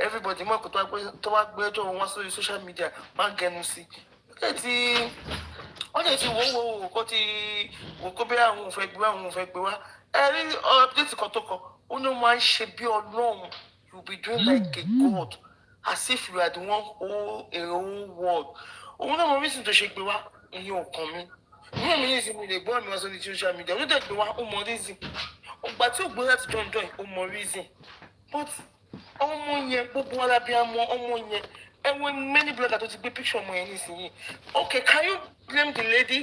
everybody mọ̀ kó tó wá gbé ẹjọ́ wọn sórí social media máa ń gẹnu sí wọ́n lè ti wò kó ti wò kó bí àwọn òfẹ́ gbé wá ẹ rí update kan tó kọ ó ní máa ń ṣe bí Ọlọ́run you be doing like a god as if you are the one whole a whole world òun náà mo reason tó ṣe gbé wá ìyẹn ò kàn mí ìyẹn mi ní ìsinmi lè gbọ́ mi wá sórí social media ó dẹ̀ gbé wá ó mọ reason ògbà tí ò gbé láti join ó mọ reason but ọmọ yẹn gbogbo alábíàmọ ọmọ yẹn ẹwọn many bloggers tó ti gbé picture ọmọ yẹn nísìnyí okay can you blame the lady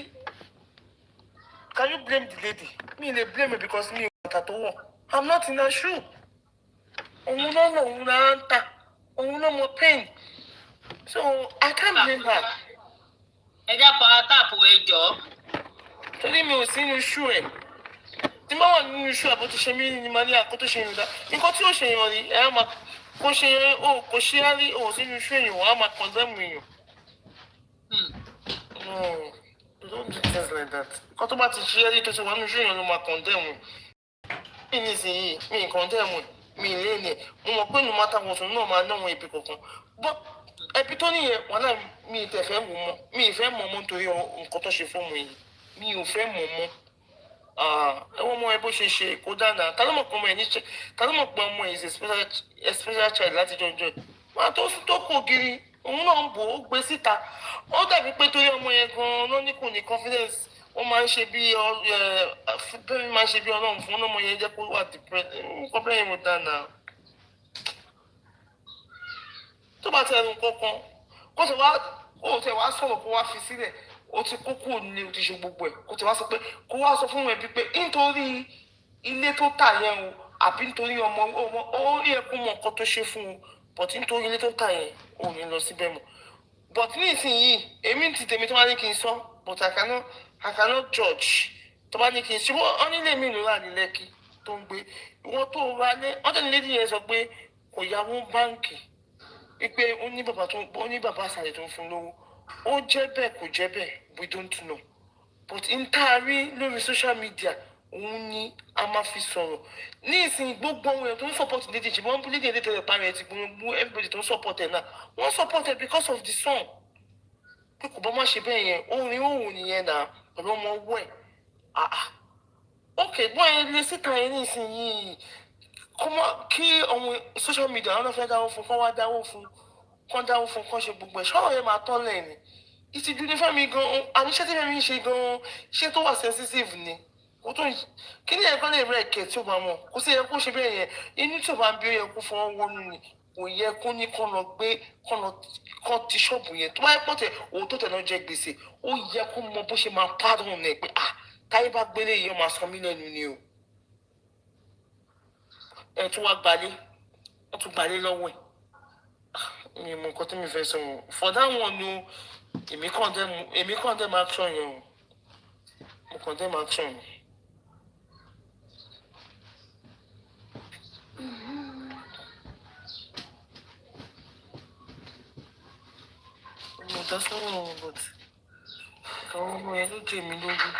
mi lè blame her because mi ò bàtà tó wọ̀ I'm not in her shoe òun náà lọ òun náà ń ta òun náà mọ pain so I can't blame her. ẹ já pa táàpù ẹjọ́. torí mi ò sí inú shoe ẹ̀ tí mo wà nínú shoe àbó tó ṣe mí ní ma ní àkó tó ṣe yìí dá nǹkan tí ó ṣe yàn rí ẹ máa kò ṣe á rí òun sínú shoe èèyàn wọ́n á máa condemn èèyàn. No, don't do things like that. Nǹkan tó bá ti ṣe é rí tó ṣe wà nínú shoe èèyàn ló máa condemn mi nísìnyí mi condemn mi lé ní mo mọ̀ pé no matter what náà máa náwọn ibi kankan but ẹbí tó níyẹn wọn náà mi ì tẹ̀fẹ́ wò mọ́ mi ì fẹ́ mọ̀ mọ́ nítorí nǹkan tó ṣe fún mi yìí mi ò fẹ́ mọ̀ mọ́ ẹwọ́n mọ ẹ bó ṣe ṣe kó dáná ta ló mọ̀ pé ọmọ ẹ̀ ní ṣe ta ló mọ̀ pé ọmọ ẹ̀ is a special child láti jọjọ wọn tó kò giri òun náà ń bò ó gbé síta ó dàbí pé torí ọmọ yẹn gan-an ló ní kò ní confidence wọ́n máa ń ṣe bí Femi máa ń ṣe bí Ọlọ́run fún ọmọ yẹn jẹ́ kó wà depressed nǹkan bẹ́ẹ̀ yẹn mo dáná tó bá tẹ ẹnu kankan kó tẹ wá sọ̀rọ̀ kó wá fi sílẹ̀ ó ti kókó ní o ti ṣe gbogbo ẹ̀ kó tẹ wá sọ pé kó wá sọ fún ẹbí pé nítorí ilé tó tà yẹn o àbí nítorí ọmọ ó yẹ kó mọ nǹkan tó ṣe fún o but nítorí ilé tó tà yẹn ò ní lọ síbẹ̀ mọ́ but ní ìsinyìí èmi ti tèmi tó bá ní kí n sọ but I cannot judge tó bá ní kí n ṣe wọ́n nílé mi ló wà ní Lẹ́kì tó ń gbé ìwọ́n tó wà ní wọ́n tẹ̀lé lédi yẹn sọ pé kò yáwó báǹkì wípé ó ní bàbá àṣàlẹ̀ tó ń fún lówó ó jẹ́ bẹ́ẹ̀ kò jẹ́ bẹ́ẹ̀ we don't know but n tá a rí lórí social media òun ni a máa fi sọ̀rọ̀ ní ìsìn gbogbo ohun èèyàn tó ń support lédi ṣe wọ́n lédi èdè tẹ̀lé parí ẹ̀ ti gbogbo everybody tó ń support ẹ̀ náà wọ́n support ẹ̀ because of the song pé kò bá má ṣe bẹ́ẹ̀ yẹn orin òun nìyẹn náà pẹ̀lú ọmọ ọwọ́ ẹ̀ ok gbọ́n ẹ lè síta ẹ ní ìsìn yìí kí ọmọ social media àwọn náà fẹ́ dáwọ́ fún kọ́ wá dáwọ́ fún kọ́ ṣe gbogbo ẹ̀ ṣọ́ọ̀ yẹn máa tọ́ lẹ́yìn ìtìjú ní Fẹ́mi gan-an àníṣe tí Fẹ́mi ń ṣe gan-an ṣé tó wà sensitive ni kí ni ẹ̀kọ́ lè rẹ̀ ẹ̀kẹ́ tí ó bá mọ̀ kó sì yẹ kó ṣe bẹ́ẹ̀ yẹn inú tí ò bá ń bí ó yẹ kó fọwọ́ wọnú ni kò yẹ kó ní kọ́ ti ṣọ́ọ̀bù yẹn tó bá yẹ pọ̀tẹ̀ òun tó tẹ̀lé jẹ gbèsè ó yẹ kó mọ bó ṣe máa pardon ẹ̀ pé táyé bá gbélé yìí ó máa sọ mí lẹ́nu ni o ẹ̀ tún wá gbalé wọ́n tún gbalé lọ́wọ́ ẹ̀ mi mọ nǹkan tí mi fẹ́ sọ wọn for that one no èmi kàn dé máa action yẹn o mo kàn dé máa action yẹn. mo dá sọ́wọ́ wọn but àwọn ọmọ yẹn ló jẹ mí lógún.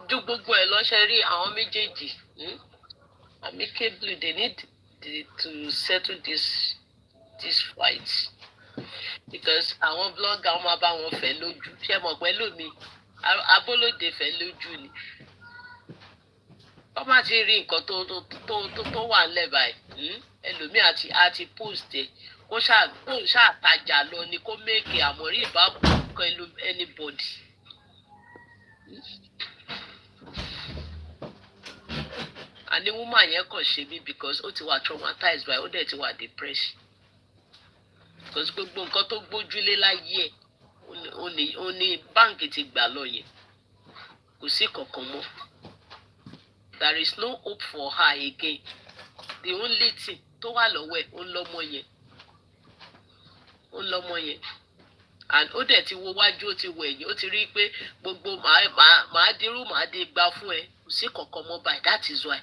ju gbogbo ẹ̀ lọ ṣe rí àwọn méjèèjì amicably they need to settle this fight because àwọn blogger wọn máa bá wọn fẹ́ lójú ṣe mọ̀ pé lómi abólóde fẹ́ lójú ni wọ́n má ti rí nǹkan tó wà nílẹ̀ báyìí ẹlòmíì àti post ẹ̀ kó ṣàtajà lọ ni kó mẹ́kẹ̀ àmọ́rí ìbámu kan anybody. Àní woman yẹn kàn ṣe mí because ó ti wà traumatized by ó dẹ̀ ti wà depressed because gbogbo nǹkan tó gbójúlé láyé ẹ̀ ó ní báǹkì ti gbà lọ yẹn kò sí kankan mọ́ there is no hope for her again the only thing tó wà lọ́wọ́ ẹ̀ ó ń lọ́mọ yẹn ó ń lọ́mọ yẹn and ó dẹ̀ ti wo wájú ó ti wo ẹ̀yìn ó ti rí i pé gbogbo màá dirú màá dé gbá fún ẹ kò sí kankan mọ́ báyìí that is why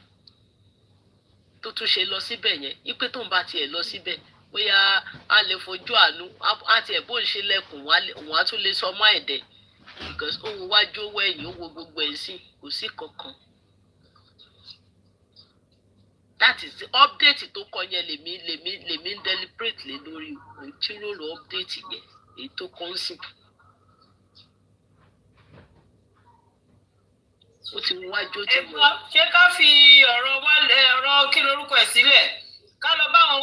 tó tún ṣe lọ síbẹ̀ yẹn ipe tó ń bá tiẹ̀ lọ síbẹ̀ bóyá a lè fojú àánú á tiẹ̀ bó ń ṣe lẹ́kùn òun á tún lè sọ mọ́ ẹ̀dẹ̀ because ó wo wájú ó wo ẹ̀yìn ó wo gbogbo ẹ̀ sí kò sí kankan. That is the update tó kọ yẹn lèmi ń deliberate lé lórí òjíròrò update yẹn èyí tó kọ́ ń sìn. Ó ti mú wájú ó ti mú. Ṣé ká fi ọ̀rọ̀ kí lorúkọ ẹ̀ sílẹ̀? Ká lọ bá àwọn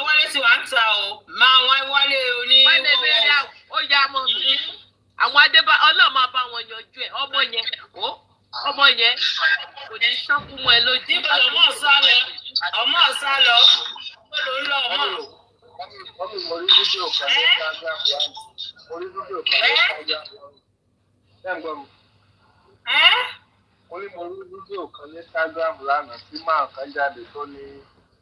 wálé tí wà ń ta o. Máa wọ́n wálé oní. Wálé bẹ̀rẹ̀ ó yá mọ́ mi. Àwọn Ọlọ́run máa bá wọn yanjú ẹ̀ ọmọ yẹn kò ní ṣọ́kú mọ́ ẹ lójú. Níbo lọ́mọ ọ̀sá lọ? Níbo ló ń lọ ọmọ? Mo rí fídíò kan ní Instagram lánàá tí máa kan jáde tó ní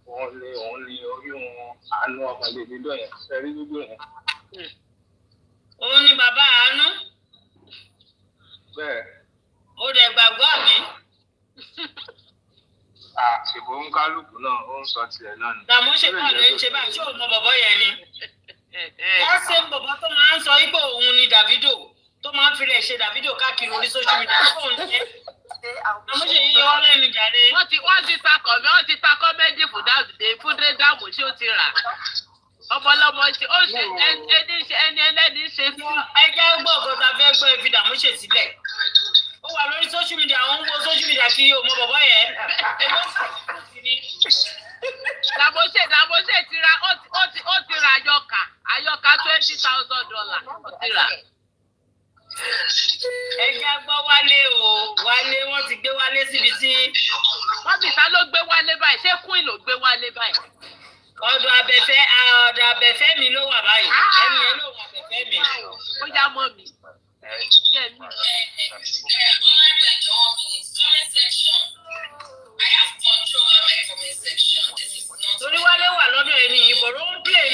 òun ni orí wọn àánú ọmọdé dídọ̀ yẹn ṣe rí fídíò yẹn. Òun ni bàbá àánú. Bẹ́ẹ̀. Ó dẹ̀ gbàgbọ́ àbí? Ṣèbó ń kálukú náà ó ń sọ tiẹ̀ náà ni. Dàmọ́ ṣe bá lè ṣe báyìí ṣé òun mọ bọ̀bọ́ yẹn ni? Wọ́n ṣe bọ̀bọ́ tó máa ń sọ wípé òun ni Davido tó máa ń fi rẹ̀ ṣe Davido káàkiri orí social media fóun jẹ́. Àmọ́ ṣe yíyọ ọ́ lẹ́nu jàre. Wọ́n ti ta kọ́mẹ́dì fún Dáàmú ṣé ó ti rà. Ọmọlọmọ ṣe ó ṣe ẹni ẹlẹ́ni ṣe sí. Ẹ jẹ́ gbọ́ ọ̀gọ́ ta fẹ́ gbọ́ ìfi Dàmú ṣe sílẹ̀. Ó wà lórí social media àwọn ń wo social media kí o mọ bọ̀bọ́ yẹn. Dàmọ́ṣe ti ra ó ti ra àyọkà $20,000 ó ti rà. Ẹ jẹ́ gbọ́ Wálé o wọ́n ti gbé Wálé síbi tí. Wọ́n bì ta ló gbé Wálé báyìí ṣé Queen ló gbé Wálé báyìí. Ọ̀dọ̀ abẹ́fẹ́ mi ló wà báyìí ẹni yẹn ló wà abẹ́fẹ́ mi. Ó yá mọ́ mi. Torí Wálé wà lọ́dọ̀ ẹni ìbọ̀rọ̀ ń play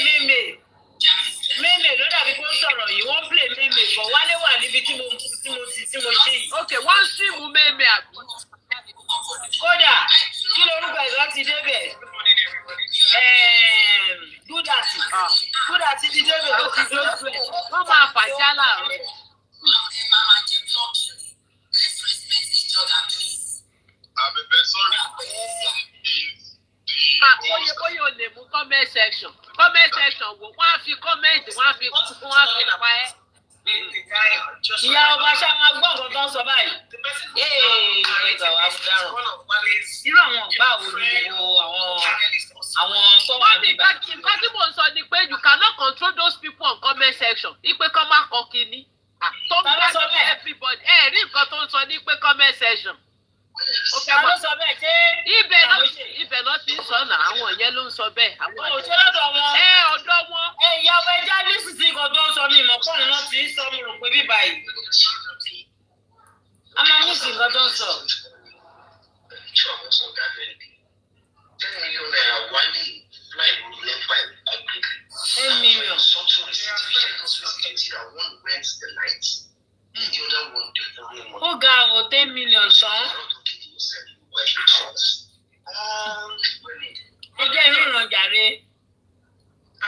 meme ló dàbí kó ń sọ̀rọ̀ yìí wọ́n play meme bọ̀ Wálé wà níbi tí mo ṣe yìí. Ok wọ́n stream meme àbí. Kódà kí lorúkọ ìlú ti débẹ̀ Gúdàtì ti débẹ̀ tó ti dójú ẹ̀. Wọ́n máa fàjá láàárọ̀. Bóyá o lè mú comment section wo wọ́n á fi comment wọ́n á fi pa ẹ́. Ìyá ọba ṣá máa gbọ́ nǹkan tó ń sọ báyìí. Ẹgbà wa dáràn. Irú àwọn ọ̀gbà wo ni àwọn tó wà níbà. Nǹkan tí mò ń sọ ni pé you cannot control those people on comment section. Ipe kọ́ máa kọ kínní. Tó ń bá sọ bẹ́ẹ̀ everybody. Rí nǹkan tó ń sọ ní pé comment section. Àwọn sọ bẹ́ẹ̀ ṣé ibẹ̀ lọ ti ń sọ náà àwọn yẹn ló ń sọ bẹ́ẹ̀. Òṣè lọ́dọ̀ wọn. Ọ̀dọ̀ wọn. Ìyá ọba ẹja lísì sí nǹkan tó ń sọ mi ìmọ̀ pọ́ùn náà ti ń sọ mo rò pé bíbá yìí. A máa ní ìsìn nǹkan tó ń sọ. 10 million naira wálé fly lórí F5 completely. 10 million. Something receipt which I one rent the night. The other one the following month. Ó ga ọ̀ 10 million sàn. Ẹ jẹ́ ìríran jàre. I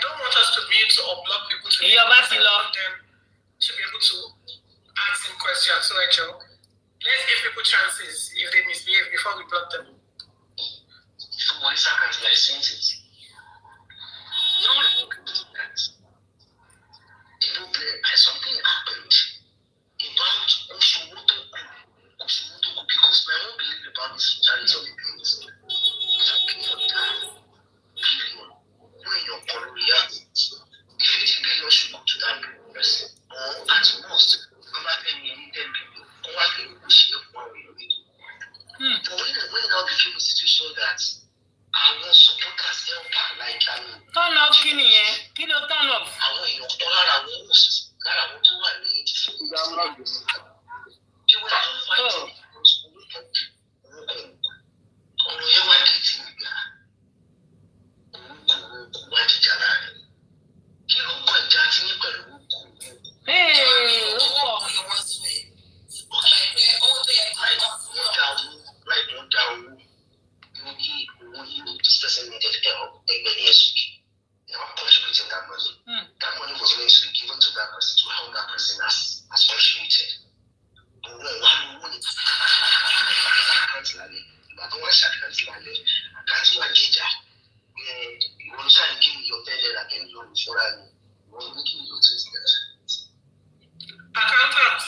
don't want us to be able to unblock people to Ìyá ọba ti lọ. them to be able to ask them questions. So let's give people chances if they misbehave before we block them. Somebody sacrificed their senses. No one can do that. Something happened about Oshumoto because I don't believe about this charity of the things. When your color reacts, if 50 billion should go to that person, or at most, number 10 million people, or what they will share one way. But when it now became a situation that àwọn supporters helper like Turn off kí nìyẹn? Kí ló turn off? àwọn èèyàn kan lára àwọn host lára àwọn tó wà ní tí wọ́n á fight ọ̀rọ̀ yẹn wá dé tí mi gbà kò wá jíjà láàrin many years they are contributing that money. That money was meant to be given to that person to help that person as contributed. But when one money, I can't lie. But don't want to lie. I can't lie. You want to give me your belly again, you want to lie. You want to give me your taste. Accountant.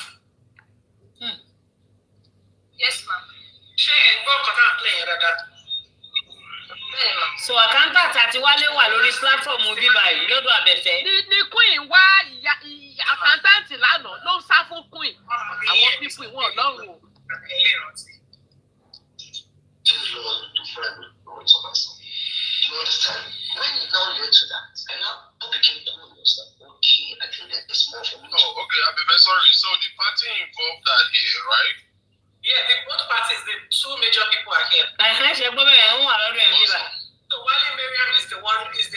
Yes, ma'am. So accountant àti Wálé wà lórí platform bí báyìí lọ́dọ̀ Abẹ́fẹ́. Ní queen wá accountant lánàá ló ń sá fún queen. Àwọn people wọn lọ́rùn o. You understand? When you now get to that, I now became curious that okay, I think that there's more for me. Oh, okay, I'm very sorry. So the party involved are here, right? Yeah, both parties, the two major people are here. So Wale Mariam is the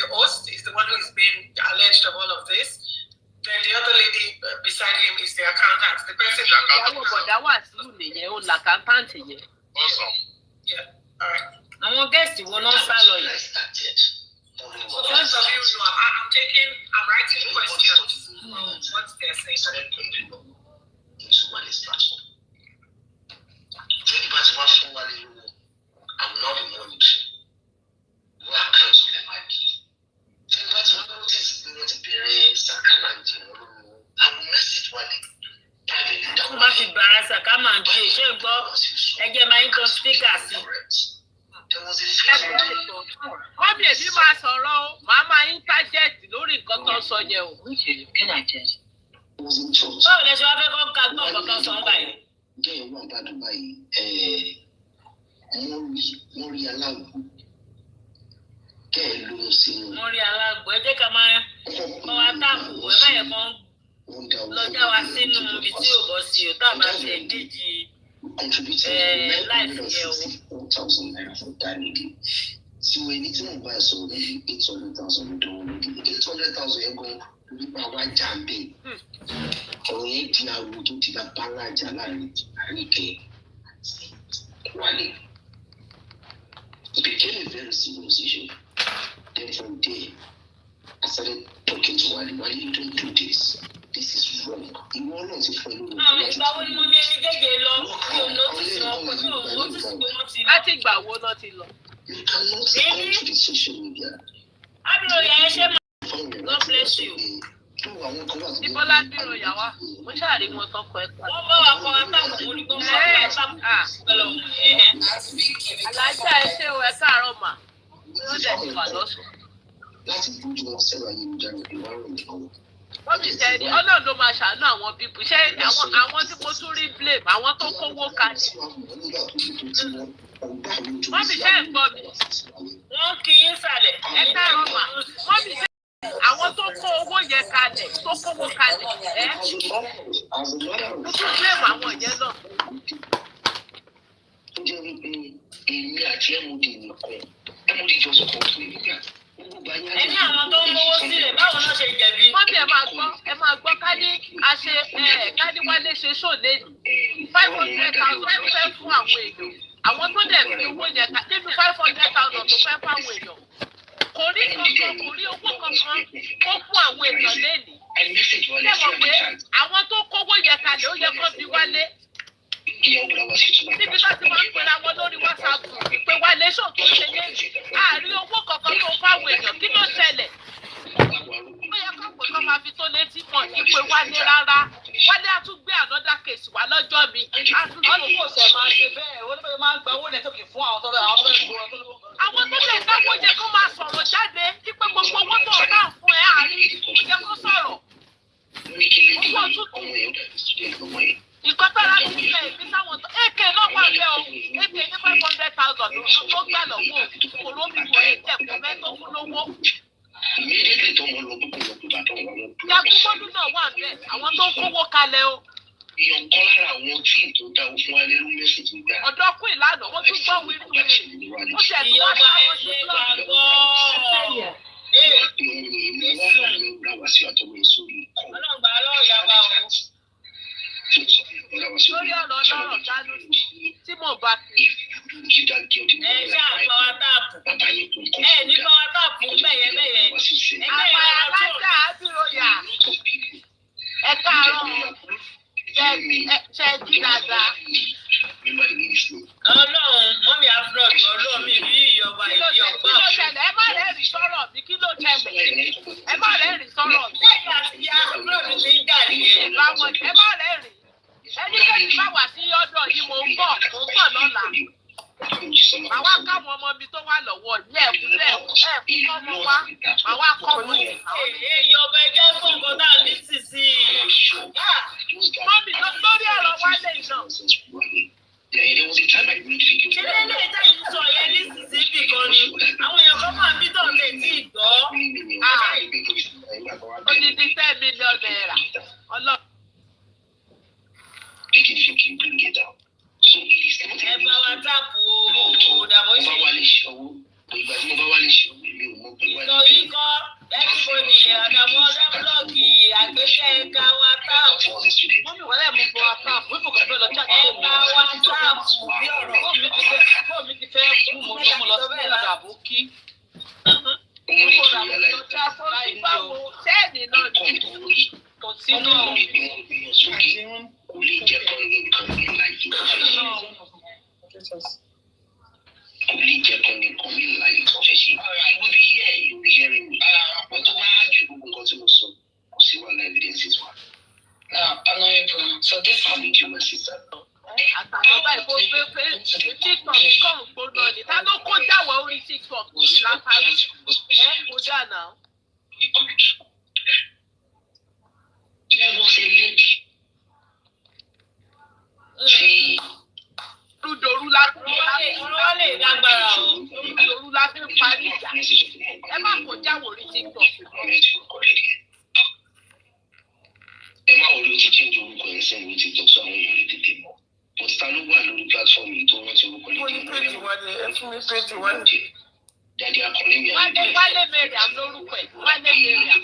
host, is the one who is being alleged of all of this. Then the other lady beside him is the accountant. The person Awesome. Yeah, all right. I'm guest you will not follow you. So those of you know, I'm writing questions. What they're saying. started putting into Wale's platform. During the party, one for Wale, I will not be monitoring. Where I can't let my key. During the party, one notice not to be Sakana, I will message Wale. Come back to Barasa, come and do it. Again, my income stickers. Wọ́n bí èmi máa sọ̀rọ̀ o, màá máa íńtájẹ́ẹ̀tì lórí nǹkan tó ń sọ yẹn o. Báwo lẹ ṣe wá fẹ́ kọ́ ká gbọ́ nǹkan tó ń sọ ń báyìí? Gẹ́gẹ́ wà bá Dubai, wọ́n rí aláàbò. Gẹ́gẹ́ ló ń sinú. Wọ́n rí aláàbò. Ẹ jẹ́ ká máa kọ́ wa táàpù. Ẹ má yẹ kán lọ́jà wa sínú ibi tí ò bọ́ sí o. Tá a bá ti ẹ̀ díjì. Contributed 964,000 naira for that lady. So anything I buy so 800,000 don't 800,000 you go to buy one jambe. Or you can go to the bank and Wale. It became a very serious issue. Then from there, I started talking to Wale. Wale, you don't do this. This is wrong. You want not to follow. Láti ìgbà wo náà ti lọ? You cannot come to the social media. God bless you. Ní Bọ́lá bírò yà wá, mo ṣàrí wọn tán kọ ẹ̀ka. Wọ́n bá wa kọ́ àtàkùn orí kó máa kọ́ àtàkùn pẹ̀lú Alájà ẹ ṣé o, ẹ káàárọ̀ mà. Ó dẹ̀ ti wà lọ́sùn. Láti bójú wọn sẹ́wà yìí jáde ìwà rẹ̀ lọ́wọ́. Wọ́n fi ṣe ẹni Ọlọ́run ló máa ṣàánú àwọn bíbù. Ṣé àwọn tí mo tún rí blame, àwọn tó kówó kalẹ̀. Wọ́n fi ṣe ẹ̀gbọ́n mi. wọ́n kì í sàlẹ̀. Ẹ káàárọ̀ mà. Wọ́n fi ṣe àwọn tó kó owó yẹn kalẹ̀, tó kówó kalẹ̀. Mo tún blame àwọn yẹn náà. Ó jẹ́ wípé èmi àti MOD nìkan, MOD jọ sọ kọ́ tó nígbà. Ẹni àwọn tó ń mówó sílẹ̀ báwo náà ṣe jẹ̀bi. Wọ́n bí ẹ máa gbọ́ ká ní Wálé ṣe ṣòlè ní 500,000 tó fẹ́ fún àwọn èèyàn. Àwọn tó dẹ̀ fi owó yẹn ká nínú 500,000 tó fẹ́ fún àwọn èèyàn. Kò rí kankan, kò rí owó kankan kó fún àwọn èèyàn lẹ́nìí. Ṣé mọ̀ pé àwọn tó kówó yẹn kalẹ̀ ó yẹ kó bí Wálé? Níbi tó ti máa ń pera wọn lórí WhatsApp pé Wálé ṣò tó ṣe lẹ́yìn. Àárín owó kankan tó fáwọn èèyàn kí ló ṣẹlẹ̀? Ó yẹ kó pé kó máa fi tó létí mọ̀ ní pé Wálé rárá. Wálé á tún gbé another case wá lọ́jọ́ mi. Á tún gbé owó ṣẹ̀ máa ṣe bẹ́ẹ̀. Ó ní máa ń gba owó nẹ́tọ̀kì fún àwọn tó àwọn tó lè dáwọ́ yẹ kó máa sọ̀rọ̀ jáde kí pé gbogbo owó tó ń bá fún ẹ àárín ó yẹ kó sọ̀rọ̀. Owó tútù. Ìkọ́tàrà ti ṣe ìbí sáwọn tó èké náà wà bẹ́ẹ̀ o èké ní 500,000 ló gbà lọ́wọ́ kò ló fi wọ ẹ̀jẹ̀ kò fẹ́ tó fún lówó. Jagunmọ́lú náà wà bẹ́ẹ̀ àwọn tó ń kówó kalẹ̀ o. Ìyọ̀nkọ́ lára àwọn tí tó dá o fún alẹ́ ló mẹ́sìn tó gbà. Ọ̀dọ́ kú ìlànà wọ́n tún gbọ́ wíwí. Ó ṣe ẹ̀sùn wá sáwọn ṣe lọ́wọ́. Ọlọ́gbà lọ́ọ̀yà wa o. Lórí ọ̀rọ̀ ọlọ́rọ̀ dánú tí mo bá fi you give that girl the money like ṣáà power tap. Bàbá yẹn kò kọ́ Ní power tap bẹ́yẹn. Àpàyà alájà àbíróyà. Ẹ káàárọ̀. Ṣé jí dáadáa? Remember the name is slow. Ọlọ́run mọ́mí afrod Ọlọ́run mi bí ìyọba ìdí ọ̀pá. Kí ló ṣẹlẹ̀? Ẹ má rẹ́rìn sọ̀rọ̀ mi. Kí ló ṣẹlẹ̀? Ẹ má rẹ́rìn sọ̀rọ̀ mi. Lẹ́yìn àti ìyá afrod ti ń jà nìyẹn. Báwo ẹ má rẹ́rìn? Ẹni kẹ́ni bá wà sí ọ̀dọ̀ yìí mo ń bọ̀ lọ́la. Màá wá káwọn ọmọ mi tó wà lọ́wọ́ ní ẹ̀kú kọ́mọ wá. Màá wá kọ́ wọn. Ìyọba ẹgbẹ́ fún nǹkan tá a ní sísí. Mọ́mí lórí ọ̀rọ̀ wálé náà. There was a time I made videos. Ṣé lélẹ̀ ìta yìí sọ yẹn ní sísí bì kan ni? Àwọn èèyàn kan máa ń bí tọ̀ lè tí ì gbọ́. Odidi 10 million naira. Ọlọ́run. Take it if you can bring it down. So it is not Ẹ bá wa táàpù o, dàbọ̀ ṣe. Sọ yìí kọ́, everybody àdàbọ̀ blọ́ọ̀kì àgbéṣẹ́ ẹ̀ka wa táàpù. Mọ́mí wọlé mú bọ́ àpáàpù. Wípé kò fẹ́ lọ chat Ẹ bá wa táàpù bí ọ̀rọ̀. Fóònù mi ti fẹ́ kú mo lọ sí ọ̀dà àbókí. Sẹ́ẹ̀nì náà ni kò sí náà. So this family to my sister. Àtàwọn báyìí kó pé TikTok kàn gbóná ni. Ta ló kó jáwọ́ orí TikTok yìí látàrí? Kó dà náà. There was a lady. Rúdorú láti Ọ̀rọ̀ lè lágbára o. Rúdorú láti parí ìjà. Ẹ má kó jáwọ́ orí TikTok. Ẹ má wọlé o ti change orúkọ yẹn sẹ́yìn ní TikTok sọ àwọn èèyàn lè tètè mọ̀. But ta ló wà lórí platform yìí tó rántí orúkọ yìí? Mo ní péjì wálé, ẹ fún mi péjì wálé. Daddy akọni mi Wálé Mariam lórúkọ ẹ̀. Wálé Mariam.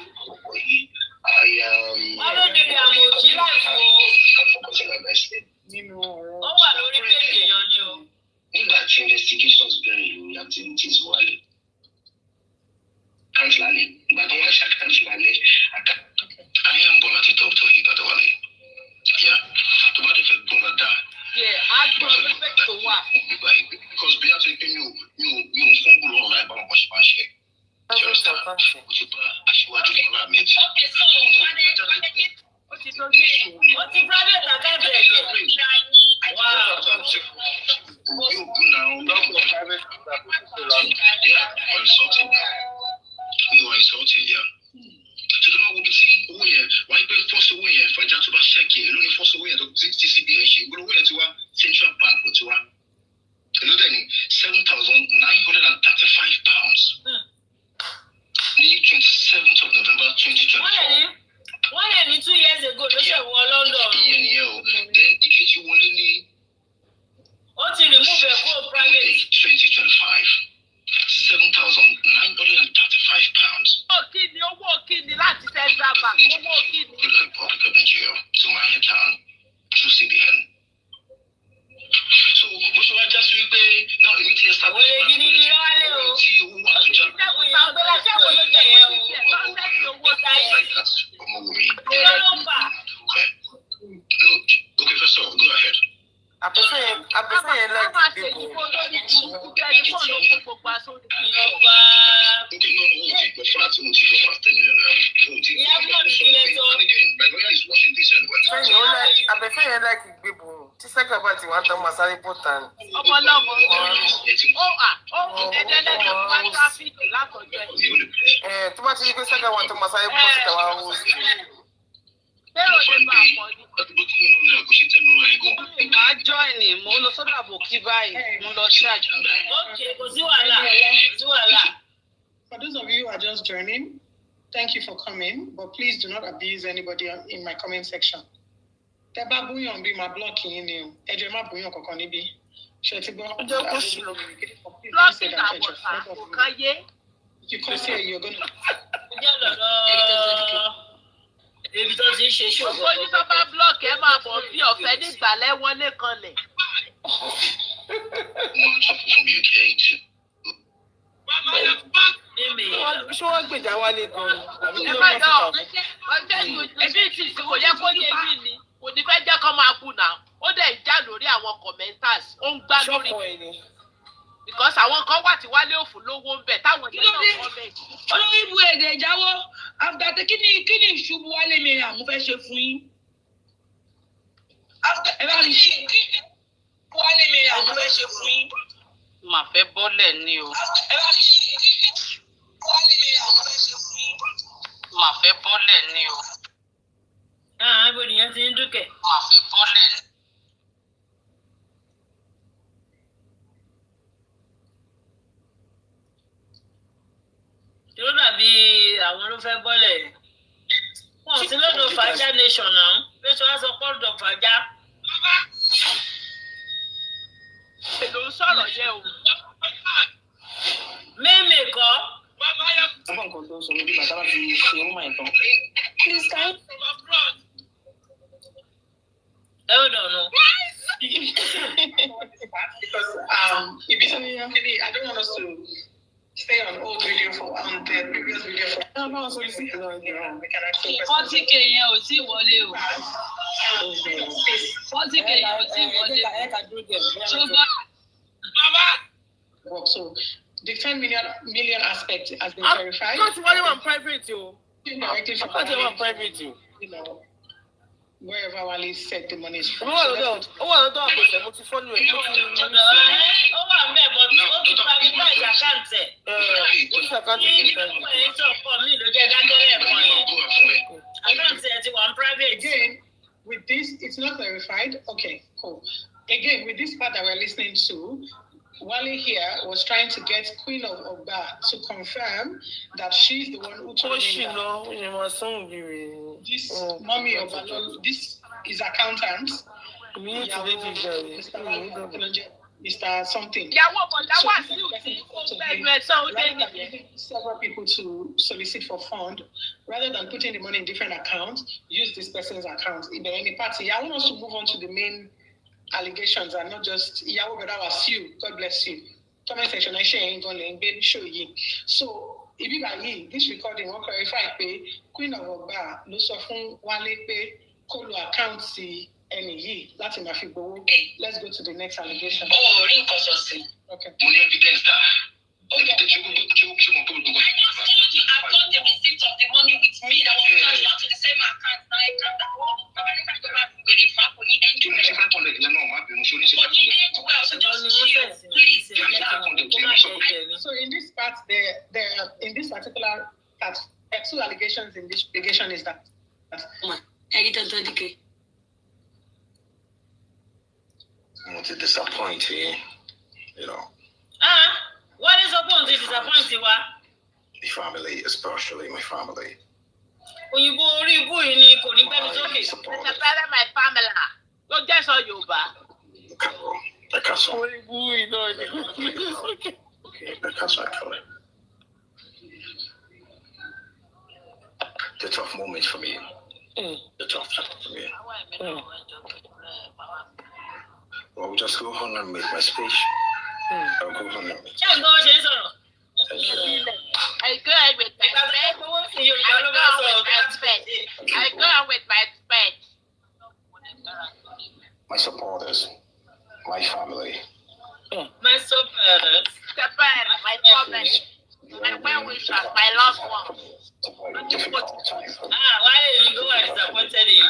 Wálé Mariam ò jí láìpẹ́ o. Ó wà lórí péjì èèyàn ni o. Nígbà tí investigations bẹ̀rẹ̀ lórí activities wálé. Àkáǹtì lálẹ́. Ìgbà tó wá ṣe àkáǹtì lálẹ́. I am born at the top to hit at Wale. Yeah. To bá dé fẹ́ gbọ́n dáadáa. Yeah, á gbọ́ pẹ́pẹ́ tó wà. Because bí a ti pé mi ò fún gbòòrò ọ̀rọ̀ láì bá wọn ṣe máa ṣe. Ṣé o sọ? Mo ti bá aṣíwájú fún ara mi ti. Ó ti tó ní ìṣòro. Ó ti private account rẹ̀ jẹ́. You now. Yeah, I'm insulting now. You are insulting, yeah. So tó bá wo bí tí owó yẹn wá ń pẹ́ fọ́sí owó yẹn fàjà tó bá ṣẹ̀kì èló ni fọ́sí owó yẹn tó ti CBN ṣe ìgbóná owó yẹn ti wá Central Bank ló ti wá èló dẹ̀ ní £7,935 ní 27th of November 2024. Wọ́n lè ní 2 years ago ló ṣe wọ London. Ìyẹn nìyẹn o then ìkejì wọlé ní. Ó ti remove ẹ̀ kó private. 2025. £7,935. Owó kíni láti Central Bank, owó kíni. To the Republic of Nigeria, to my account, through CBN. So, mo ṣe wá já sí wípé náà èmi ti establish. Òye gidi ni wálé o. Tí owó wà tó jà. Òye àgbẹ̀lá ṣé wo ló jẹ yẹn o? Owó táyé. Ọmọ wo mi. Kí ló ń fà? Okay, first of all, go ahead. Àbẹ̀fẹ́ yẹn láti dìbò. Lórí burúkú tẹlifóònù kó gbogbo aṣọ òdì. Ìjọba. Okay, no, mo ti gbọ́ fún àti mo ti gbọ́ fún àtẹ́lẹ̀ náà. Ìyá Bọ́ọ̀lù ìpínlẹ̀ sọ. And again, my lawyer is watching this anyway. Àbẹ̀fẹ́ yẹn láti gbé bòrò tí sẹ́kẹ̀ bá ti wá tán máa sáré bọ́ta ni. Ọmọlọ́mọ. Ẹ̀ẹ́dẹ́gbẹ̀rún wá tráfíìkì látọ̀jọ́ ẹ̀. Tó bá ti rí pé sẹ́kẹ̀ wá tán máa sáré bọ́ síta wá wó sí. Bẹ́ẹ̀ ò ní bá a pọ̀ ní. Màá join mo lọ sọ́dọ̀ àbòkí báyìí, mo lọ ṣáàjì. Okay, kò sí wàhálà. For those of you who are just joining, thank you for coming, but please do not abuse anybody in my comment section. Tẹ́ bá búyàn bí máa block yín ni o, ẹ jọ̀ọ́ má búyàn kankan níbí. Ṣé ti gbọ́? Blọ́ọ̀kì àwọ̀sà kò káyé. You come say you're gonna. Ǹjẹ́ lọ́dọ̀ ibi tó ti ń ṣe ṣòwò? Ó ní bàbá blọ́ọ̀kì ẹ máa bọ̀ bí ọ̀fẹ́ nígbà lẹ́wọ́lé kanlẹ̀. from UK to. Ṣé wọ́n gbèjà wálé gan-an? Àbí kí ló Ẹ má wọ́n lọ. fi tà Ẹbí ìtìsí kò yẹ kó ní bá kò ní fẹ́ jẹ́ kó máa bù náà. Ó dẹ̀ ń já lórí àwọn commenters. Ó ń gbá lórí. ṣọ́kọ̀ ẹ̀ ni? Because àwọn kan wà tí wálé òfò lówó ń bẹ̀ táwọn yẹn náà comment. olórí ibu èdè ìjáwó after kí ni ìṣubú wálé mi rà mo fẹ́ ṣe fún yín. ẹ bá mi ṣe wálé mi rà mo fẹ́ ṣe fún yín. Mà fẹ́ bọ́lẹ̀ ni o. ẹ bá mi ṣe wálé mi rà mo fẹ́ ṣe fún yín. Mà fẹ́ bọ́lẹ̀ ni o. ibo nìyẹn ti ń dúkẹ́. Mà fẹ́ bọ́lẹ̀ ni. yóò dàbí àwọn ló fẹ́ bọ́lẹ̀ wọn sí lọ́dọ̀ fàájà nation náà bí wọ́n sọ pọ́ọ̀dọ̀ fàájà. Èlò ń sọ̀rọ̀ jẹ́ o. Mímì kọ́. Ọmọ nǹkan tó ń sọ lórí bàtà láti ṣe ó máa ń tán. Please can hold on no. Because maybe I don't want us to stay on old video for the previous video for. No, so you see, we can actually. 40K yẹn ò tí wọlé o. 40K yẹn ò tí wọlé o. Ṣùgbọ́n. So the 10 million aspect has been verified. Wọ́n ti wálé wọn private o. Directly from Wọ́n ti wọ́n private o. Wherever Wale said the money is from. Ó wà lọ́dọ̀ àbòsẹ̀ mo ti fọ́nù ẹ̀. Ó wà ń bẹ̀ bọ́ ó ti privatize account ẹ̀. Ó ti ṣàkáǹtì Ní sí ìgbà yẹn tó pọ̀ mí ló jẹ́ dákẹ́lẹ̀ ẹ̀kọ́ yẹn. Account ẹ̀ ti wà ń private. Again, with this, it's not verified. Okay, cool. Again, with this part that we're listening to, Wale here was trying to get Queen of Oba to confirm that she's the one who told him that this mommy of Balolo, this is accountant. Mr. Something. Ìyàwó bọ̀dá wà sí òkè kó bẹ́ẹ̀ ẹ̀ sọ ó dé nìyẹn. Several people to solicit for fund rather than putting the money in different accounts. Use this person's account. In any party, I want us to move on to the main allegations and not just Iyawo brother was you. God bless you. Comment section I share ain't gonna baby show you. So if you this recording will clarify pé Queen of Oba ló sọ fún Wale pé kó lo account sí ẹni yìí láti máa fi gbowó. Let's go to the next allegation. Oh, ring consulting. Okay. Mo ní evidence that. Okay. I just told you I've got the receipt of the money with me that was transferred to the same account. Now I can't afford. But I can't verify for the end. You need 500. No, I'm not sure. For the end, well, so just chill, please. So in this part, there in this particular part, there are two allegations in this allegation is that. I want to disappoint you, you know. What is upon this disappointing? The family, especially my family. Òyìnbó orí ibú yìí ni kò ní gbẹ́mi sókè. It's a better my family. Ló jẹ́ sọ Yorùbá. Orí ibú iná ni. Okay, that's actually the tough moment for me. The tough time for me. Well, we'll just go on and make my speech. I'll go on and make. Ṣé nǹkan ṣe ń sọ̀rọ̀? Thank you. I go on with my speech. My supporters, my family. My supporters. My family. My well-wishers, my loved ones. It's a very difficult time for me. Why are you going disappointed in you?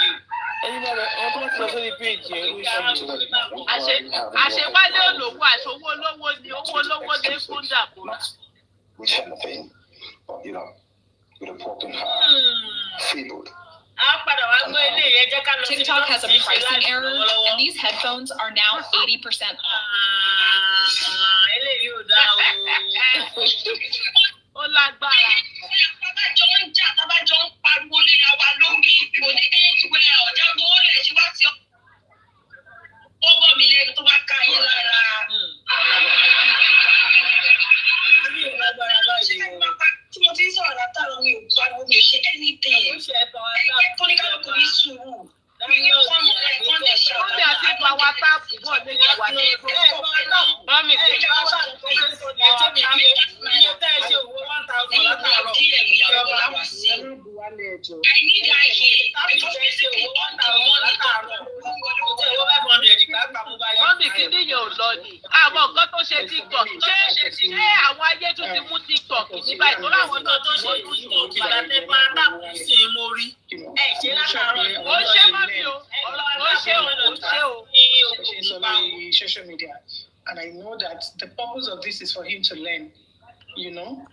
Àṣewálé olówó àṣowó olówó ni owó olówó ní fún dàbò. Which anything, but you know, with a broken heart, feebled. TikTok has a pricing error, and these headphones are now 80% off. Ó lágbára. Ó ní àti ìgbà wa táàpù bọ̀ Mami, iye tẹ́ ẹ ṣe owó 1,000 látàárọ̀. I need that here. Mọ́mì kí ni yóò lọ ni? Àwọn nǹkan tó ṣe TikTok ṣé àwọn ayé tún ti mú TikTok ní báyìí tó láwọn náà tó ṣe TikTok ìgbàlẹ̀ pátá sí i mo rí. Ẹ ṣe látàárọ̀. Ó ṣe mọ́mì o. Ó ṣe o. Social media. And I know that the purpose of this is for him to learn. You know,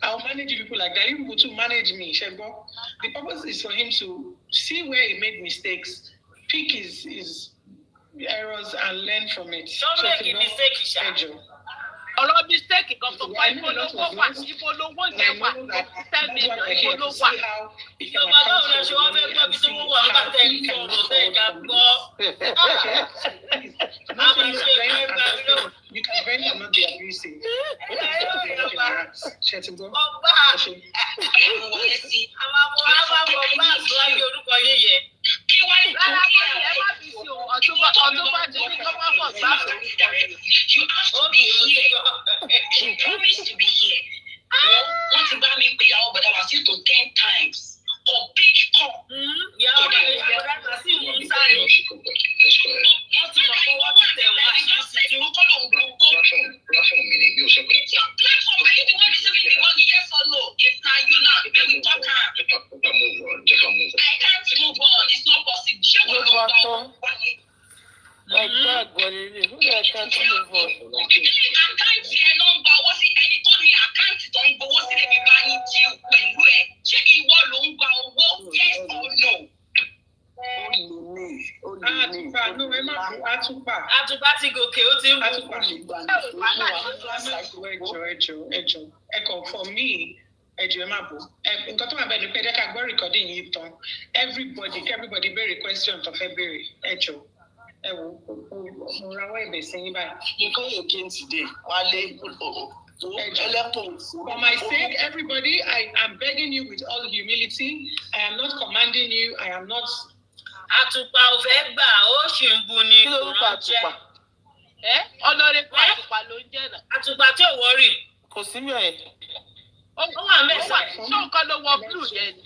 I'll manage people like that. You people to manage me, Shego. The purpose is for him to see where he made mistakes, pick his errors, and learn from it. Don't make a mistake, Isha. Ọ̀rọ̀ mistake kan tó kọ́ ìpolówó wà ìpolówó yẹn wà tẹ́mi ìpolówó wà. Ìjọba báwo la ṣe wọ́n fẹ́ gbọ́ bí tí wọ́n wà nígbà tẹ́ ń sọ̀rọ̀ tẹ́ ìjà gbọ́. You can vent and not be abusive. She promised to be here. What's about me? But I was here to 10 times. Or big call. For me, everybody very question for February. For my sake, everybody, I am begging you with all humility. I am not commanding you. I am not. Àtùpà ò fẹ́ gbà ó ṣì ń bu ni. Kí ló ń pa àtùpà? Ọlọ́rẹ́ pa àtùpà ló ń jẹ́ náà. Àtùpà tí ò wọ́rì. Kò sí mi ẹ̀. Ó wà mẹ́sàn-án. Ṣé nǹkan ló wọ blue yẹn ni?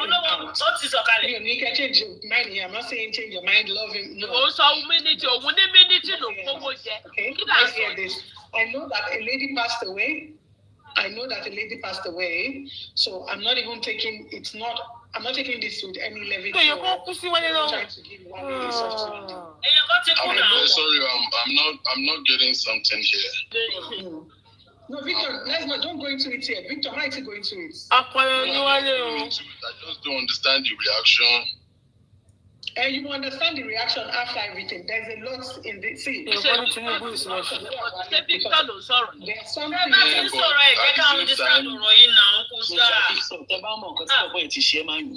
Olówó ó ti sọ̀kalẹ̀. You need to change your mind here. I'm not saying change your mind, love him. No. Òun sọ mínítì, òun ní mínítì ló kówó jẹ. Okay, let's hear this. I know that a lady passed away. So I'm not even taking. I'm not taking this with any levity. So you're going to see when you know. Sorry, I'm not getting something here. No, Victor, don't go into it here. Victor, how is he going to it? I just don't understand the reaction. And you understand the reaction after everything. There's a lot in the see. There's something. I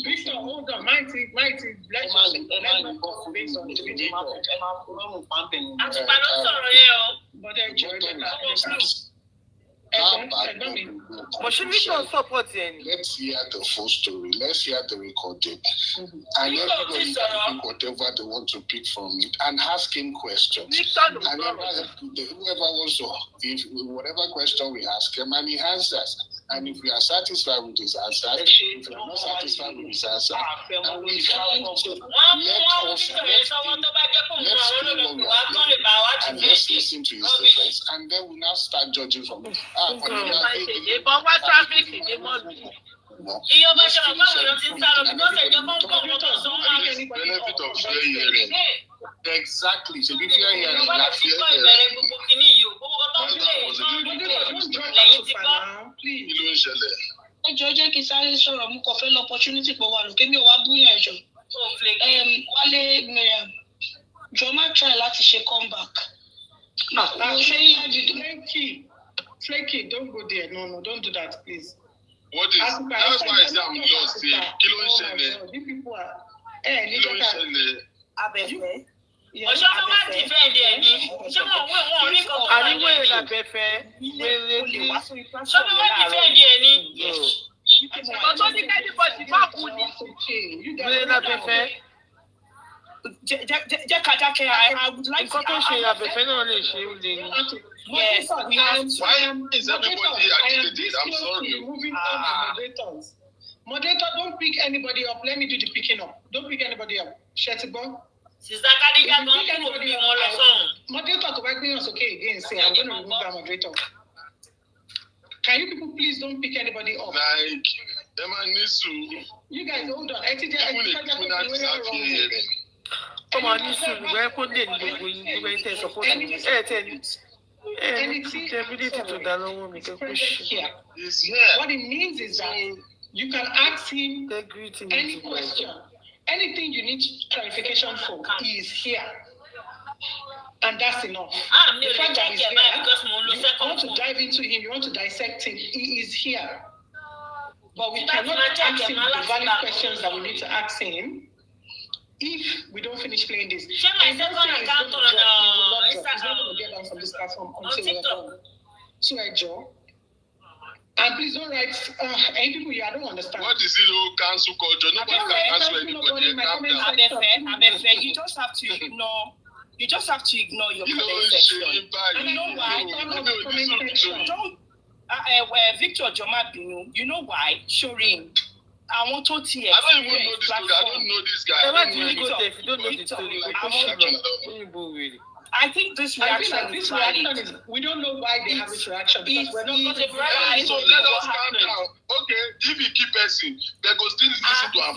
Victor, hold on. Mighty, let's but enjoy But should we not support him? Let's hear the full story. Let's hear the recording. And everybody can pick whatever they want to pick from it and ask him questions. And whoever wants to, if whatever question we ask him, and he answers. And if we are satisfied with his answer, if we are not satisfied with his answer, and we try to let's listen to his defense, and then we now start judging from it. Benefit of fair hearing. Exactly. So if you're hearing jẹ́ kí sáré sọ̀rọ̀ mú kọ fẹ́ l'opportunity pọ̀ wà lókè mi ò wá búyàn ẹ̀jọ̀. Wálé Miriam, jọ máa try láti ṣe comeback. Flaky, don't go there. No, don't do that, please. What is that's why I say I'm lost here. Kí ló ń ṣẹlẹ̀? These people are Kí ló ń ṣẹlẹ̀? Abẹ́fẹ́. Ọ̀ṣọ́ fún wá dìfẹ́ǹdì ẹ̀ ní. Ṣé wọ́n rí kankan? Àríwé l'Abẹ́fẹ́. Ṣé wọ́n wá dìfẹ́ǹdì ẹ̀ ní? Ọ̀tọ́ ní kẹ́ni bọ̀dì má kú ni. Wéré l'Abẹ́fẹ́. I would like nǹkan tó ṣe abẹ́fẹ́ náà lè ṣe ó lè ní. Yes, we have Why is everybody agitated? I'm sorry. Moving on my moderators. Moderator, don't pick anybody up. Let me do the picking up. Don't pick anybody up. Shettibo. Sister Kadija, don't pick anybody up. Moderator, to back me us okay again. Say I'm going to remove that moderator. Can you people please don't pick anybody up? Like, you guys hold on. Come on, you should be put in the support. What it means is that you can ask him any question. Anything you need clarification for, he is here. And that's enough. The fact that he's here, you want to dive into him, you want to dissect him, he is here. But we cannot ask him the valid questions that we need to ask him if we don't finish playing this. He's not going to get down from this platform until we're done. So, Joe. And please don't write any people here. I don't understand. What is it? Oh, cancel culture. Nobody can cancel anybody. You just have to ignore. You just have to ignore your comment section. And you know why? Don't. Victor Jomabinu. You know why? Shorin. I want to see. I don't even know this guy. I don't know this guy. If you don't know the story, I think this reaction is we don't know why they have this reaction because we're not going to so let us calm down. Okay, if you keep pressing, they go still listen to our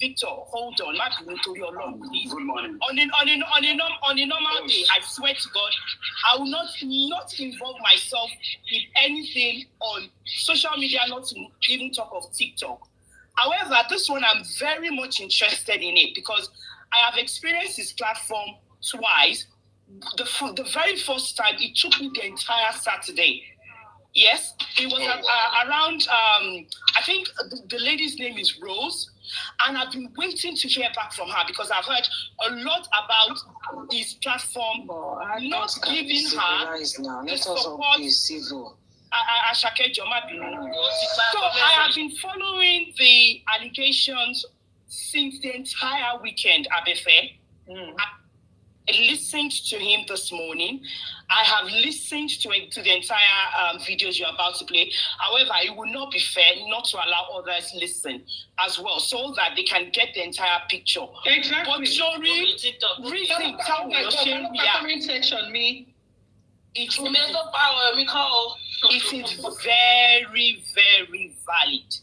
Victor, hold on. Not to your long, please. On a normal day, I swear to God, I will not involve myself in anything on social media, not to even talk of TikTok. However, this one I'm very much interested in it because I have experienced this platform twice. The very first time, it took me the entire Saturday. Yes, it was around, I think the lady's name is Rose, and I've been waiting to hear back from her because I've heard a lot about this platform not giving her the support. So I have been following the allegations since the entire weekend, Abefe. I listened to him this morning. I have listened to the entire videos you're about to play. However, it will not be fair not to allow others listen as well, so that they can get the entire picture. Exactly. But Jory, reason tell me, it is very, very valid.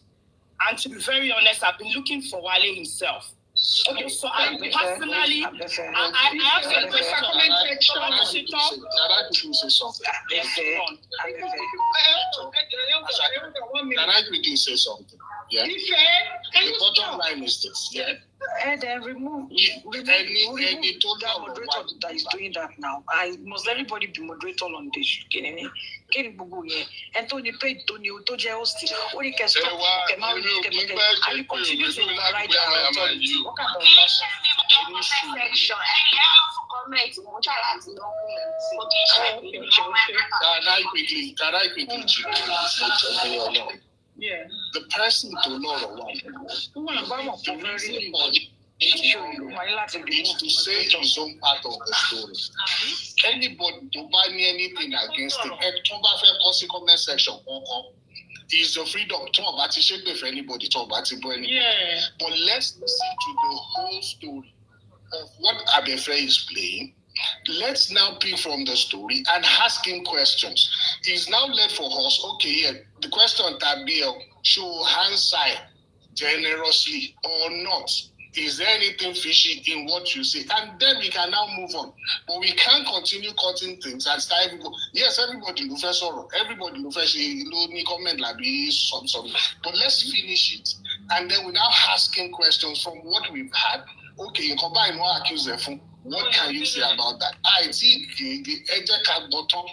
And to be very honest, I've been looking for Wale himself. Okay, so I personally, I have a question. Can I quickly say something? Yeah. The bottom line is this. Yeah. And then remove that moderator that is doing that now. Must everybody be moderator on this? And Tony paid Tony Utoja host. Only can stop. And you continue to write down. What kind of Can I quickly check? Yeah. The person to know the one needs to say his own part of the story. Anybody to buy me anything against it, comment section. Is your freedom talk about it for anybody, talk about it for anybody. Yeah. But let's listen to the whole story of what Abefe is playing. Let's now pick from the story and ask him questions. He's now left for us. Okay, yeah. The question Tabiel show hindsight generously or not. Is there anything fishy in what you say? And then we can now move on. But we can't continue cutting things and start everybody. Yes, everybody will first sorrow. Everybody will first comment like some. But let's finish it. And then we now asking questions from what we've had. Okay, you combine one accuse them. What can you say about that? I see the edge card bottom,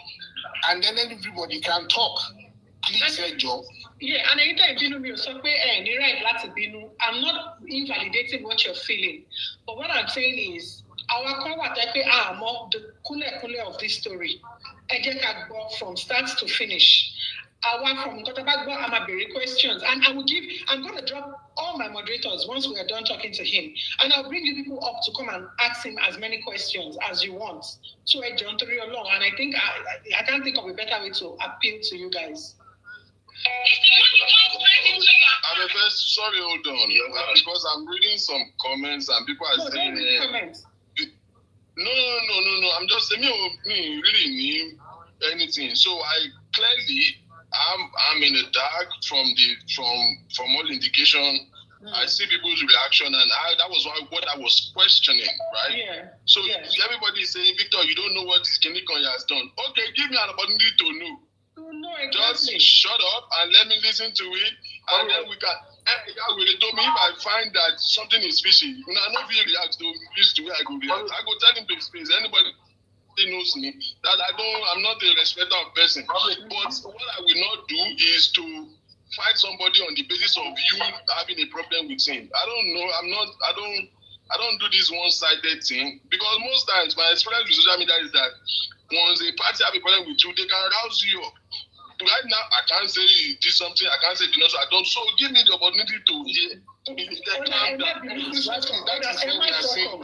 and then everybody can talk. Please, Joe. Yeah, and anytime you know I'm not invalidating what you're feeling, but what I'm saying is our the kule of this story. From start to finish. From Kotabagbo, I'm questions, and I'm going to drop all call my moderators once we are done talking to him, and I'll bring you people up to come and ask him as many questions as you want. So I John Tory along, and I think I can't think of a better way to appeal to you guys. Sorry, hold on. Because I'm reading some comments and people are saying. No. I'm just saying, me really need anything. So I clearly, I'm in the dark from all indication. I see people's reaction, and that was what I was questioning, right? Yeah. So everybody is saying, Victor, you don't know what this Kinikonya has done. Okay, give me an opportunity to know. Exactly. Just shut up and let me listen to it, and then we can. They told me if I find that something is fishy, I not really react to this the way I go react. I go tell him to his face. Anybody knows me that I'm not a respecter of person. But what I will not do is to fight somebody on the basis of you having a problem with him. I don't know. I don't do this one-sided thing, because most times my experience with social media is that once a party have a problem with you, they can rouse you up. Right now, I can't say he did something. I can't say he did not. So I don't. So give me the opportunity to hear. That is what we are saying.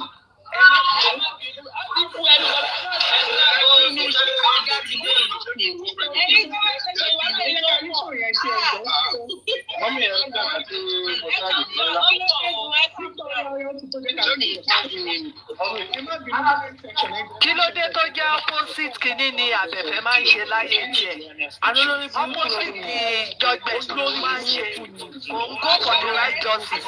Kí ló dé tó jẹ́ opposite kìíní ni àbẹ̀fẹ́ máa ń ṣe láyé tiẹ̀? Opposite ni judgment ló máa ń ṣe. Kò ń go for the right justice.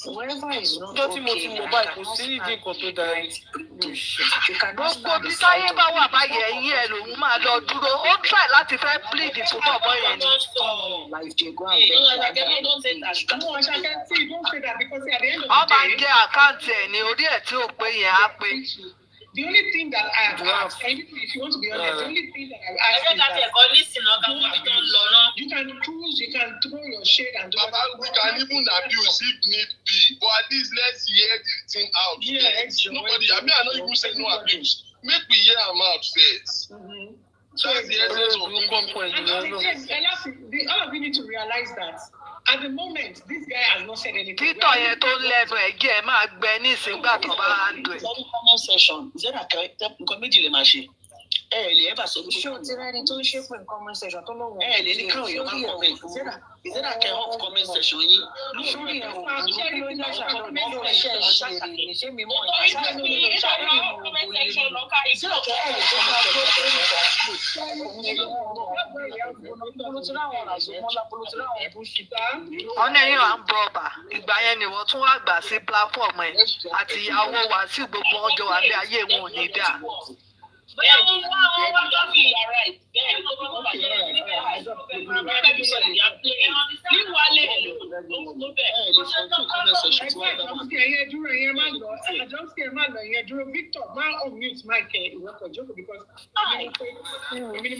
Wherever is not okay, gbogbo bí táyé bá wà báyìí ẹ̀yìn ẹ̀ lòun máa lọ dúró. Ó try láti fẹ́ plead fún bọ̀bọ̀ yẹn ni. Wọ́n máa ń jẹ àkáǹtì ẹ̀ ní orí ẹ̀ tí ò pé yẹn á pé. The only thing that I have asked, if you want to be honest, the only thing that I have asked is that you can choose, you can throw your shade and do we can even abuse if need be, but at least let's hear the thing out. Yeah, nobody, I not even say no abuse. Make we hear them out first. That's the essence of all of you need to realize that at the moment, this guy has not said anything. Títọ̀ yẹn tó lẹ́nu ẹ̀jẹ̀ máa gbẹ ní ìsìngbà tó bá ń dùn. Comment section, is that nǹkan méjì lè máa ṣe? Lè ever sọ. Ṣé o ti rẹ́ni tó ń ṣe fún comment section tó lóun? Lè ní káwọn èèyàn máa comment. Is that a off comment section yín? Sórí ẹ̀ o, ṣé ló ń yàtọ̀ àwọn ọmọ iṣẹ́ ìṣe rè ṣé mi mọ̀ ìṣẹ́ ló ń yàtọ̀ àwọn ọmọ ìṣẹ́ ìṣe ìṣẹ́ ọ̀kẹ́ ẹ̀ lè tó máa tó ọ̀nà yìí wà ń bọ̀ ọ̀bà ìgbà yẹn ni wọ́n tún wá gbà sí platform ẹ̀ àti ìyàwó wa sí gbogbo ọjọ́ wa bí ayé wọn ò ní dà. Bóyá wọ́n wá lọ́ọ̀fì yàrá ẹ̀ bẹ́ẹ̀ ló bá wà lẹ́yìn Victor, máa unmute mic ìwọ́kọ̀ jókòó because èmi ni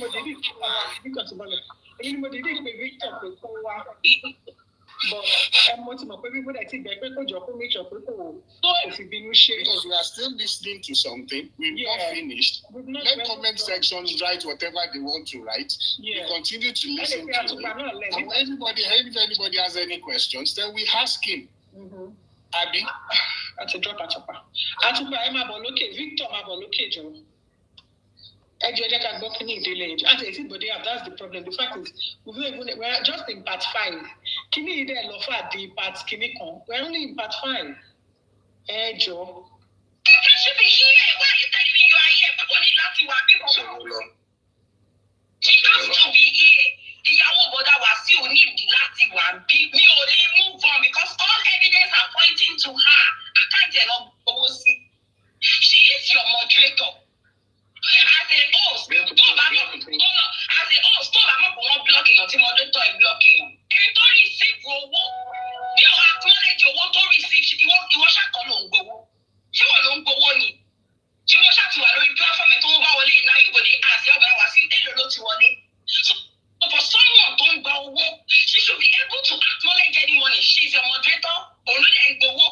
mo dìde pé Victor pé kó wá. But mo ti mọ̀ pé bí bóde ti gbẹ pé kó jọ kó make sure pé kò fi bínú ṣe. Because we are still listening to something, we've not finished. Let comment sections write whatever they want to write. We continue to listen to it. And if anybody has any questions, then we ask him. Abi? Àti drop àtùpà. Àtùpà ẹ máa bọ̀ lókè, Victor máa bọ̀ lókè jọ. Ẹ jẹ́ ká gbọ́ kíní ìdílé ẹ̀. Àti everybody have, that's the problem. The fact is, we're just in part 5. Kíní ìdí ẹ̀ lọ fà di part kíní kan. We're only in part 5. Ẹ jọ. You should be here. Why are you telling me you are here? People need láti wà bí wọ́n. She has to be here. Ìyàwó bọ̀dá wà sí onídìí láti wà bí. Mi ò lè move on because all evidence are pointing to her. I can't tell her owó sí. She is your moderator. As a host, tó bá mọ̀ pé wọ́n block èèyàn tí moderator ẹ̀ block èèyàn. Ẹni tó receive owó, bí o acknowledge owó tó receive, ìwọ ṣàkọ́ ló ń gbowó. Ṣé wọ́n ló ń gbowó ni? Ṣé wọ́n ṣàtìwà lórí platform tó ń bá wọlé? Now you go dey ask your brother wá sí èlò ló ti wọlé. So for someone tó ń gba owó, she should be able to acknowledge any money. She is your moderator, òun ló dẹ̀ ń gbowó.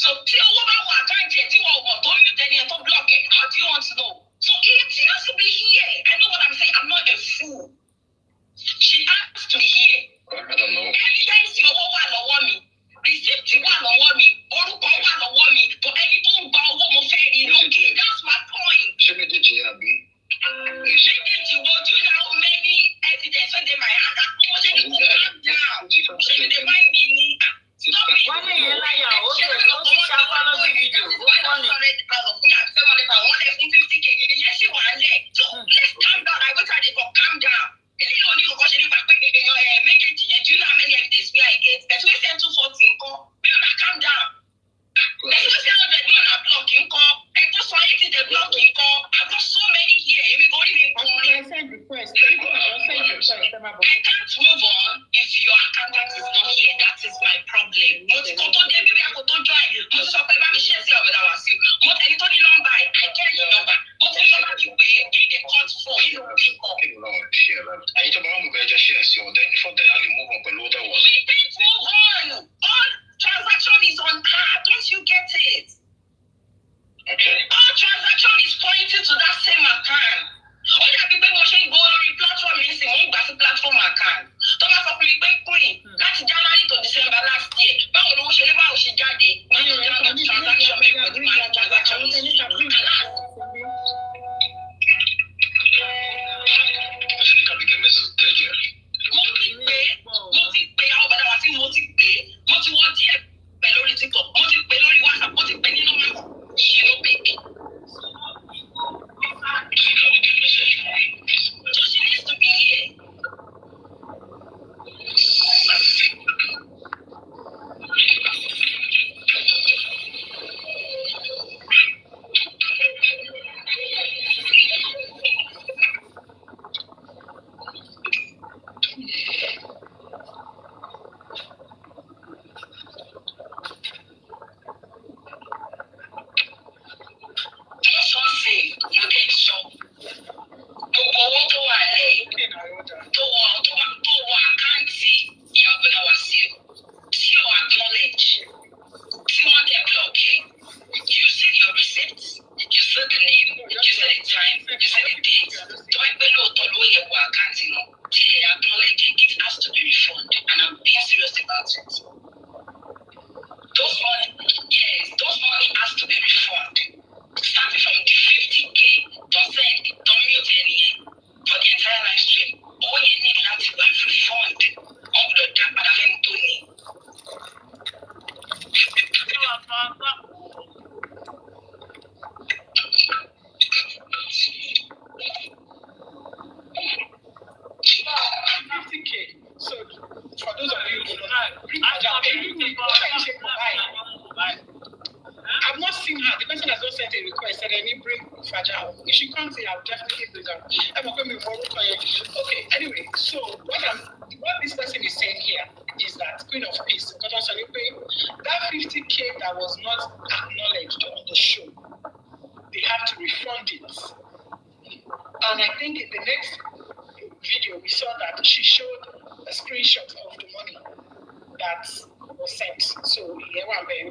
So tí owó bá wọ àkáǹtì ẹ̀ tí wọ́n mọ̀ tó ń lù tẹ́ni ẹ̀ tó block ẹ̀, how do you want to know? So it has to be here. I know what I'm saying. I'm not a fool. She has to be here. don't know. Evidence owó wà lọ́wọ́ mi. Receipt wà lọ́wọ́ mi. Orúkọ wà lọ́wọ́ mi. But ẹni tó ń gba owó mo fẹ́ rí lókè. That's my point. Ṣé méjèèjì yẹn àbí? Méjèèjì wo, do you know how many evidence wey dey my hand? Mo ṣe ní kó calm down. Ṣé mi dey buy me ní? Wọ́n ní ìyẹn láyà, ó ti ṣàpá lọ́dún fídíò, ó kọ́ ni. Wọ́n lè fún 50K, ìyẹn sì wà lẹ̀. So let's calm down, I go try to calm down. Eléyìí ò ní kókó ṣe nípa pé èèyàn méjèèjì yẹn, do you know how many evidence wey I get? Ẹ̀sùn wíṣẹ́ 240 ńkọ́, bí ọ̀nà calm down. Ẹ̀sùn wíṣẹ́ 100 bí ọ̀nà block ńkọ́, ẹ̀tọ́ sọ 80 the block ńkọ́. I've got so many here, èmi kò rí mi kọ́ ni. I can't move on if your accountant is not here. That is my problem. Mo ti kò tó débi bí akò tó join. Mo ti sọ pé bá mi ṣe é sí ọ̀bẹ̀dà wá sí. Mo tẹ̀lé tó ní nọ́mbà ẹ̀, I get your number. Mo ti ní nọ́mbà mi pé kí ni court for you know people. Àyè tó bá wọn mú bẹ́ẹ̀ jẹ́ ṣe ẹ̀sìn ọ̀dẹ́ before then I will move on pẹ̀lú other ones. We can't move on. All transaction is on her. Don't you get it? Okay. All transaction is pointing to that same account. Ó dàbí pé mo ṣe ń gbọ́ lórí platform yìí sì mo ń gbà sí platform account. Tó bá sọ fún mi pé queen láti January to December last year, báwo ló ṣe lé báwo ṣe jáde? Wọ́n ní ìyá mi transaction mi pẹ̀lú my transaction is mo ti pè àwọn bàdà wá sí mo ti pè mo ti wọ́n díẹ̀ pẹ̀ lórí TikTok, mo ti pè lórí WhatsApp, mo ti pè nínú mẹ́fù, ṣe ló pè mí. So she needs to be here. Gbogbo owó tó wà lẹ́yìn tó wọ àkáǹtì ìyàwó náà wá sí tí ó acknowledge tí wọ́n dẹ̀ block it. You see your receipt, you see the name, you see the time, you see the date. Tó bá gbé lóòótọ́ ló yẹ wọ àkáǹtì náà tí ẹ acknowledge it, it has to be refunded and I'm being serious about it. Those money has to be refunded. Starting from the 50K, don't mute any for the entire live stream. All you need láti wá refund ọ̀gbọ́dọ̀ dá padà fẹ́ni tó ní. So for those of you who don't know, I've not seen her. The person has not sent a request. Said, "I need bring Faja." If she comes here, I'll definitely bring her. Okay. Anyway, so what this person is saying here is that Queen of Peace, that 50K that was not acknowledged on the show, they have to refund it. And I think in the next video we saw that she showed a screenshot of the money that was sent. So yeah, one way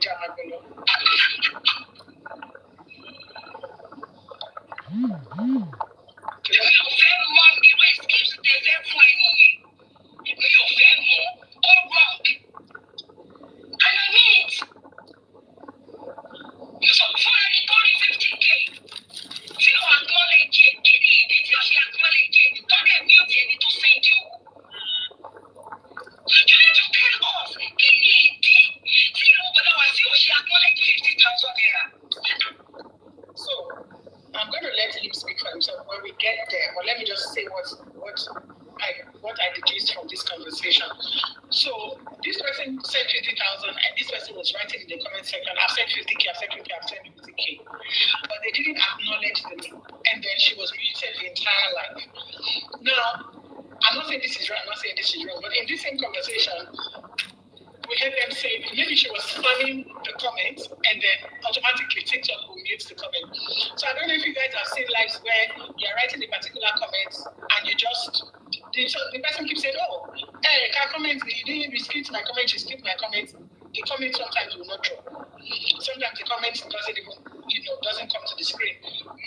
I'm going to let him speak for himself when we get there. But let me just say what I deduced from this conversation. So this person said 50,000, and this person was writing in the comment section, I've said 50K, I've said 50K, I've said 50K. But they didn't acknowledge the name. And then she was muted the entire life. Now, I'm not saying this is right, I'm not saying this is wrong, but in this same conversation, we heard them say maybe she was spamming the comments and then automatically TikTok will mute the comment. So I don't know if you guys have seen lives where you're writing a particular comment and you just, the person keeps saying, oh, hey, I comment, you didn't restrict my comment, you skipped my comment. The comment sometimes will not drop. Sometimes the comment doesn't even, doesn't come to the screen.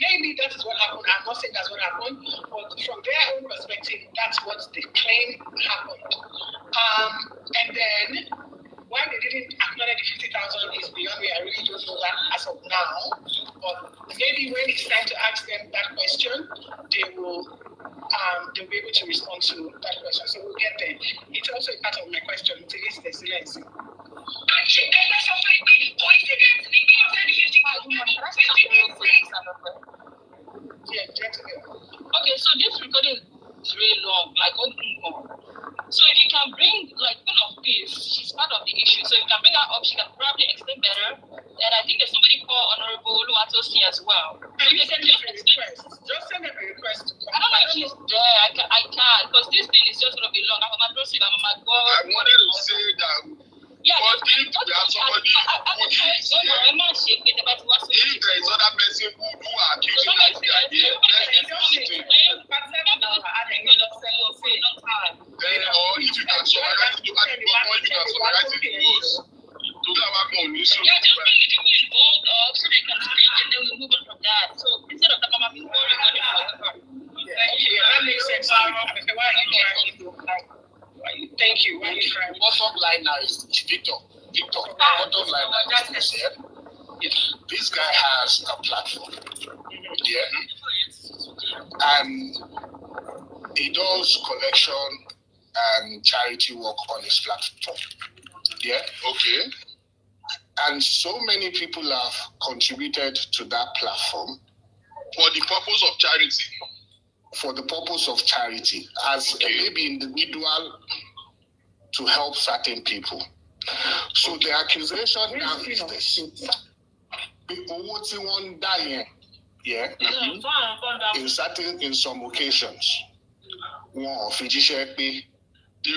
Maybe that is what happened. I'm not saying that's what happened, but from their own perspective, that's what they claim happened. And then why they didn't acknowledge the 50,000 is beyond me. I really don't know that as of now. But maybe when it's time to ask them that question, they'll be able to respond to that question. So we'll get there. It's also a part of my question. It is the silence. Yeah, gentlemen. Okay, so this recording is really long, like on. So if you can bring like Queen of Peace, she's part of the issue. So if you can bring her up, she can probably explain better. And I think there's somebody called Honorable Oluwatosi as well. Can you send me a request? Just send me a request to come. I don't know if she's there. I can't because this thing is just going to be long. I'm addressing. I wanted to say that. Yeah, but if we have somebody if there is other person who are accusing us, they are here, or if you can summarize it, you can summarize it to us. To have a issue. Yeah, just bring the people involved up so they can speak and then we move on from that. So instead of talking about people recording, that makes sense. Thank you. Why are you trying? Bottom line now is Victor. Bottom line now is this guy has a platform. Yeah. And he does collection and charity work on his platform. Yeah. Okay. And so many people have contributed to that platform for the purpose of charity. For the purpose of charity, as maybe individual to help certain people. So the accusation now is this. People won't die, yeah. In some occasions, the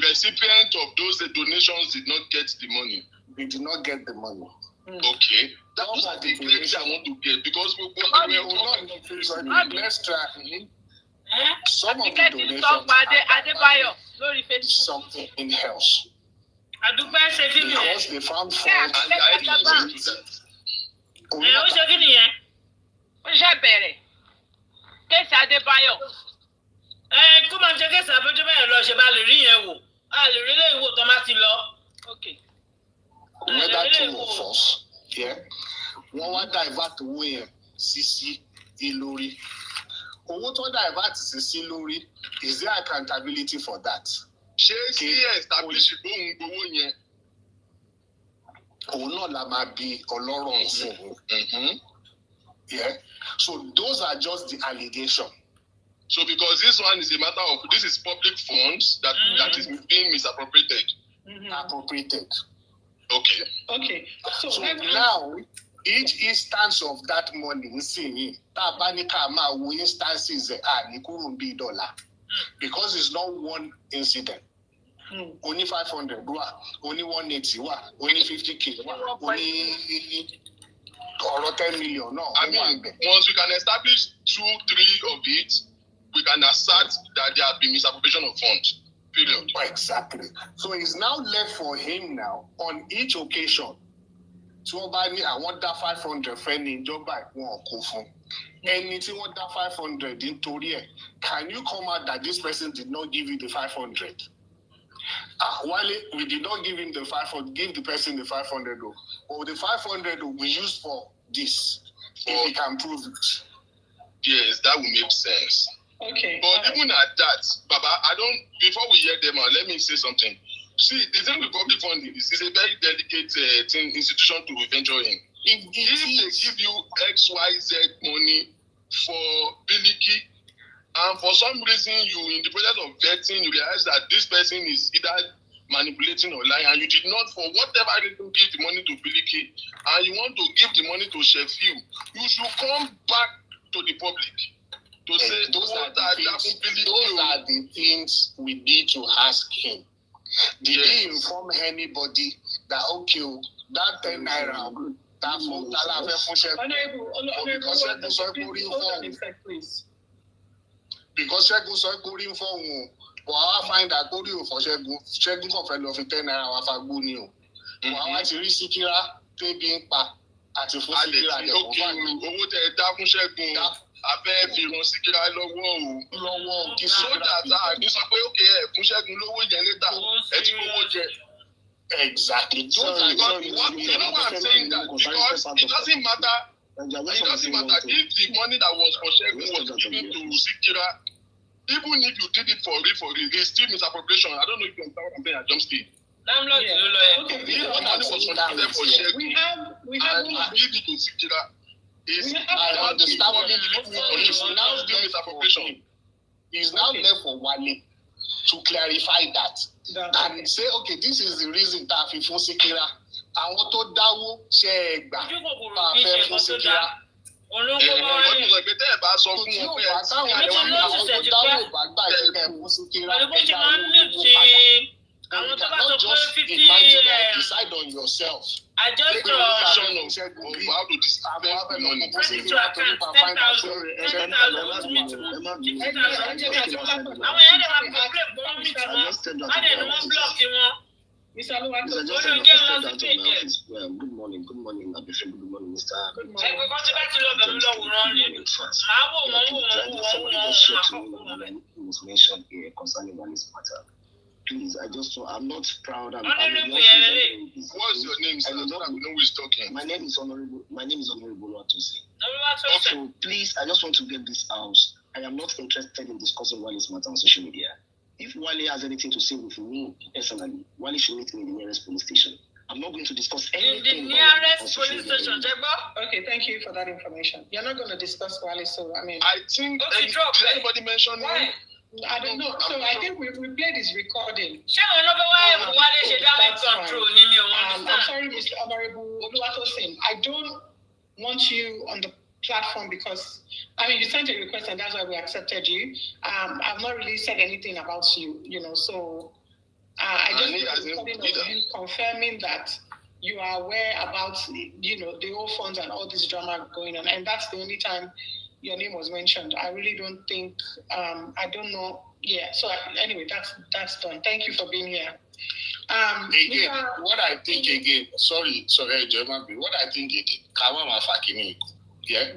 recipient of those donations did not get the money. They did not get the money. Okay. Those are the claims I want to get because let's try. Some of the donations something in health. Because they found fault. Kéèsì Adébáyọ̀. Kó máa jẹ́ kéèsì Adébáyọ̀ lọ ṣe bá lè rí yẹn wò. A lè rí léyìn wò tó má ti lọ. Whether two of us, yeah, wọ́n wá divert owó yẹn sí lórí. Owó tó divert sí lórí, is there accountability for that? Ṣé kí establish bóun gbowó yẹn? Òun náà la máa bi ọlọ́rọ̀ fún. Yeah. So those are just the allegation. So because this one is a matter of this is public funds that is being misappropriated. Appropriated. Okay. So now each instance of that money we see tabanika ma wo instances $1 because it's not one incident. Only 500 only 180 only 50K only or 10 million. No, I mean, once we can establish 2-3 of it, we can assert that there has been misappropriation of funds. Period. Exactly. So it's now left for him now on each occasion. I want that 500 Femi in job by one kofun. Anything want that 500 in Toria. Can you come out that this person did not give you the 500? Wale, we did not give him the 500, give the person the 500 or the 500 we use for this. If he can prove it. Yes, that will make sense. Okay. But even at that, Baba, before we hear them out, let me say something. See, the thing with public funding is a very delicate institution to venture in. If they give you XYZ money for Biliki, and for some reason in the process of vetting, you realize that this person is either manipulating or lying, and you did not, for whatever reason, give the money to Biliki, and you want to give the money to Sheffield, you should come back to the public. To say those are the things we need to ask him. Did he inform anybody that that 10 naira that phone because Ṣẹ́gun sọ pé orí ń fọ́ òun o wàá find out orí ò fọ́ Ṣẹ́gun kàn fẹ́ lọ fi 10 naira wá fagbó ni o wàá wá ti rí Síkírá tẹ́bi ń pa àti fún Síkírá lẹ̀ kó bá mi. Owó tẹ dá fún Ṣẹ́gun abẹ́ fi ràn Síkírá lọ́wọ́ o. Lọ́wọ́ kí sójà tá a ní sọ pé ókè ẹ̀ fún Ṣẹ́gun lówó yẹn létà ẹ ti gbowó jẹ. Exactly. You know why I'm saying that? Because it doesn't matter. It doesn't matter if the money that was for Ṣẹ́gun was given to Sikira. Even if you did it for real, it's still misappropriation. I don't know if you understand what I'm saying. I jump still. Okay. The money was considered for Ṣẹ́gun. We have And you give it to Sikira. I understand what it's now still misappropriation. It's now left for Wale to clarify that and say, okay, this is the reason that for Sikira. Àwọn tó dáwó ṣe é gbà tá a fẹ́ fún Sikira. Ọdún sọ pé tẹ́ ẹ bá sọ fún wọn pé àwọn tó dáwó bá gbà ẹgbẹ́ fún Sikira ẹ̀dá owó padà. Àwọn tó bá Not sọ pé just 50 imagine and decide on yourself. àjọsọ how to disperse the money. credit to account 10,000 ó tún mìtì wọn 10,000 àwọn èèyàn dẹ̀ máa complain pé wọ́n mìtì wọn wọ́n dẹ̀ ní wọ́n block wọn. Mr. Oluwato, good morning, Abisha. Good morning, Mr. Ẹgbẹ́ kan tí bá ti lọ bẹ̀rù lọ wòran ni màá wò wọ́n. It was mentioned here concerning Wale's matter. Please, I'm not proud. What's your name, sir? I know who is talking. My name is Honorable Oluwatosi. So please, I just want to get this out. I am not interested in discussing Wale's matter on social media. If Wale has anything to say with me personally, Wale should meet me in the nearest police station. I'm not going to discuss anything. In the nearest police station, Jebo? Okay, thank you for that information. You're not going to discuss Wale, so I mean. I think did anybody mention him? I don't know. So I think we played his recording. Damage control. I'm sorry, Mr. Honorable Oluwatosin. I don't want you on the platform because I mean you sent a request and that's why we accepted you. I've not really said anything about you, so I just need a recording of you confirming that you are aware about the whole funds and all this drama going on, and that's the only time your name was mentioned. I really don't think I don't know. Yeah. So anyway, that's done. Thank you for being here. Again, what I think again, sorry, German, what I think again, Kawama Fakini, yeah,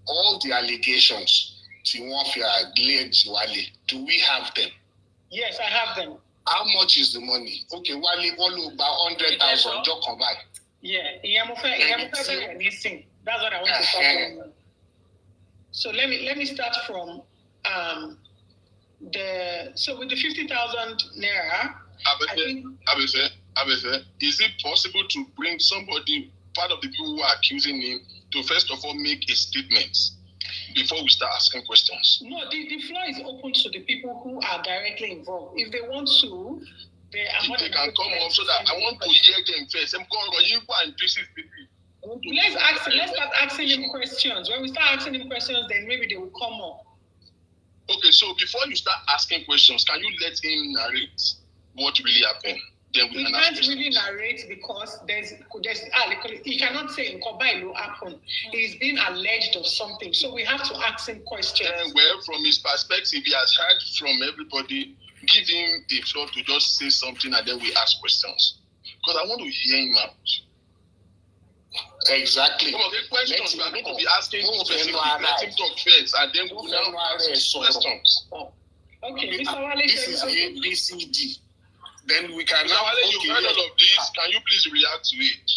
all the allegations, Tiwafia, Glade, Wale, do we have them? Yes, I have them. How much is the money? Okay, Wale, all about 100,000, just come back. Yeah, that's what I want to talk about. So let me start from with the 50,000 naira. Abese, is it possible to bring somebody, part of the people who are accusing him, to first of all make a statement before we start asking questions? No, the floor is open to the people who are directly involved. If they want to, they can come up so that I want to hear them first. Let's start asking him questions. When we start asking him questions, then maybe they will come up. Okay, so before you start asking questions, can you let him narrate what really happened? Then we he can't really narrate because he cannot say in Kobailo happened. He's been alleged of something, so we have to ask him questions. Well, from his perspective, he has heard from everybody. Give him the floor to just say something, and then we ask questions. Because I want to hear him out. Exactly. Some of the questions we are going to be asking specifically, let him talk first, and then we will now ask questions. Okay, Mr. Wale, this is A, B, C, D. Then we can now. You've heard all of this. Can you please react to it?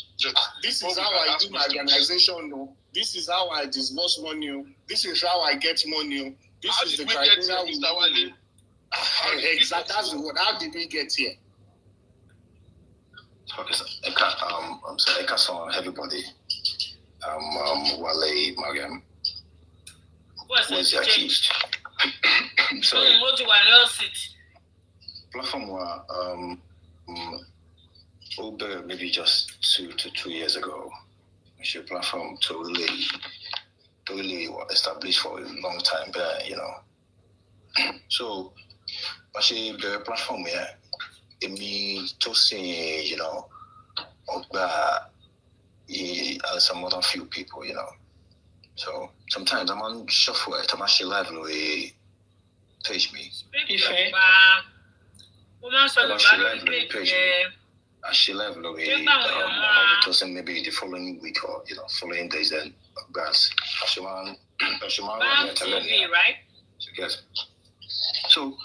This is how I do my organization. No. This is how I disburse money. This is how I get money. This is the criteria. Mr. Wale? Exactly. That's the word. How did we get here? Okay, sir. Eka, everybody. Wale Mariam. What's the accused? Sorry. Platform over maybe just 2 to 2 years ago. Your platform totally established for a long time there, So, the platform here, it means to say, some other few people, So sometimes I'm on shuffle, I'm actually live in way page me. She live in way maybe the following week or following days then guys. She want TV, right? So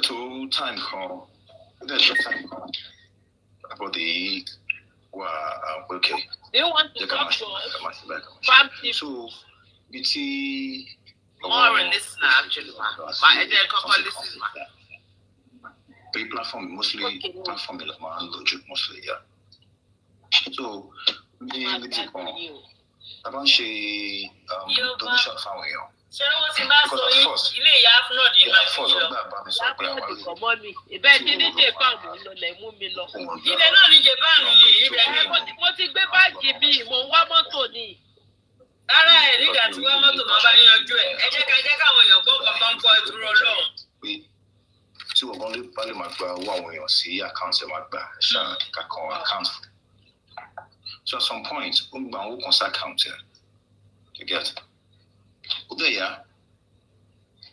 to time call. There's a time call about the okay. Do you want to talk to family? So, it's more listener actually, my listen. The platform mostly platform mostly, yeah. So, the about she donation family. Ṣé wọ́n ti bá sọ ilé ìyá Afnod yìí máa fi lọ? Ìbẹ́ tí ní Japan ló lè mú mi lọ. Ibẹ̀ náà ní Japan yìí, ibẹ̀ ní. Mo ti gbé báàgì mi, mo ń wá mọ́tò ni. Rárá ẹ̀ nígbà tí wá mọ́tò máa bá yanjú ẹ̀. Ẹ jẹ́ káwọn èèyàn gbọ́ kankan kọ ìdúró lọ́hùn. Tí wọ́n bá lè máa gba owó àwọn èèyàn sí àkáǹtì ẹ̀ máa gbà ṣáà kankan àkáǹtì. So at some point, ó ń gba owó kan sí àkáǹtì ẹ̀. You get it? Odeya,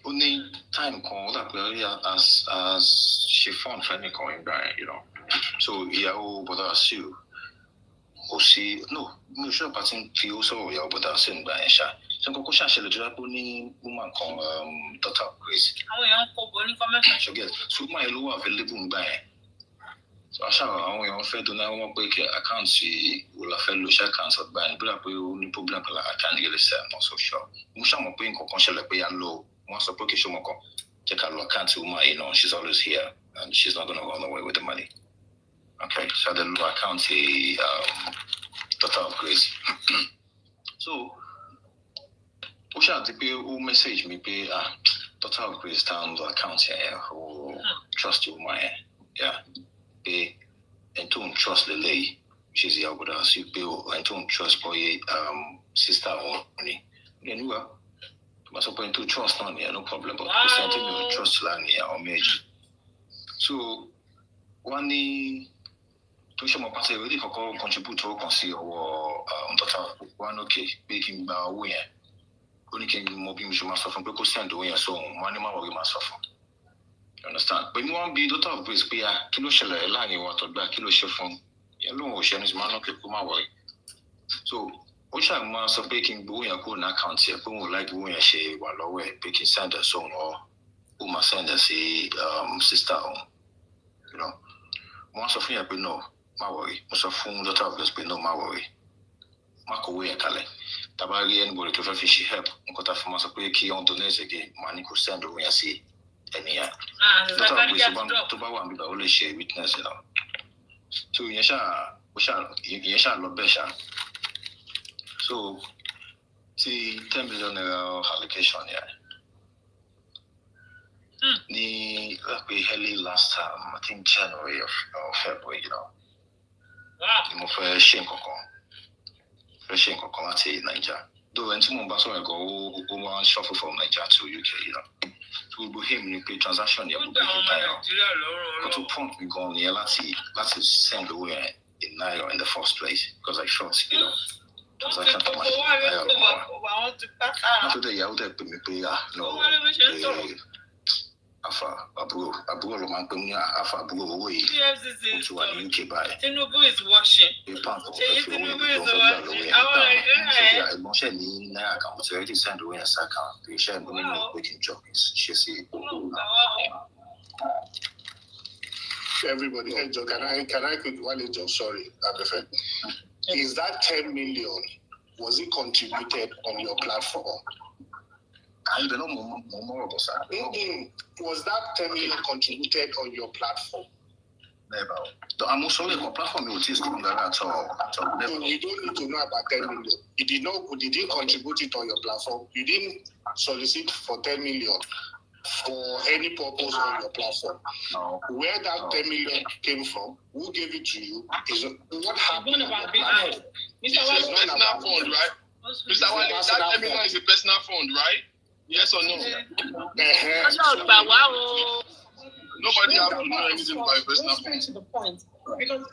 only time called up as she found Femi going by, you know. So yeah, but I see or see no sure but in also yeah, but I seen by Sha. So Kokosha shall drop only woman come daughter Grace. Àwọn èèyàn kò bọ̀ ní comment. So get so my low available by. So Asha àwọn èèyàn fẹ́ do na wọ́n pé ke account si will affect lo share account of by bla pé ó ní problem pẹ̀lú account ile se mo so sure. Mo sha mo pé nǹkan kan ṣẹlẹ̀ pé ya lo wọ́n sọ pé ke ṣe mo kan check out account woman, you know, she's always here and she's not going to run away with the money. Okay, so the low account total Grace. So ó ṣá ti pé ó message mi pé total Grace down the account here who trust you my yeah. Pay and don't trust the lady, which is the Alberta, so bill and don't trust boy sister or money. Then you are must point to trust on here, no problem, but something you trust land here or marriage. So one to show my party already for contribute to consider or total one okay, making by way. Only can mobile myself from people send away so money or myself. You understand? But you want be daughter of Grace, be a kilo shell, a line water back, kilo chiffon. Yellow ocean is man, okay, my worry. So, Ocean mass of baking boy and cool account here, who like doing a shave while away, baking send a son or who must send us a sister home. You know, once of here, but no, my worry. Most of whom daughter of Grace, but no, my worry. Mark away a Calais. Tabari anybody to fish help, and got a from us a break on donates again, money could send away a sea. Anyhow, to buy one with only share witness, you know. So, Yesha Lobesha. So, see, 10 million allocation here. The we held last time, I think January of February, you know. The more fresh in Coco, in Nigeria. Though, and some of us go one shuffle from Nigeria to UK, you know. To him you pay transaction you pay but to point me going here let's send away in Naira in the first place because I thought you know transaction for my not today you would me pay no afa aburo lo man pe mu afa aburo owó yìí to an UK buy Tinubu is washing Tinubu is washing I must ní Naira account so already send away a account they share money making job she say everybody can I quick one job sorry Adefe. Is that 10 million was it contributed on your platform? I don't know more about that. Was that 10 million contributed on your platform? Never. I'm also on the platform you just come there at all. So you don't need to know about 10 million. You didn't contribute it on your platform. You didn't solicit for 10 million for any purpose on your platform. No. Where that 10 million came from, who gave it to you, is what happened on your platform. It's a personal fund, right? Mr. Wale, that 10 million is a personal fund, right? Yes or no? Nobody has to know anything about your personal fund. To the point. Because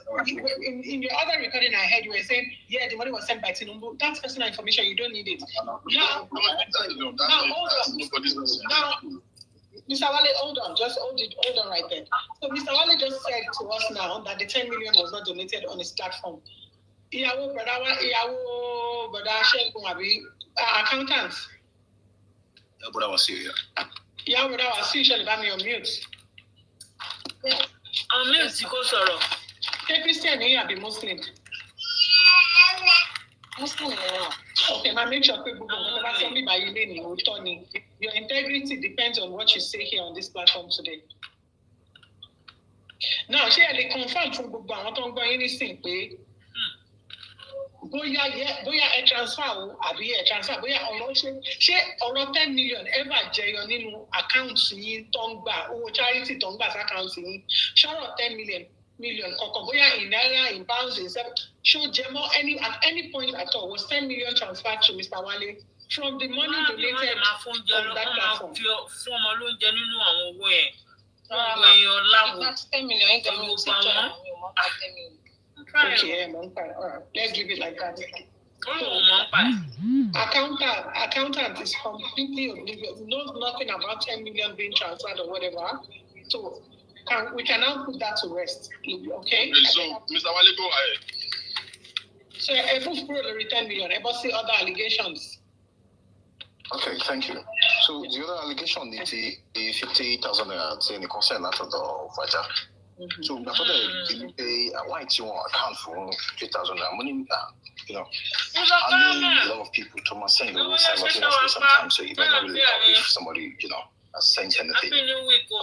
in your other recording I heard you were saying, yeah, the money was sent by Tinubu. That's personal information. You don't need it. Now, Mr. Wale, hold on. Just hold on right there. So Mr. Wale just said to us now that the 10 million was not donated on his platform. Accountants. But I was here. Yeah, but I was usually by me on mute. àwọn mẹ́rin tí kò sọ̀rọ̀. Ṣé Christian ni àbí Muslim? Muslim ni wọ́n. Okay, now make sure pé gbogbo nǹkan tó bá sọ bí báyìí lé ní òótọ́ ni. Your integrity depends on what you say here on this platform today. Now, ṣé ẹ lè confirm fún gbogbo àwọn tó ń gbọ́ yín nísìnyí pé bóyá ẹ transfer o àbí ẹ transfer bóyá ọ̀rọ̀ ṣé ọ̀rọ̀ 10 million ever jẹyọ nínú àkáǹtì yín tó ń gbà owó charity tó ń gbà sí àkáǹtì yín ṣọ́rọ̀ 10 million kọ̀ọ̀kan bóyá in naira in pounds in seven ṣó jẹ mọ́ at any point at all was 10 million transferred to Mr. Wale from the money donated on that platform. Fún ọmọ lóúnjẹ nínú àwọn owó ẹ̀. Gbogbo èèyàn láwo. 10 million yín tẹ̀lé Gbogbo àwọn. Okay, all right. Let's leave it like that. Accountant is completely oblivious, knows nothing about 10 million being transferred or whatever. So we can now put that to rest. Okay? So, Mr. Wale, go ahead. So, who's probably 10 million? Ever see other allegations? Okay, thank you. So the other allegation is the 50,000 saying the concern out of the Vaja. So before they pay why do you want account for 50,000 money? You know, I mean a lot of people to send the simultaneously sometimes, so you might not really know if somebody, you know, has sent anything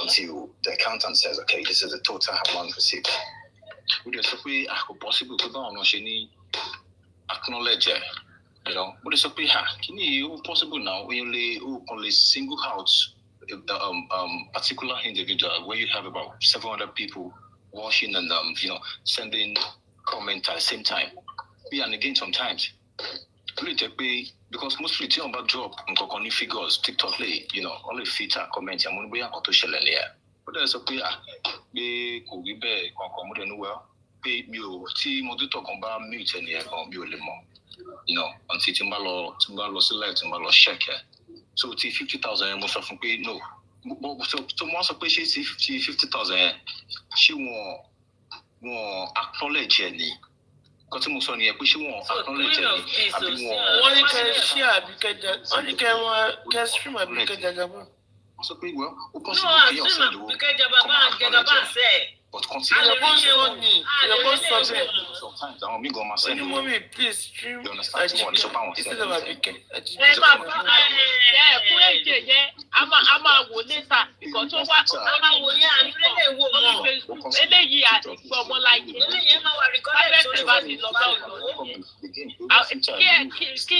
until the accountant says, okay, this is the total amount received. Would you say possible to don't acknowledge? You know, what is up here? Can you possible now when you only single out particular individual where you have about 700 people watching and you know sending comments at the same time. And again sometimes because mostly it's about job and figures TikTok you know only feature comment and when we are to share but there's a way be could be be well be you see mo do talk about mute and here you know until Timbalo select Timbalo check so it's 50,000 most often pay no so once a patient 50,000 she won't acknowledge any because most on here she won't acknowledge any only can share because only can stream because so pay well because but consider sometimes I want go my send mommy please stream you understand one so pound instead of a weekend ama wo later because o wa ama wo yan le wo mo eléyìí àti ọmọ like eléyìí ma wa record ba ti lọ bá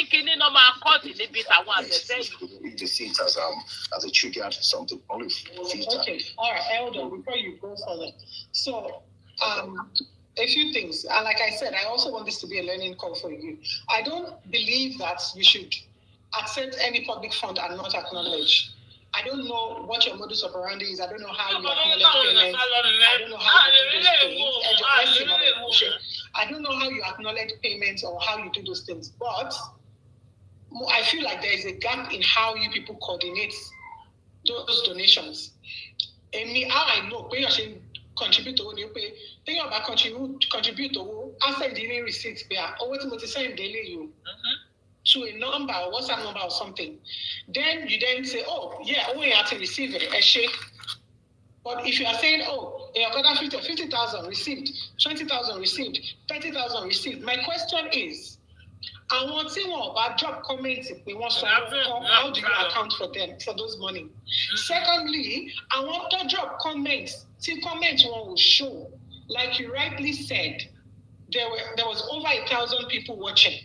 kí ni no ma cut níbi tàwọn àbẹ̀fẹ́ you see it as a trigger something only feature. Okay, all right, Elder, before you go further. So, a few things. And like I said, I also want this to be a learning call for you. I don't believe that you should accept any public fund and not acknowledge. I don't know what your modus operandi is. I don't know how you acknowledge payments. I don't know how you do those things. I don't know how you acknowledge payments or how you do those things. But I feel like there is a gap in how you people coordinate those donations. And how I know when you're contribute to you pay, think about contribute to after the receipts there, or what to send daily you to a number or WhatsApp number or something. Then you then say, oh yeah, we have to receive it, a shake. But if you are saying, oh, you got 50,000 received, 20,000 received, 30,000 received, my question is, I want to know about drop comments if we want to how do you account for them, for those money? Secondly, I want to drop comments. See, comments one will show. Like you rightly said, there was over 1,000 people watching.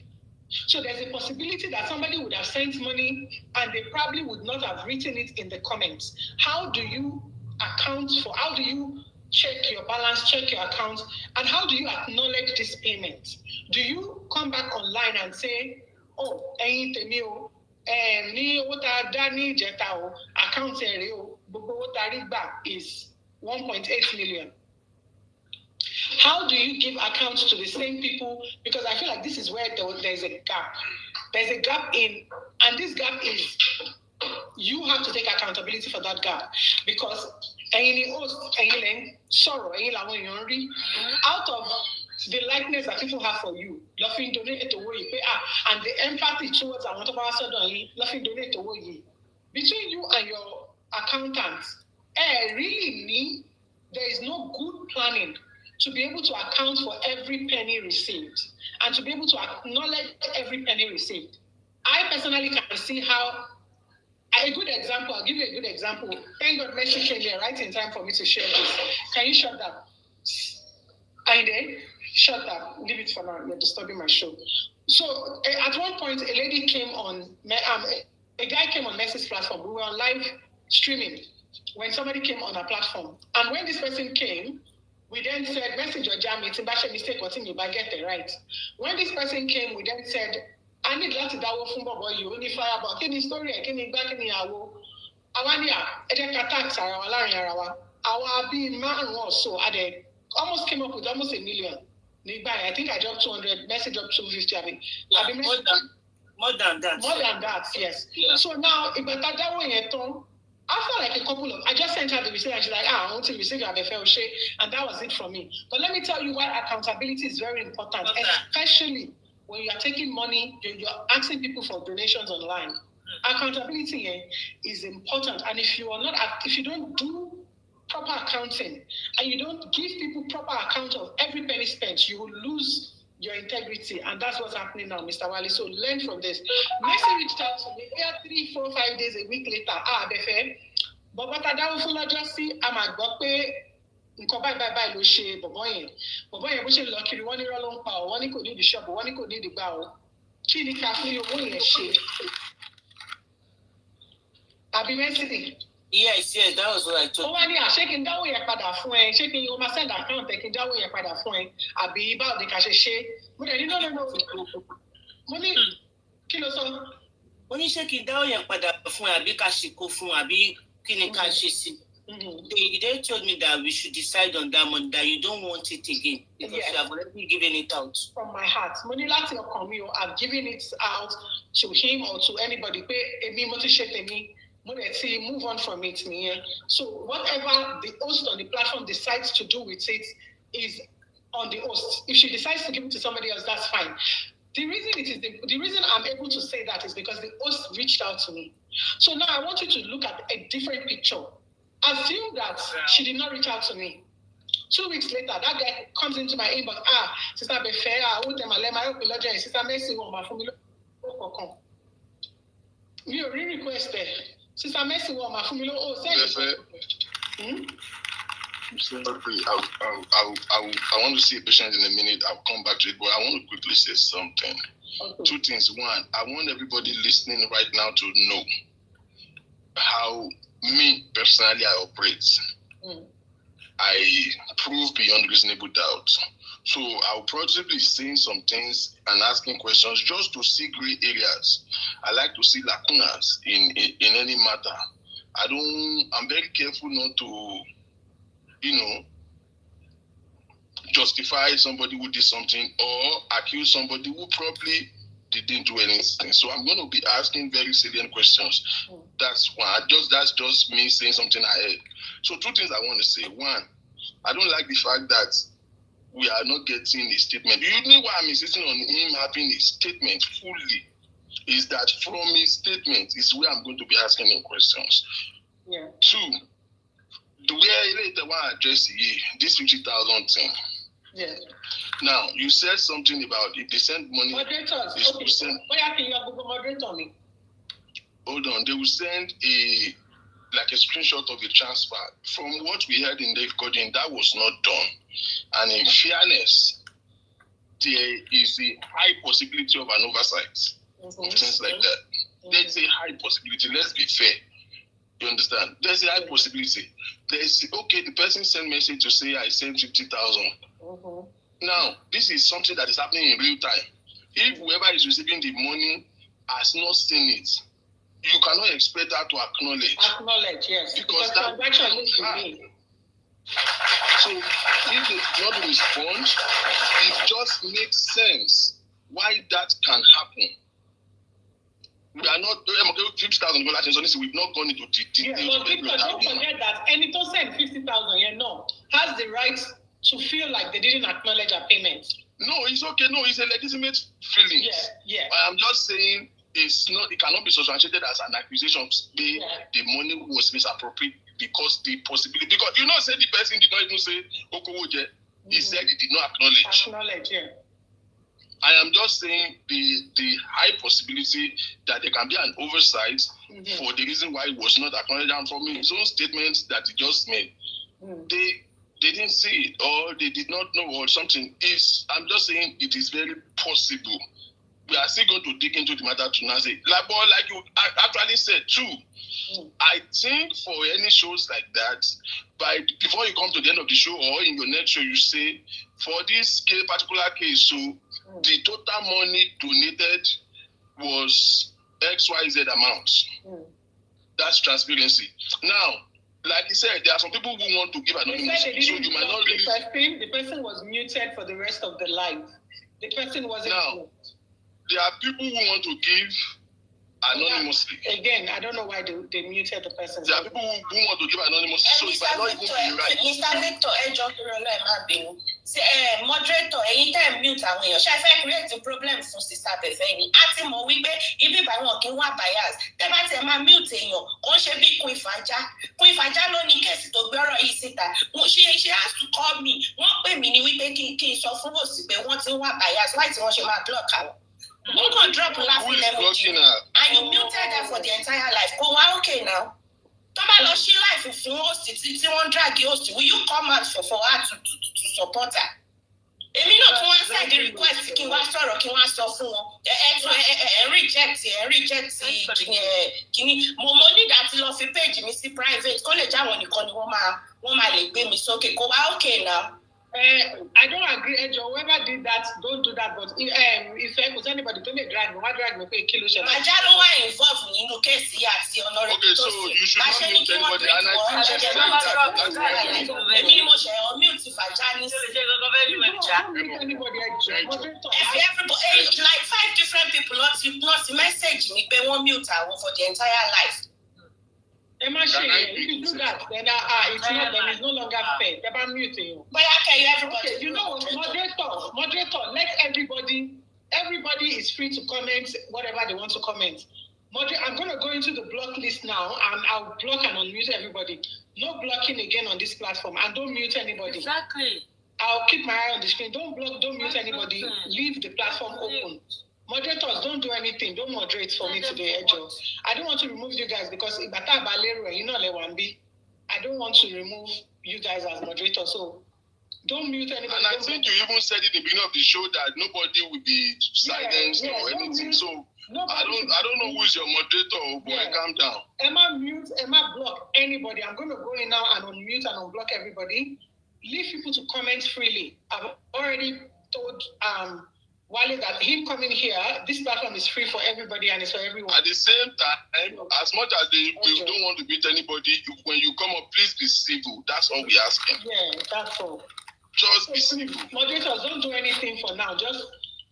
So there's a possibility that somebody would have sent money and they probably would not have written it in the comments. How do you account for, how do you check your balance, check your account, and how do you acknowledge this payment? Do you come back online and say, oh, account is 1.8 million? How do you give accounts to the same people? Because I feel like this is where there's a gap. There's a gap and this gap is, you have to take accountability for that gap. Because out of the likeness that people have for you, nothing donate to what you pay, and the empathy towards and whatever suddenly, nothing donate to what you. Between you and your accountant, really there is no planning to be able to account for every penny received and to be able to acknowledge every penny received. I personally can see how, a good example, I'll give you a good example. Thank God Messi came here right in time for me to share this. Can you shut that? Aide, shut up. Leave it for now. You're disturbing my show. So at one point, a lady came on, a guy came on Messi's platform. We were on live streaming when somebody came on our platform. And when this person came, we then said, message your jam, it's a mistake, what's in your bag, get it right. When this person came, we then said, I need that to that boy, you only fire about any story, I can back in the hour. Awania, tax our being man or so, I almost came up with almost 1 million. I think I dropped 200, message up 250. More than that. More than that, yes. Yeah. So now, if that way, after like a couple of, I just sent her the receipt and she's like, I want to receive a fair share, and that was it for me. But let me tell you why accountability is very important, especially when you are taking money, you're asking people for donations online. Accountability is important, and if you don't do proper accounting and you don't give people proper account of every penny spent, you will lose your integrity, and that's what's happening now, Mr. Wale. So learn from this. Messi reached out to me 3, 4, 5 days, a week later. Befe, but what I don't just see, I'm a gope. Bye lo ṣe bọ̀bọ̀ yẹn bó ṣe lọ kiri wọ́n ní irọ́ ló ń pa ọ́ wọ́n ní kò ní ìdí ṣọ́ọ̀bù wọ́n ní kò ní ìdí gbà ọ́ kí ni ká fi owó yẹn ṣe. Àbí Messi. Yes, that was what I told you. Ó wá ní ṣé kí n dáwó yẹn padà fún ẹ, ṣé kí n máa send account ẹ kí n dáwó yẹn padà fún ẹ, àbí báwo ni ká ṣe ṣe. Mo dẹ̀ ní no. Mo ní kí ló sọ? Mo ní ṣé kí n dáwó yẹn padà fún ẹ, àbí ká ṣe kó fún àbí kí ni ká ṣe sí. They told me that we should decide on that money, that you don't want it again because you have already given it out. From my heart. Money láti ọkàn mi, I've given it out to him or to anybody. Pé èmi mo ti ṣe tèmi. Move on from it. So whatever the host on the platform decides to do with it is on the host. If she decides to give it to somebody else, that's fine. The reason I'm able to say that is because the host reached out to me. So now I want you to look at a different picture. Assume that she did not reach out to me. 2 weeks later, that guy comes into my inbox. Sister Befe, Sister Messi, you really requested. Sister Messi, Sorry, I want to see a patient in a minute. I'll come back to it, but I want to quickly say something. Okay. 2 things. One, I want everybody listening right now to know how me personally I operate. I prove beyond reasonable doubt. So I'll probably be saying some things and asking questions just to see gray areas. I like to see lacunas in any matter. I'm very careful not to, justify somebody who did something or accuse somebody who probably didn't do anything. So I'm going to be asking very salient questions. That's one. That's just me saying something ahead. So 2 things I want to say. One, I don't like the fact that we are not getting a statement. You know why I'm insisting on him having a statement fully? Is that from his statement is where I'm going to be asking him questions. Yeah. 2, the way later one address this 50,000 thing. Yeah. Now you said something about if they send money. Moderators. Okay. Hold on. They will send a screenshot of the transfer. From what we heard in the recording, that was not done. And in fairness, there is a high possibility of an oversight of things like that. There's a high possibility. Let's be fair. You understand? There's a high possibility. The person sent message to say I sent 50,000. Now, this is something that is happening in real time. If whoever is receiving the money has not seen it, you cannot expect that to acknowledge. Acknowledge, yes. Because that transaction is made. So if they not respond, it just makes sense why that can happen. We are not 50,000 dollars. We've not gone into details. Yeah, but people don't forget that any to send 50,000 has the right to feel like they didn't acknowledge a payment. No, it's okay. No, it's a legitimate feeling. Yeah. I'm just saying it cannot be substantiated as an accusation. The money was misappropriated. because the possibility, because you know, say the person did not even say Okowoje. He said he did not acknowledge. Yeah. I am just saying the high possibility that there can be an oversight for the reason why it was not acknowledged. And from his own statements that he just made, they didn't see it or they did not know or something. I'm just saying it is very possible. We are still going to dig into the matter to now say, like you actually said too. I think for any shows like that, before you come to the end of the show or in your next show, you say for this particular case, so the total money donated was XYZ amount. That's transparency. Now, like you said, there are some people who want to give anonymous, so you might not really. The person was muted for the rest of the live. The person wasn't. Now, there are people who want to give anonymously. Again, I don't know why they muted the person. There are people who want to give anonymously, so it might not even be right. Mr. Victor, moderator, anytime mute àwọn èèyàn, ṣe fẹ́ create a problem fún Sister Femi. A ti mọ̀ wípé ibi ìbá wọn kì í wá bias. Tẹ́ bá tiẹ̀ máa mute èèyàn, kò ń ṣe bí Queen Faja. Queen Faja ló ní kéèsì tó gbé ọ̀rọ̀ yìí síta. She has to call me. Wọ́n pè mí ní wípé kí n sọ fún òsì pé wọ́n ti ń wá bias. Why tí wọ́n ṣe máa block àwọn? You can drop laughing emoji and you muted her for the entire life. Go on, okay now. Tomorrow she life fún host tí wọ́n drag host. Will you come out for her to support her? Èmi náà tún wá send the request kí n wá sọ̀rọ̀ kí n wá sọ fún wọn. Reject kìíní. Mo ní láti lọ fi page mi sí private. Kó lè jáwọn nìkan ni wọ́n máa lè gbé mi sókè. Go on, okay now. I don't agree, Ejo. Whoever did that, don't do that. But if anybody don't drag me, why drag me? Pay kilo share. Majalo wa involved in case he has the honor. Okay, so you should not mute anybody. And everybody, like 5 different people, not the message me pay one mute for the entire life. If you do that, then it's no longer fair. They're muting you. But okay, everybody. Okay, you know, moderator, let everybody is free to comment whatever they want to comment. I'm going to go into the block list now, and I'll block and unmute everybody. No blocking again on this platform, and don't mute anybody. Exactly. I'll keep my eye on the screen. Don't block, don't mute anybody. Leave the platform open. Moderators, don't do anything. Don't moderate for me today, Ejo. I don't want to remove you guys because I don't want to remove you guys as moderators. So don't mute anybody. And I think you even said in the beginning of the show that nobody will be silenced or anything. So I don't know who's your moderator, boy. Calm down. Emma block anybody. I'm going to go in now and unmute and unblock everybody. Leave people to comment freely. I've already told Wale that him coming here, this platform is free for everybody and it's for everyone. At the same time, as much as we don't want to beat anybody, when you come up, please be civil. That's all we ask. Yeah, that's all. Just be civil. Moderators, don't do anything for now. Just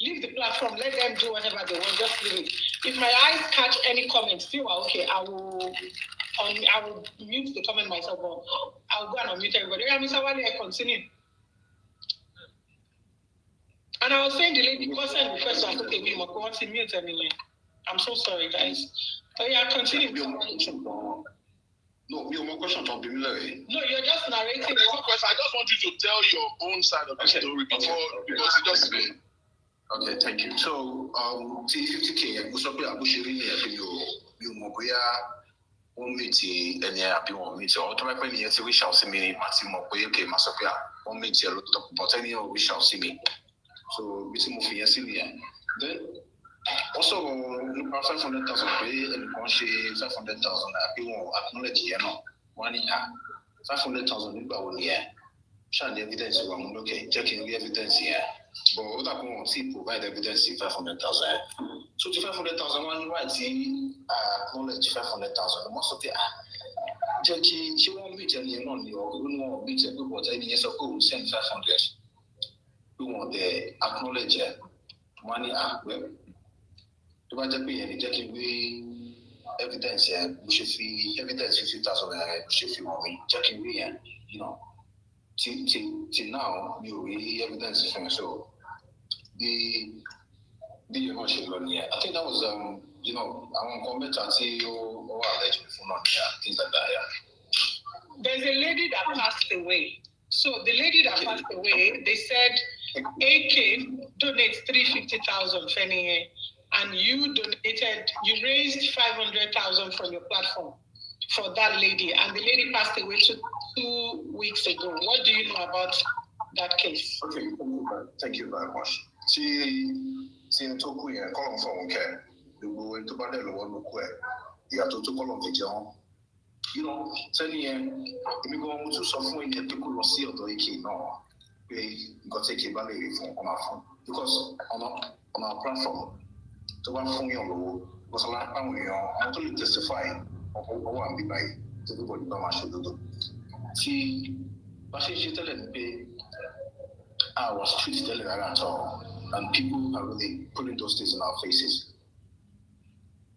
leave the platform. Let them do whatever they want. Just leave it. If my eyes catch any comments, feel okay, I will mute the comment myself. I will go and unmute everybody. Yeah, Mr. Wale, I continue. And I was saying the lady person first I took a video, but what's in mute anyway. I'm so sorry, guys. Oh yeah, continue. No, your question to be Larry. No, you're just narrating. I just want you to tell your own side of the story before because it just Okay, thank you. So, 50K, what's up here? Abushiri, you Moboya, one meeting, and yeah, be one meeting. Automatically, yes, we shall see me, Maximo, okay, Masopia, one meeting, but any we shall see me. So, we see moving then also 500,000 pay and 500,000. I won't acknowledge here now. 1 year 500,000 year. Shall the evidence one okay, checking the evidence here. But other people see provide evidence in 500,000. So the 500,000 one right see acknowledge 500,000. Most of the Jackie, she won't meet any money or we won't meet a good any years ago send 500. We want the acknowledge money well. To buy the pay and taking away evidence here, we should see evidence 50,000 we should see money, checking we and till now you really evidence from so the emotion here. I think that was I won't comment and say or alleged before not things like that, yeah. there's a lady that passed away. So the lady that passed away, they said AK donates 350,000 Femi, and you raised 500,000 from your platform for that lady, and the lady passed away 2 weeks ago. What do you know about that case? Okay, thank you very much. See, Toku here, call on phone care. You go into Badel one look where you have to call on video. You know, Sally, if you go on to someone, you get to see or the no. We got to take a value on our phone because on our platform, to one phone your low was a lot of we are to testify of one be by everybody by my shoulder. She telling me I was treated telling her at all, and people are really putting those things in our faces.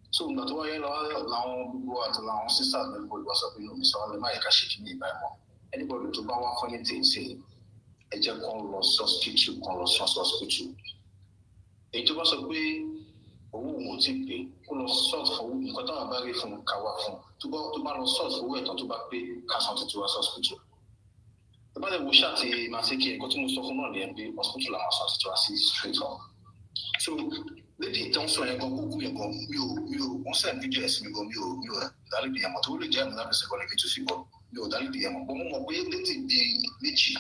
So not why now go out now sister everybody was up in so the mic shaking me by more. Anybody to buy one funny thing say a just call loss substitute call loss substitute. It was a way oh tipe call sort for got a bag from Kawa to borrow sort for weight or to back pay cash on to a hospital. The body will shut a Masiki got to most of money and be hospital to assist straight on. So lady don't so I go you on send videos me go you that be a motor jam na se connect to see go you that be a mo we lady be lichi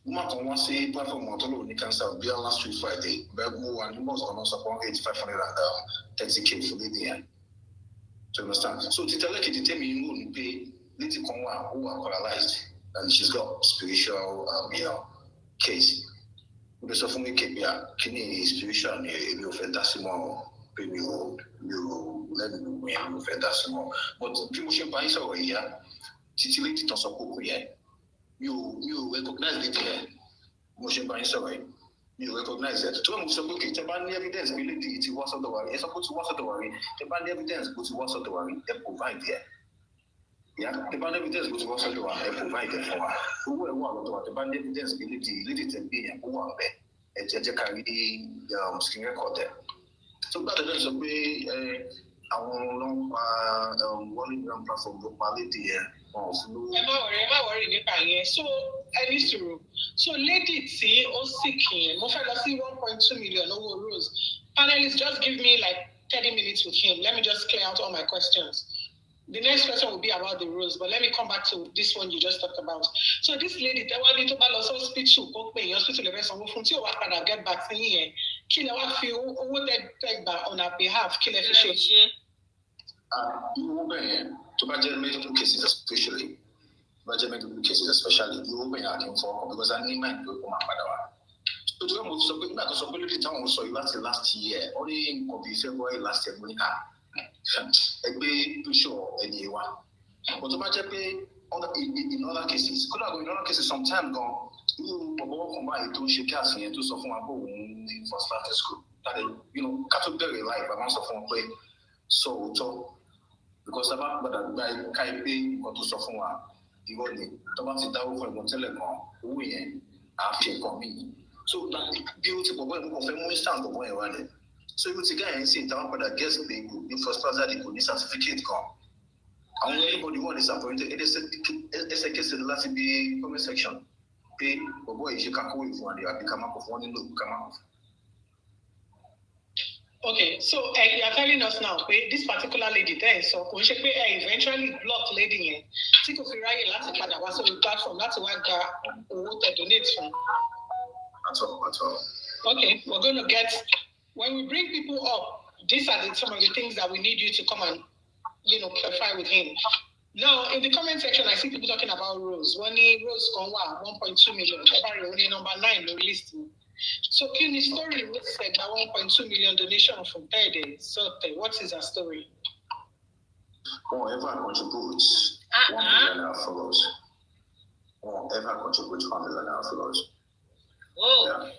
uma kon wan say platform motor ni cancer be last week Friday but go and most on support 8500 and 30k for lady here. Do you understand? So to tell like it tell me you no pay lady kon wa who are paralyzed and she's got spiritual case. Because of me, Kini spiritual, you offend us more, you let me offend us more. But people should buy so here, titillate it on support here. You recognize it here. Motion buying so you recognize that. To move so okay, the band evidence, it was of the worry. It's supposed to was of the worry. The band evidence goes to was of the worry, they provide here. Yeah, the band evidence goes to was of the worry, they provide it for who were one of the band evidence ability, let it be and go on there. And just carry skin record there. So that is a way our long one platform for quality here. So I used to. So lady T or seeking, mo fẹ́ lọ sí 1.2 million over Rose. Panelists, just give me like 30 minutes with him. Let me just clear out all my questions. The next question will be about the Rose, but let me come back to this one you just talked about. So this lady, the one to balance hospital, hospital level, some from you can get back here. Kill our few over that on our behalf, kill a fish. To budget medical cases, especially you open your account for because I need my to come up. So to move so quick, not so quickly town so last year, only in February last year, a bit too sure anyone. But to budget in other cases, could have been in other cases some time gone. You combine to shake us and to so far for starting school. That category like by months of play so because about that can be or to so far. You only Thomas down for Montelemon, we after coming. So that beautiful boy who confirm we stand the way around it. So you see guy and sit down for that guest being in first class that the police certificate gone. And when anybody want is appointed, it's a case in the last be comment section. Pay or boy if you can call you for and come up with one look come out. Okay, so you are telling us now, this particular lady there, so we should eventually block lady here. Take off your so we platform, that's why they donate from. That's all. Okay, we're going to get, when we bring people up, these are some of the things that we need you to come and, clarify with him. Now, in the comment section, I see people talking about Rose. Rose Konwa, 1.2 million. Only number 9 released. So, can the story said that 1.2 million donation from Pede? So, what is her story? Whoever contributes 1 million follows. Whoever contributes 1 million follows. Oh. Yeah.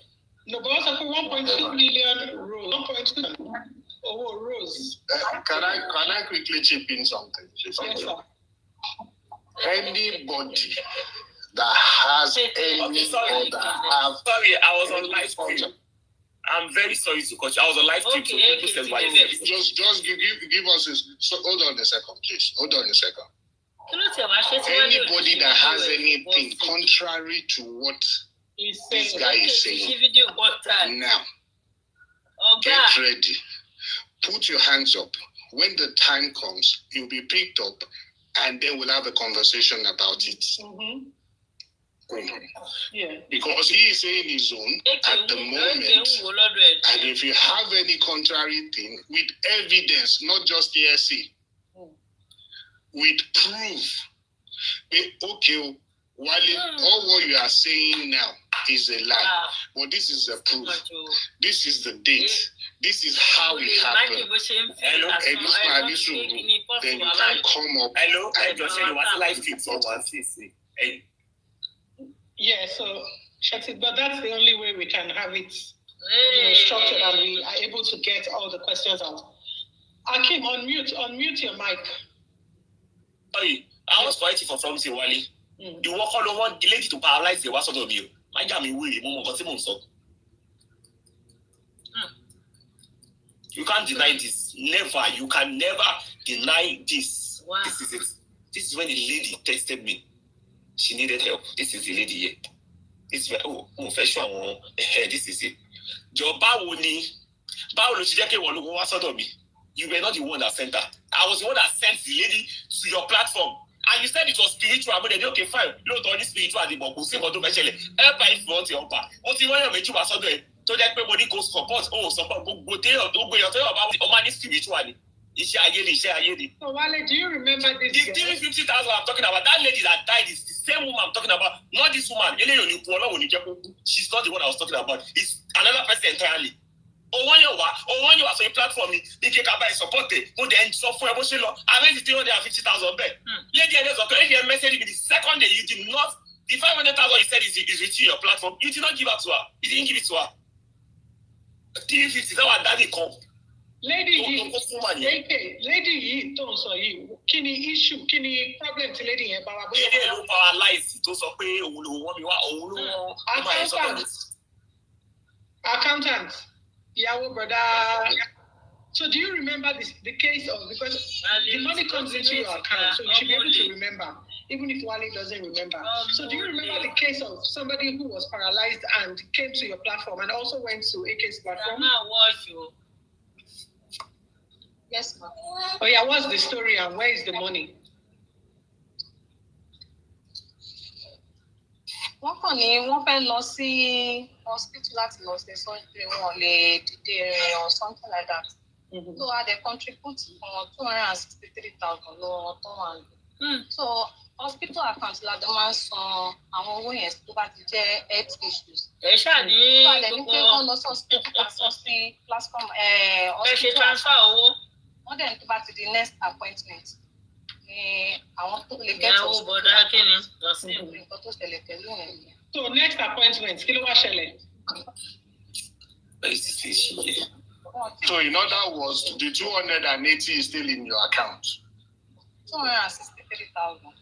No, but also 1.2 million Rose. 1.2. Oh, Rose. Can I quickly chip in something? Yes, sir. Anybody that has any sorry, I was on live stream. I'm very sorry to cut you. I was on live stream. Just give us this. So hold on a second, please. Hold on a second. Anybody that has anything contrary to what this guy is saying, now, get ready. Put your hands up. When the time comes, you'll be picked up, and then we'll have a conversation about it. Yeah. Because he is saying his own at the moment, and if you have any contrary thing with evidence, not just hearsay, with proof, okay, Wale, all what you are saying now is a lie, but this is the proof. This is the date. This is how it happened. Hello, then you can come up. Hello, I just said you want to live stream someone. Yeah, so but that's the only way we can have it structured and we are able to get all the questions out. Akim, unmute your mic. Hey, I was fighting for something, Wale. You walk all over the lady to paralyze the what's of you. My jammy will you can't deny this. Never. You can never deny this. Wow. This is it. This is when the lady texted me. She needed help. This is the lady here. This is this is it. You were not the one that sent her. I was the one that sent the lady to your platform. And you said it was spiritual, but then okay, fine. Don't only spiritual, the book will say what to mention. Help if you want your help. What you want to make you was so that everybody goes support. Oh, support go tell about the money spiritually. So Wale, do you remember this? The 50,000 I'm talking about, that lady that died is the same woman I'm talking about, not this woman. She's not the one I was talking about. It's another person entirely. When you are so a platform, you can buy support it. But then software, I mean, 350,000 back. Lady message me the second day you did not. The 500,000 you said is with your platform. You did not give it to her. You didn't give it to her. 350, that one daddy come. Lady, don't so you. Kini issue, kini problem to lady here. Lady, you paralyzed. To so pay, accountant. Yawo brother. So do you remember the case of, because the money comes into your account, so you should be able to remember, even if Wale doesn't remember. So do you remember the case of somebody who was paralyzed and came to your platform and also went to AK's platform? Yes, ma'am. Oh yeah, what's the story and where is the money? Wọ́n kàn ní wọ́n fẹ́ lọ sí hospital láti lọ ṣe surgery wọn lè dìde or something like that. So I dey contribute for 263,000 lọ́wọ́ tó wà ní. So hospital account la dẹ̀ máa ń san àwọn owó yẹn tó bá ti jẹ́ health issues. Ẹ ṣáà ní so àdẹ̀ ní pé wọ́n lọ sí hospital lásán sí platform hospital. Ẹ ṣe transfer owó. Wọ́n dẹ̀ ní tó bá ti di next appointment. I want to get so next appointment, kí ló wá ṣẹlẹ̀? So in other words, the 280 is still in your account. 263,000.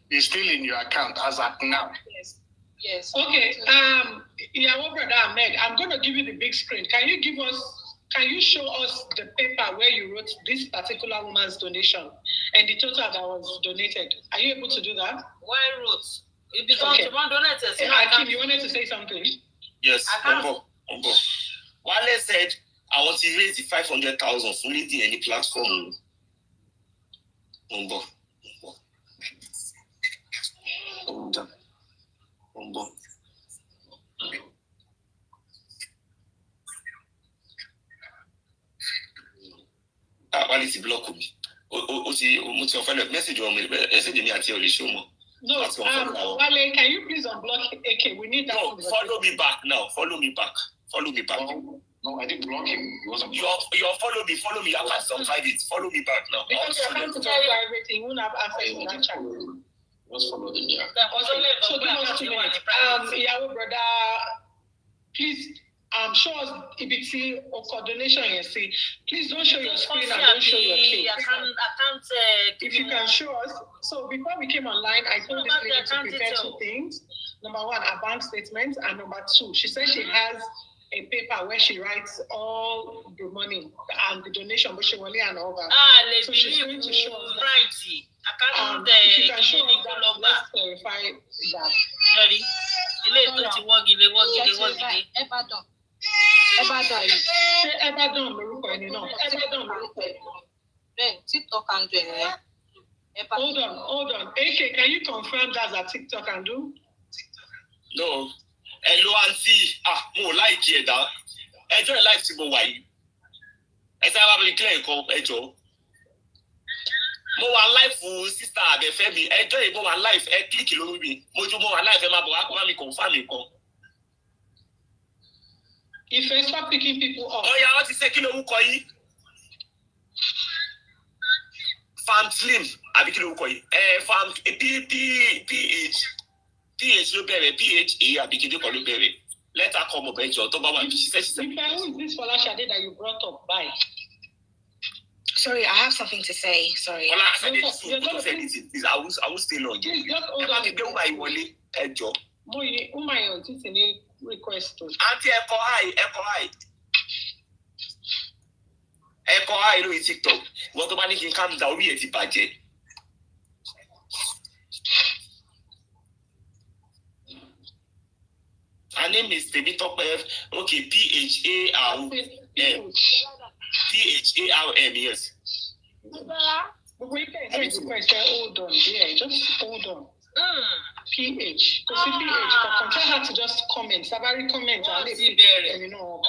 Is still in your account as at now. Yes. Yes. Okay. Yawo brother Ahmed, I'm going to give you the big screen. Can you show us the paper where you wrote this particular woman's donation and the total that was donated? Are you able to do that? Why wrote? It becomes one donated. Akim, you wanted to say something? Yes. Wale said, I want to raise the 500,000 for leading any platform. Wale ti block me. O ti offend message on me. Message me at your show mo. No, Wale, can you please unblock AK? We need that. No, follow me back now. Follow me back. No, I didn't block him. He wasn't. You follow me. I can't survive it. Follow me back now. Because your account is private, you won't have access to that chat. Just follow them, yeah. So give us 2 minutes. Yawo brother, please show us EBT or coordination and see. Please don't show your screen and don't show your case. If you can show us. So before we came online, I told this lady to prepare 2 things. Number 1, a bank statement, and number 2, she said she has a paper where she writes all the money and the donation, but she only and all that. So she's going to show us that. If you can show us that, let's clarify that. Sorry. Ilé ètò ti wọ́gilé. Ẹ̀bàdàn yìí. Ṣé Ẹ̀bàdàn lorúkọ ẹni náà? Ẹ̀bàdàn lorúkọ ẹni náà. Then TikTok and do it. Hold on. AK, can you confirm that's a TikTok and do? No. Hello, auntie. Mo like it, da. Enjoy life tí mo wà yìí. Ẹ sáré wá bí clear nǹkan ẹjọ́. Mo wà live fún sister Femi. Enjoy mo wà live ẹ click lórí mi. Mo wà live ẹ máa bọ̀ wá kó bá mi confirm nǹkan. If I start picking people up. Oh yeah, what is kí lorúkọ yìí? Farm Slim, àbí kí lorúkọ yìí? Farm PH ló bẹ̀rẹ̀, PHA àbí kí ló bẹ̀rẹ̀. Let her come up ẹjọ́ tó bá wà. She said. Who is this Folashade that you brought up by? Sorry, I have something to say. Sorry. Well, I said anything. Please, I will stay long. Just hold on. Ẹ bá mi wọlé ẹjọ́. Mo yẹ Umayo ti ní request. Auntie, ẹ̀kọ́ hi lórí TikTok. Wọ́n tó bá ní kí n calm down, orí ẹ̀ ti bàjẹ́. Her name is Temitope. Okay, PHARM, yes. Hold on, yeah, just hold on. PH. Because PH, but tell her to just comment. Sabari comment. And you know.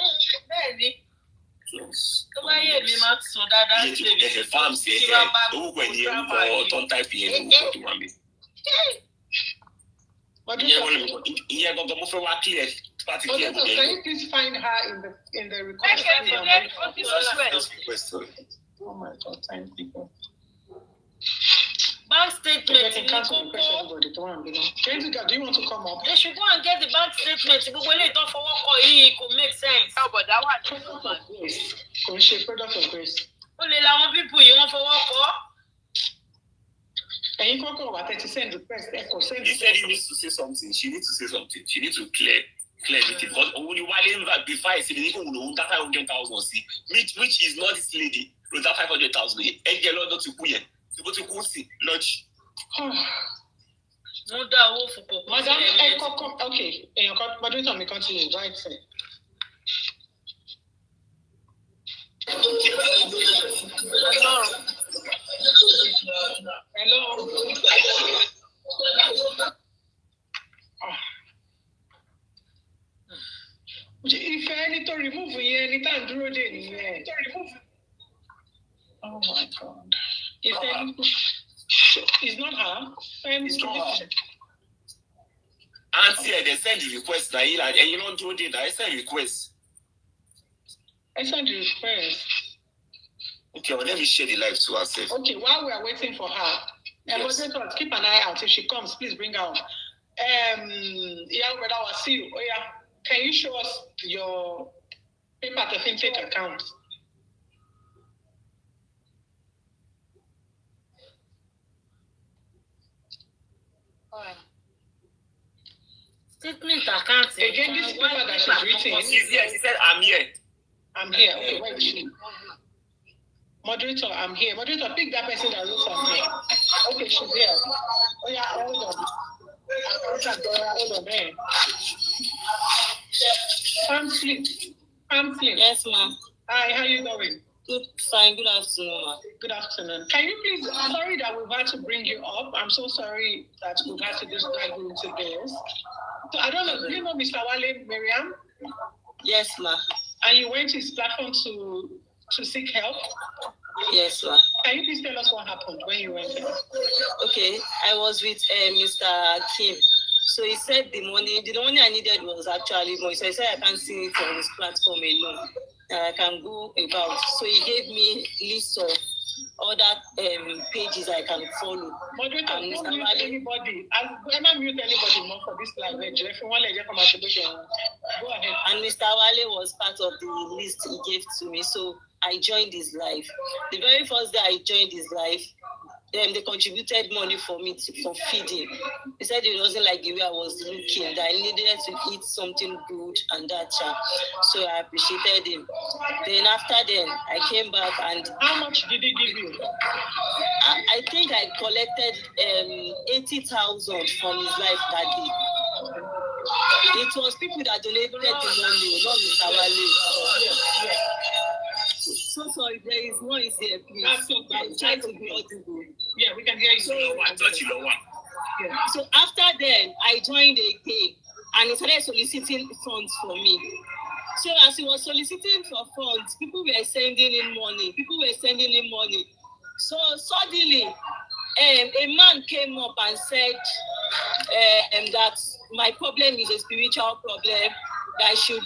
Tó bá yé mi máa sọ dáadáa sí mi. Ẹ fáàmù sí ẹ orúkọ ẹni orúkọ tó ń táìpì yẹn orúkọ tó wà mí. Ìyẹn gangan mo fẹ́ wá clear. Can you please find her in the request? Oh my God, time people. Bank statement. Jessica, do you want to come up? They should go and get the bank statement. Gbogbo eléyìí tó fọwọ́ kọ yìí kò make sense. But that one product of grace. Kò ń ṣe product of grace. Ó lè làwọn pípù yìí wọ́n fọwọ́ kọ. Ẹ̀yin kọ́kọ́ wà tẹ́tí send request ẹ̀kọ́ send. He said he needs to say something. She needs to say something. She needs to clear it. Because òun ni Wálé ń bá before ìsinmi ní kò wúlò òun dá 500,000 sí. Which is not this lady. Ló dá 500,000. Ẹ jẹ́ lọ́dọ̀ ti kú yẹn. Ibo ti kú sí lọ́jì. Mo dá owó fún kòkó. Madam, ẹ kọ́kọ́ okay. Èèyàn kan moderator mi continue right sir. Hello. Ìfẹ́ ẹni tó remove yẹn ẹni tá à ń dúró dè nìyẹn. Oh my God. Ìfẹ́ ẹni tó. It's not her. It's not her. Auntie, they send the request now. And you don't do it. I send request. I send the request. Okay, well, let me share the live to herself. Okay, while we are waiting for her, yes. Keep an eye out. If she comes, please bring her on. Yeah, brother, I see you. Oh, yeah. Can you show us your paper to fintech account? Statement account. Again, this paper that she's written. She's here. She said, I'm here. I'm here. Okay, where is she? Moderator, I'm here. Moderator, pick that person that wrote something. Okay, she's here. Oh yeah, hold on. Hold on there. Pamphlet. Yes, ma'am. Hi, how you doing? Good, fine. Good afternoon, ma'am. Good afternoon. Can you please, I'm sorry that we've had to bring you up. I'm so sorry that we've had to just drag you into this. So I don't know, do you know Mr. Wale Miriam? Yes, ma'am. And you went to his platform to seek help? Yes, ma'am. Can you please tell us what happened when you went there? Okay, I was with Mr. Kim. So he said the money I needed was actually more. So he said I can't see it on his platform alone. I can go about. So he gave me list of other pages I can follow. Moderator, don't mute anybody. I'm not mute anybody more for this live. If you want to come out, go ahead. And Mr. Wale was part of the list he gave to me. So I joined his live. The very first day I joined his live, they contributed money for me for feeding. He said it wasn't like the way I was looking, that I needed to eat something good and that. So I appreciated him. Then after then, I came back and... How much did he give you? I think I collected 80,000 from his life that day. It was people that donated the money, not Mr. Wale. Yeah. So sorry, there is noise here, please. That's okay. I'm trying to be audible. Yeah, we can hear you. So after then, I joined again, and he started soliciting funds for me. So as he was soliciting for funds, people were sending him money. So suddenly, a man came up and said that my problem is a spiritual problem. That I should,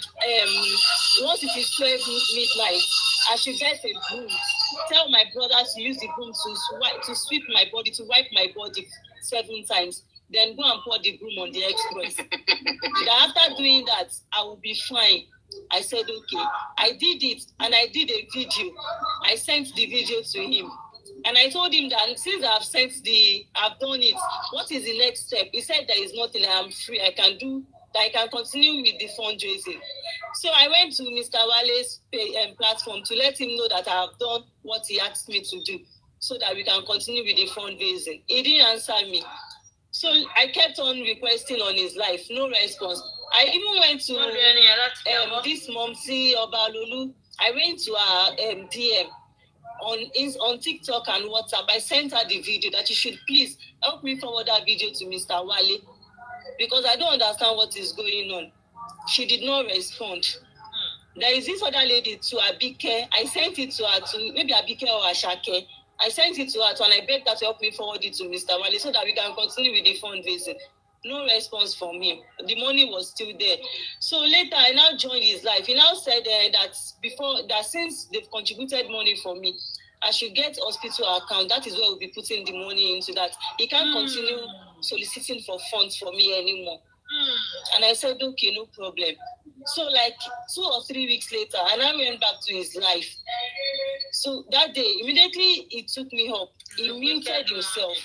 once it is 12 midnight, I should get a broom. Tell my brother to use the broom to sweep my body, to wipe my body 7 times. Then go and pour the broom on the express. That after doing that, I will be fine. I said, okay. I did it, and I did a video. I sent the video to him. And I told him that since I've done it, what is the next step? He said there is nothing, I am free, I can continue with the fundraising. So I went to Mr. Wale's platform to let him know that I have done what he asked me to do so that we can continue with the fundraising. He didn't answer me. So I kept on requesting on his life, no response. I even went to this Momsi Obalolu. I went to her DM on TikTok and WhatsApp. I sent her the video that she should please help me forward that video to Mr. Wale because I don't understand what is going on. She did not respond. There is this other lady to Abike. I sent it to her to maybe Abike or Ashake. I sent it to her and I begged her to help me forward it to Mr. Wale so that we can continue with the fundraising. No response from him. The money was still there. So later, I now joined his life. He now said that since they've contributed money for me, I should get hospital account. That is where we'll be putting the money into that. He can't continue soliciting for funds for me anymore. And I said, okay, no problem. So like 2 or 3 weeks later, I now went back to his life. So that day, immediately he took me up. He muted himself.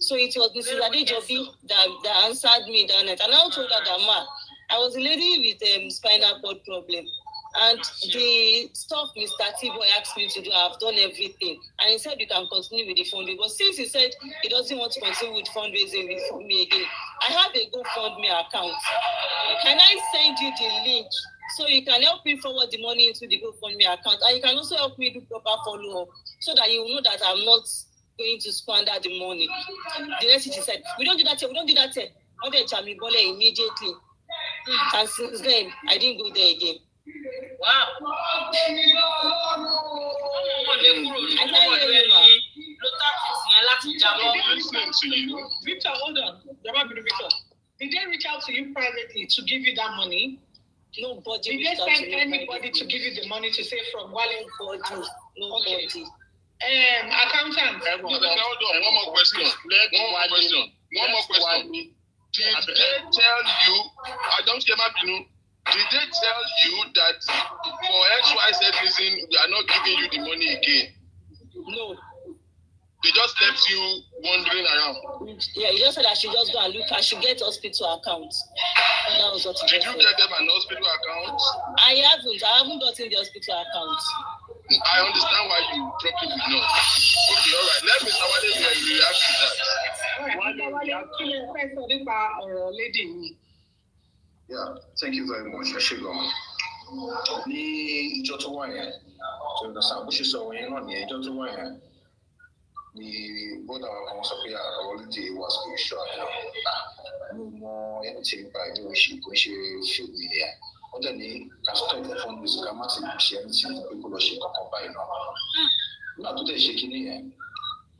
So it was Mrs. Adejobi that answered me that night. And I told her that, ma, I was a lady with spinal cord problem. And the stuff Mr. T-Boy asked me to do, I've done everything. And he said you can continue with the fundraising. But since he said he doesn't want to continue with fundraising with me again, I have a GoFundMe account. Can I send you the link so you can help me forward the money into the GoFundMe account? And you can also help me do proper follow-up so that you will know that I'm not going to squander the money. The next thing he said, we don't do that here. On the Chamibole immediately. And since then, I didn't go there again. Wow. Victor, hold on. Victor. Did they reach out to you privately to give you that money? Nobody. Did they send anybody to give you the money to say from Wale? Nobody. Accountant. Hold on. One more question. Did they tell you? I don't care about you. Did they tell you that for XYZ reason we are not giving you the money again? No. They just left you wandering around. Yeah, he just said I should just go and look. I should get hospital account. And that was what Did you get them an hospital account? I haven't gotten the hospital account. I understand why you probably will not. Okay, all right. Let me react to that. Yeah, thank you very much. I should go. Ní ìjọ tó wà yẹn, tó ń dọ̀sán bó ṣe sọ òun yẹn náà ní ìjọ tó wà yẹn, ní bọ́dà wọn kan sọ pé àwọn olùdíje wà spiritual ẹ̀ ló mọ ẹni tí ń pa ìlú kò ṣe fíìmù yẹn. Wọ́n dẹ̀ ní ká stop fún music ká má ti ṣe ẹni tí pé kó lọ ṣe kankan báyìí náà. Nígbà tó dẹ̀ ṣe kíní yẹn,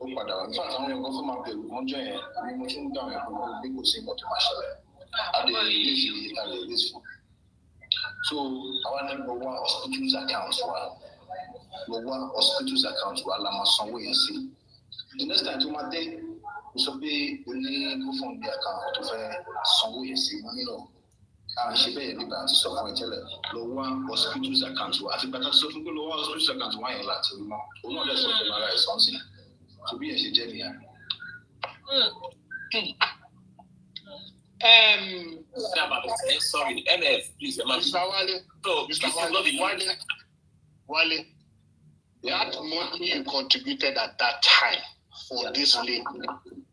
ó padà wá. Nígbà táwọn ẹ̀kọ́ fún máa bẹ̀rù mọ́jọ́ yẹn ni mo tún dáhùn ẹ̀kọ́ pé kò sí nǹkan tó máa ṣẹlẹ̀. So our number one hospital's accounts were Lama somewhere you see. The next time to my day, we should be only go from the account to somewhere you see. And she be able to so for tell lower hospital's accounts were I think better so lower hospital's accounts why a lot, you know. That's what I something. To be a Genia. Sorry, NF, please. Mr. Wale. So, Mr. Wale, that money you contributed at that time for this lady,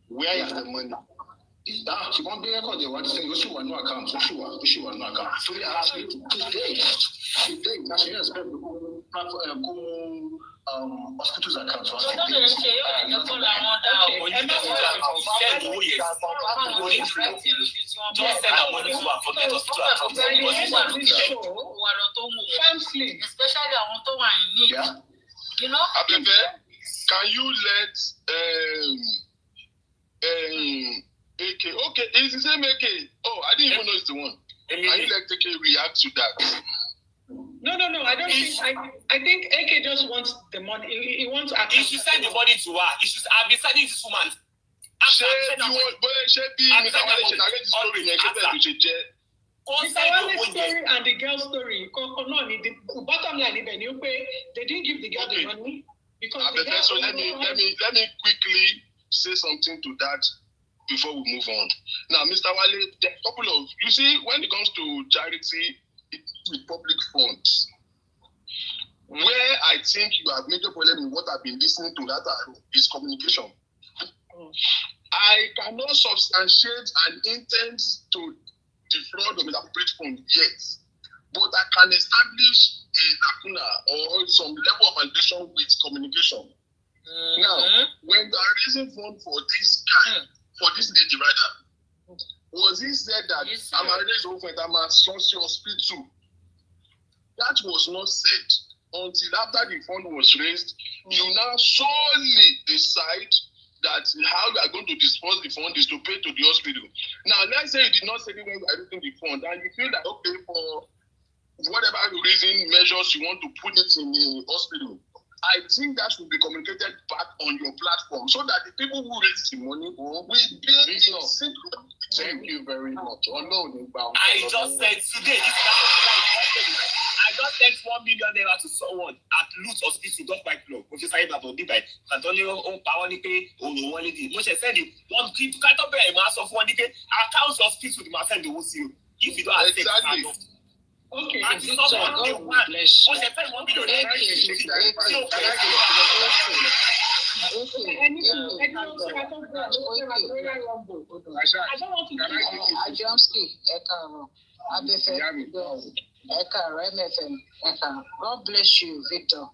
where is the money? She won't be recorded. What saying? She will no account. She will no account. So they asked me today. Now she has spent hospitals account. So especially àwọn tó wà ní need. You know? Can you let AK? Okay, it's the same AK. Oh, I didn't even know it's the one. Can you let AK react to that? No. I don't think. I think AK just wants the money. He wants access. He should send the money to her. He should. I've been sending this woman. Mr. Wale's story and the girl's story. The bottom line is they didn't give the girl the money because so let me quickly say something to that before we move on. Now, Mr. Wale, there are a couple of you see when it comes to charity with public funds, where I think you have major problem in what I've been listening to that is communication. I cannot substantiate an intent to defraud or misappropriate fund yet, but I can establish a lacuna or some level of validation with communication. Now, when the reason fund for this guy, for this lady rather, was it said that I'm a raised over at my social hospital? That was not said until after the fund was raised. You now solely decide that how you are going to disperse the fund is to pay to the hospital. Now, let's say you did not say it when you are using the fund, and you feel that okay, for whatever reason, measures you want to put it in the hospital. I think that should be communicated back on your platform so that the people who raise the money will be simple. Thank you very much. I just said today, I just sent 1 million naira to someone at Lutz Hospital, just by club. Which is like about the Antonio Pawanike or Walidi. Which I said, one key to cut up a mass of 1 decade, accounts hospital to my friend, they will see you. If you don't have exactly. Okay. And it's not God bless. Which I said 1 million naira. God bless you, Victor.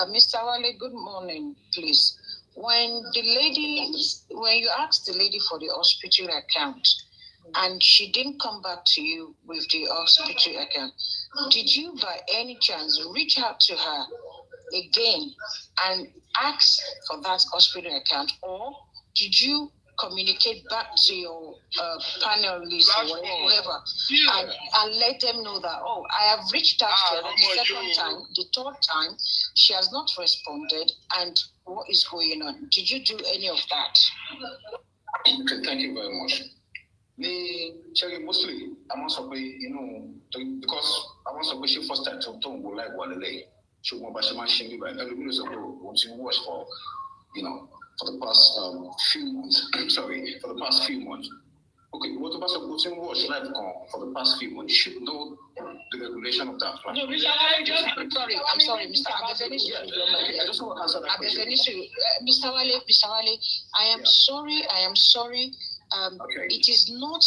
Mr. Wale, good morning, please. When you asked the lady for the hospital account and she didn't come back to you with the hospital account, did you by any chance reach out to her again and ask for that hospital account, or did you communicate back to your panelists or whoever and let them know that, oh, I have reached out to her the second time, the third time, she has not responded, and what is going on? Did you do any of that? Okay, thank you very much. Mostly, I want to be, because I want to be she first time to go like one day. She won't buy machine by everybody is going to watch for, for the past few months. For the past few months. Okay, what about supporting watch live for the past few months? You should know the regulation of that. No, I'm sorry, Mr. Adeboya. I just want to answer that question. Mr. Wale, I am sorry. It is not,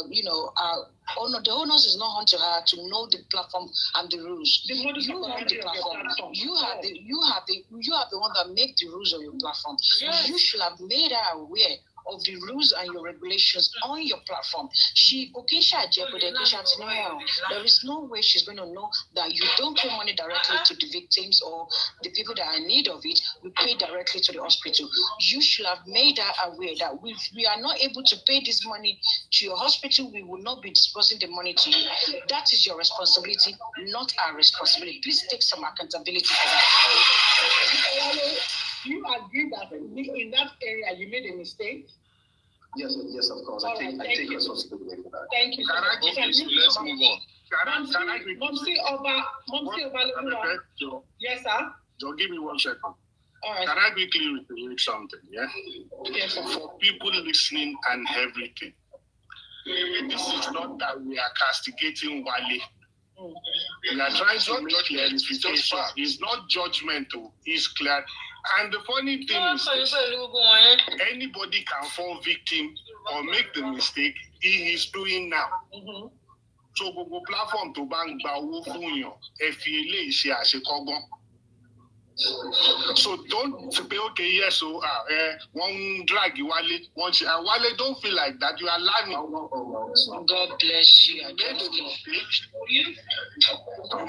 the onus is not onto her to know the platform and the rules. You own the platform. You are the one that make the rules on your platform. Yes. You should have made her aware of the rules and your regulations on your platform. There is no way she's going to know that you don't pay money directly to the victims or the people that are in need of it. We pay directly to the hospital. You should have made her aware that if we are not able to pay this money to your hospital, we will not be disbursing the money to you. That is your responsibility, not our responsibility. Please take some accountability for that. Do you agree that in that area you made a mistake? Yes, of course. I take responsibility for that. Thank you. Let's move on. Momsi Oba. Yes, sir. Don't give me 1 second. All right. Can I quickly repeat something? Yeah. Yes, sir. For people listening and everything, this is not that we are castigating Wale. We are trying to make clarification. It's not judgmental. It's clear. And the funny thing is this, anybody can fall victim or make the mistake he is doing now. So gbogbo platform to bank gba owó fún yàn, ẹ fi eléyìí ṣe àṣekọ́gbọ́n. So don't say, okay, yes, so one drag you Wale, don't feel like that. You are learning. God bless you. You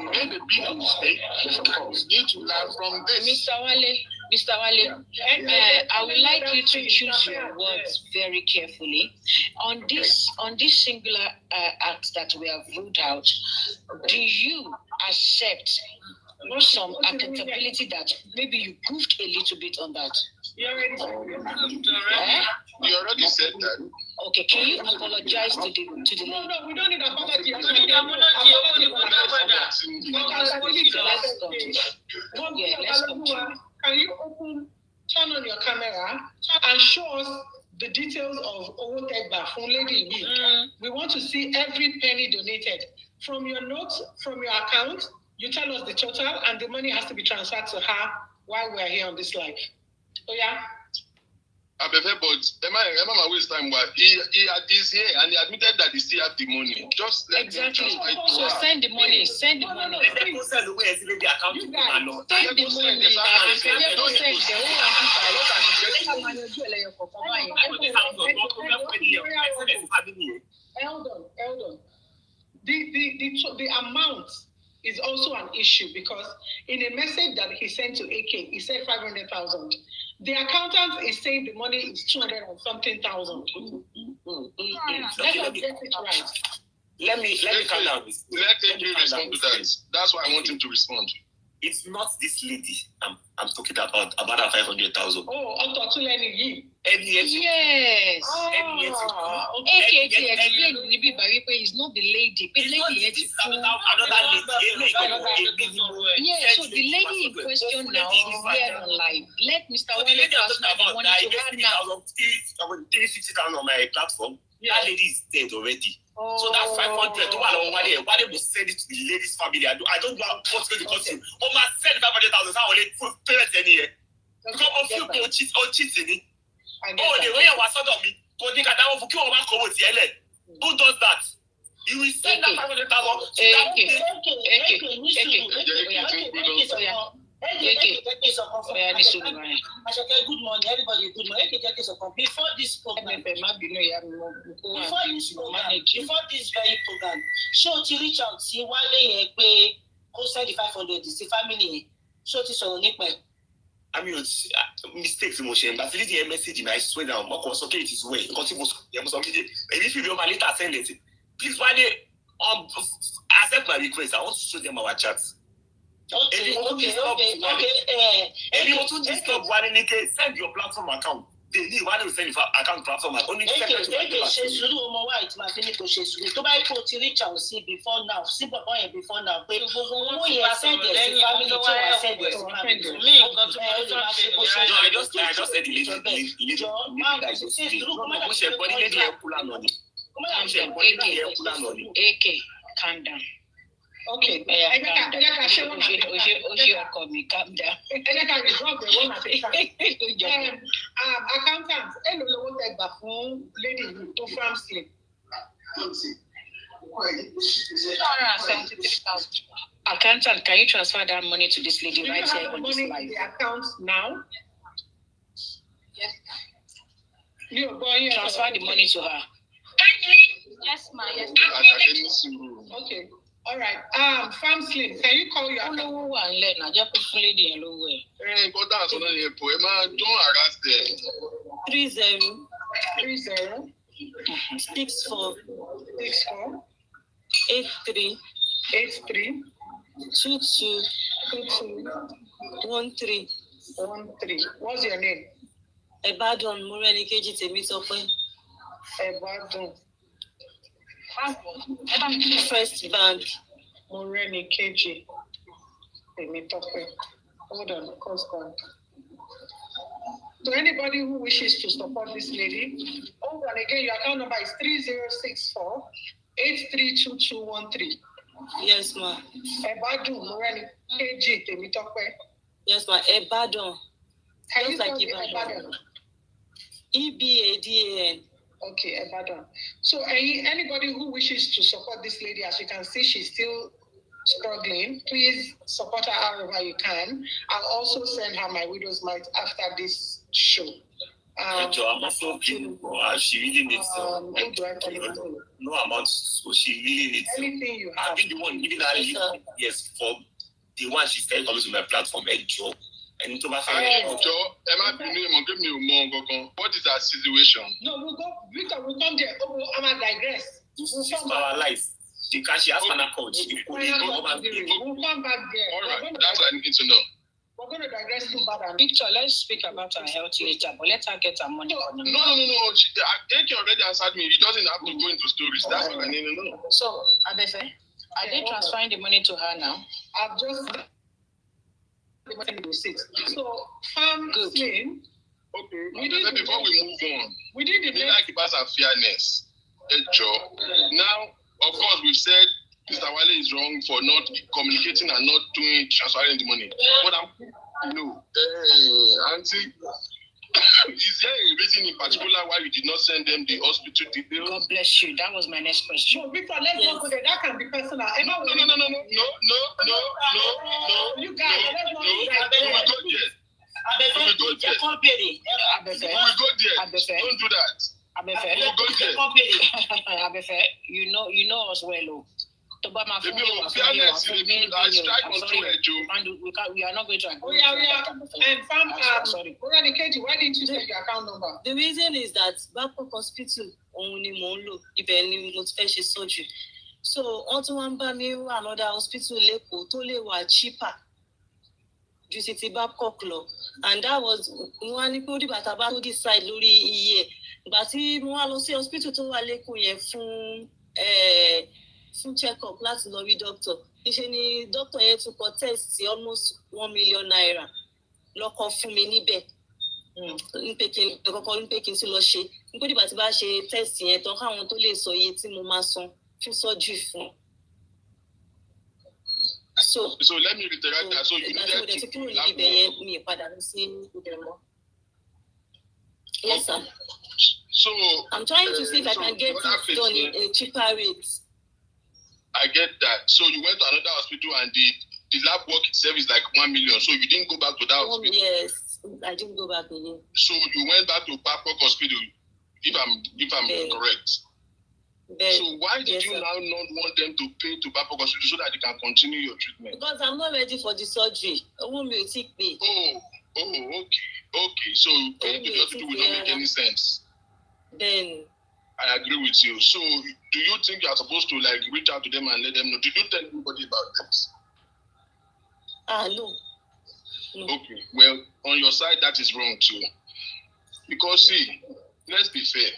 made a big mistake. You need to learn from this. Mr. Wale, I would like you to choose your words very carefully. On this singular act that we have ruled out, do you accept some accountability that maybe you goofed a little bit on that? You already said that. Okay, can you apologize to the lady? No, we don't need apology. Let's continue. Can you turn on your camera and show us the details of Owotegba from Lady Lee? We want to see every penny donated. From your notes, from your account, you tell us the total, and the money has to be transferred to her while we're here on this live. Oh, yeah? But Emma waste time. But he is here and he admitted that he still have the money. Just let exactly. Him so send the money. Send the money. Send the money. Hold on. The amount is also an issue because in a message that he sent to AK, he said 500,000. The accountant is saying the money is 200 and something thousand. Let's get it right. Let me calm down. Let him respond to that. That's why I want him to respond. It's not this lady I'm talking about that 500,000. Oh, yes. It's not the lady. The lady yes, so the lady in question now is here on live. Let Mr. Wale transfer the money to her now. 350,000 on my platform. That lady is dead already. So that's 500. Wale will send it to the lady's family. I don't know what's going to cost you. Over 500,000. How will it put parents in here? Because of you go cheat in it. Oh, the way you was on me. Who does that? You will send that 500,000. Good morning, everybody. Good morning. Before this program, show to reach out, see Wale go send the 500, see family. Show to so I mean, mistakes emotion. But leave the message and I swear down. What was okay? It is way. Because it was. If you don't later send it, please Wale accept my request. I want to show them our chats. Okay. If you want to disturb Wale, send your platform account. They need Wale to send your account platform. Only to buy to reach out, see before now. See before now. AK, calm down. Okay. Calm down. Accountant, lady to farm slip. 273,000. Accountant, can you transfer that money to this lady right here on this live? The account now. Yes. Transfer the money to her. Yes, ma. Yes. Okay. All right. Farm slip. Can you call your lady? Don't harass them. 30 64 83 22 13. What's your name? Ebadon Morenikeji Temitope. Ebadon. First Bank. Morenikeji Temitope. Hold on, Coast Bank. To anybody who wishes to support this lady, oh, and again, your account number is 3064-832213. Yes, ma. Ebadun, Moreni, KG, Temitope. Yes, ma. Ebadun. Can Just you like spell Ibadan. EBADAN. Okay, Ebadan. So anybody who wishes to support this lady, as you can see, she's still struggling. Please support her however you can. I'll also send her my widow's mite after this show. I'm also feeling she really needs no amount, so she really needs anything you have. I've been the one giving her yes for the one she said coming to my platform, Joe. And to my what is that situation? No, we'll go, Victor, we'll come there. Oh, I'm going to digress. She's paralyzed. Because she has an account. We'll come back there. All right, that's what I need to know. We're going to digress too bad. Victor, let's speak about her health later, but let her get her money. No. AK already answered me. He doesn't have to go into stories. That's what I need to know. So, Abefe, are they transferring the money to her now? I've just... So, good. Okay, before we move on, we did the like about fairness. Now, of course, we've said Mr. Wale is wrong for not communicating and not transferring the money. But Auntie, is there a reason in particular why you did not send them the hospital details? God bless you. That was my next question. No, Victor, let's not go there. That can be personal. No. You guys, let's not go there. Don't do that. Abefe, you know us well. We are not going to agree. We are not going to agree. Sorry. Why didn't you say your account number? The reason is that Babcock Hospital only Molo, even not special surgery. So, Otuamba Miru, another hospital Lepo, Tole were cheaper. Ju City Babcock law. And that was one people but about this side Lori year. But he was hospital to Aleko fún check-up láti lọ rí doctor. Iṣẹ́ ni doctor yẹn tún kọ test almost 1 million naira lọ́kọ̀ fún mi níbẹ̀. Ní pé kí n tún lọ ṣe. Nígbà tí bá ṣe test yẹn tán káwọn tó lè sọ iye tí mo máa san fún surgery fún. So let me reiterate that. So you needed to mi padà lọ sí ibẹ̀ mọ́. Yes, sir. So I'm trying to see if I can get it done in a cheaper rate. I get that. So you went to another hospital and the lab work itself is like 1 million. So you didn't go back to that hospital? Yes, I didn't go back again. So you went back to Babcock Hospital, if I'm correct. So why did you now not want them to pay to Babcock Hospital so that they can continue your treatment? Because I'm not ready for the surgery. I won't be take me. Okay. So paying to the hospital will not make any sense. Then I agree with you. So do you think you are supposed to reach out to them and let them know? Did you tell anybody about this? No. Okay. Well, on your side, that is wrong too. Because see, let's be fair.